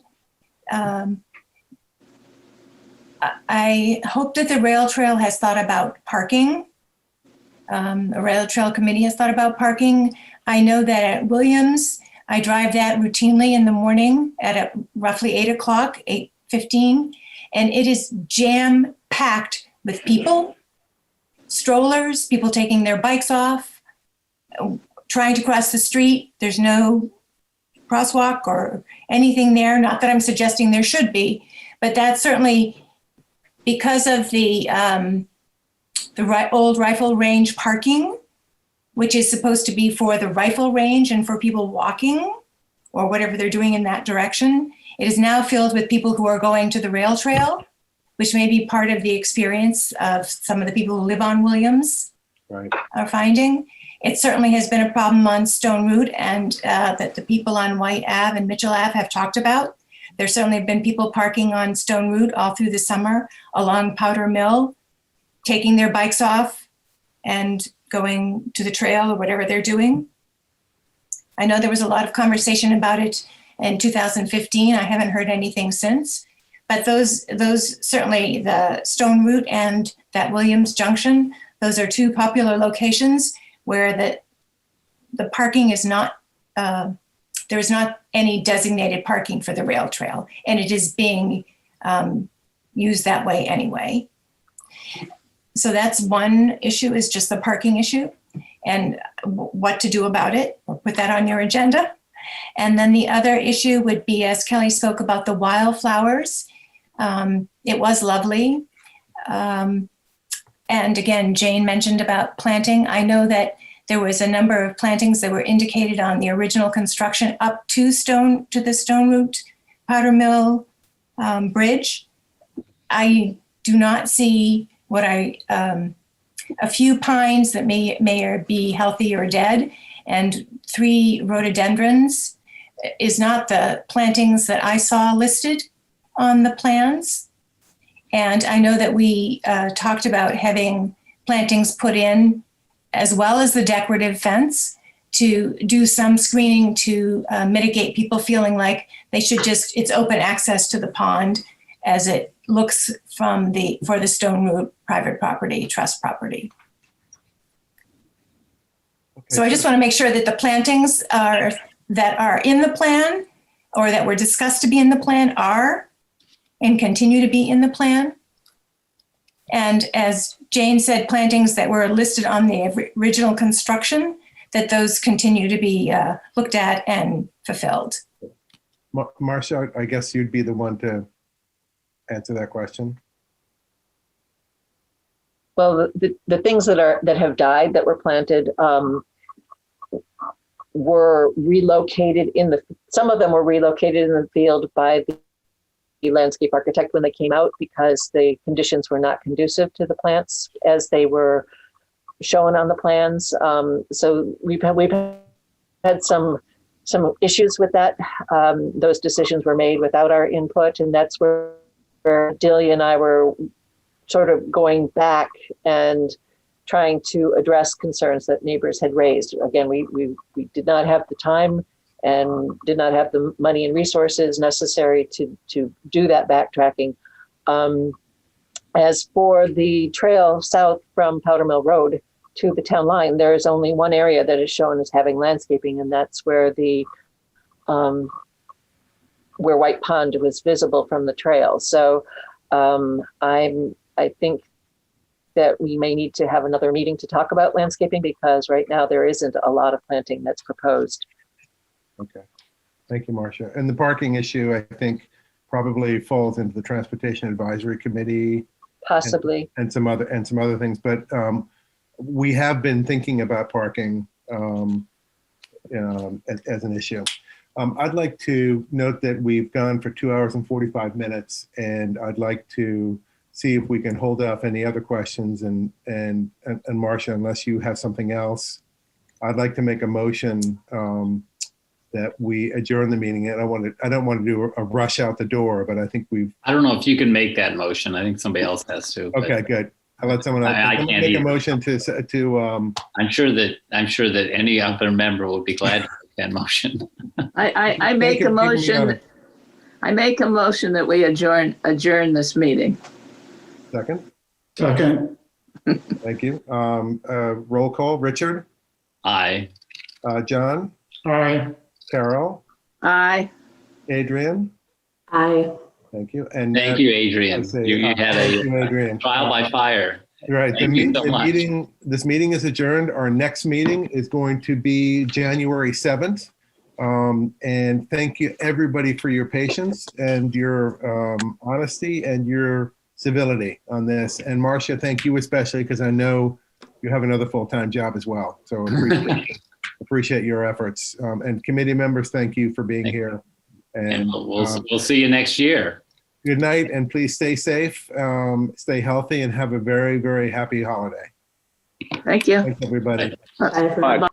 Speaker 13: I hope that the rail trail has thought about parking. The rail trail committee has thought about parking. I know that at Williams, I drive that routinely in the morning at roughly 8 o'clock, 8:15, and it is jam-packed with people, strollers, people taking their bikes off, trying to cross the street. There's no crosswalk or anything there. Not that I'm suggesting there should be, but that's certainly because of the old rifle range parking, which is supposed to be for the rifle range and for people walking or whatever they're doing in that direction. It is now filled with people who are going to the rail trail, which may be part of the experience of some of the people who live on Williams are finding. It certainly has been a problem on Stone Route, and that the people on White Ave and Mitchell Ave have talked about. There certainly have been people parking on Stone Route all through the summer along Powder Mill, taking their bikes off and going to the trail or whatever they're doing. I know there was a lot of conversation about it in 2015. I haven't heard anything since. But those certainly, the Stone Route and that Williams Junction, those are two popular locations where the parking is not, there's not any designated parking for the rail trail, and it is being used that way anyway. So that's one issue, is just the parking issue and what to do about it. We'll put that on your agenda. And then the other issue would be, as Kelly spoke about the wildflowers, it was lovely. And again, Jane mentioned about planting. I know that there was a number of plantings that were indicated on the original construction up to the Stone Route Powder Mill bridge. I do not see a few pines that may be healthy or dead, and 3 rhododendrons is not the plantings that I saw listed on the plans. And I know that we talked about having plantings put in, as well as the decorative fence, to do some screening to mitigate people feeling like they should it's open access to the pond as it looks for the Stone Route private property, trust property. Okay. So I just want to make sure that the plantings that are in the plan, or that were discussed to be in the plan, are and continue to be in the plan. And as Jane said, plantings that were listed on the original construction, that those continue to be looked at and fulfilled.
Speaker 1: Marcia, I guess you'd be the one to answer that question.
Speaker 5: Well, the things that have died that were planted were relocated some of them were relocated in the field by the landscape architect when they came out, because the conditions were not conducive to the plants as they were shown on the plans. So we've had some issues with that. Those decisions were made without our input, and that's where Delia and I were sort of going back and trying to address concerns that neighbors had raised. Again, we did not have the time and did not have the money and resources necessary to do that backtracking. As for the trail south from Powder Mill Road to the town line, there is only one area that is shown as having landscaping, and that's where where White Pond was visible from the trail. So I think that we may need to have another meeting to talk about landscaping, because right now there isn't a lot of planting that's proposed.
Speaker 1: Okay. Thank you, Marcia. And the parking issue, I think, probably falls into the Transportation Advisory Committee.
Speaker 5: Possibly.
Speaker 1: And some other things. But we have been thinking about parking as an issue. I'd like to note that we've gone for 2 hours and 45 minutes, and I'd like to see if we can hold off any other questions. And Marcia, unless you have something else, I'd like to make a motion that we adjourn the meeting. And I don't want to do a rush out the door, but I think
Speaker 2: I don't know if you can make that motion. I think somebody else has to.
Speaker 1: Okay, good. I'll let someone else.
Speaker 2: I can't
Speaker 1: make a
Speaker 2: either.
Speaker 1: motion to.
Speaker 2: I'm sure that any other member would be glad to make that motion.
Speaker 4: I make a motion. I make a motion that we adjourn this meeting.
Speaker 1: Second.
Speaker 11: Second.
Speaker 1: Thank you. Roll call. Richard.
Speaker 2: Aye.
Speaker 1: John.
Speaker 11: Aye.
Speaker 1: Carol.
Speaker 4: Aye.
Speaker 1: Adrian.
Speaker 8: Aye.
Speaker 1: Thank you. And
Speaker 2: Thank you, Adrian. You had a trial by fire.
Speaker 1: Right.
Speaker 2: Thank you so much.
Speaker 1: This meeting is adjourned. Our next meeting is going to be January 7th. And thank you everybody for your patience and your honesty and your civility on this. And Marcia, thank you especially because I know you have another full-time job as well. So appreciate your efforts. And committee members, thank you for being here.
Speaker 2: And we'll see you next year.
Speaker 1: Good night, and please stay safe, stay healthy, and have a very, very happy holiday.
Speaker 4: Thank you.
Speaker 1: Thanks, everybody.
Speaker 4: Bye.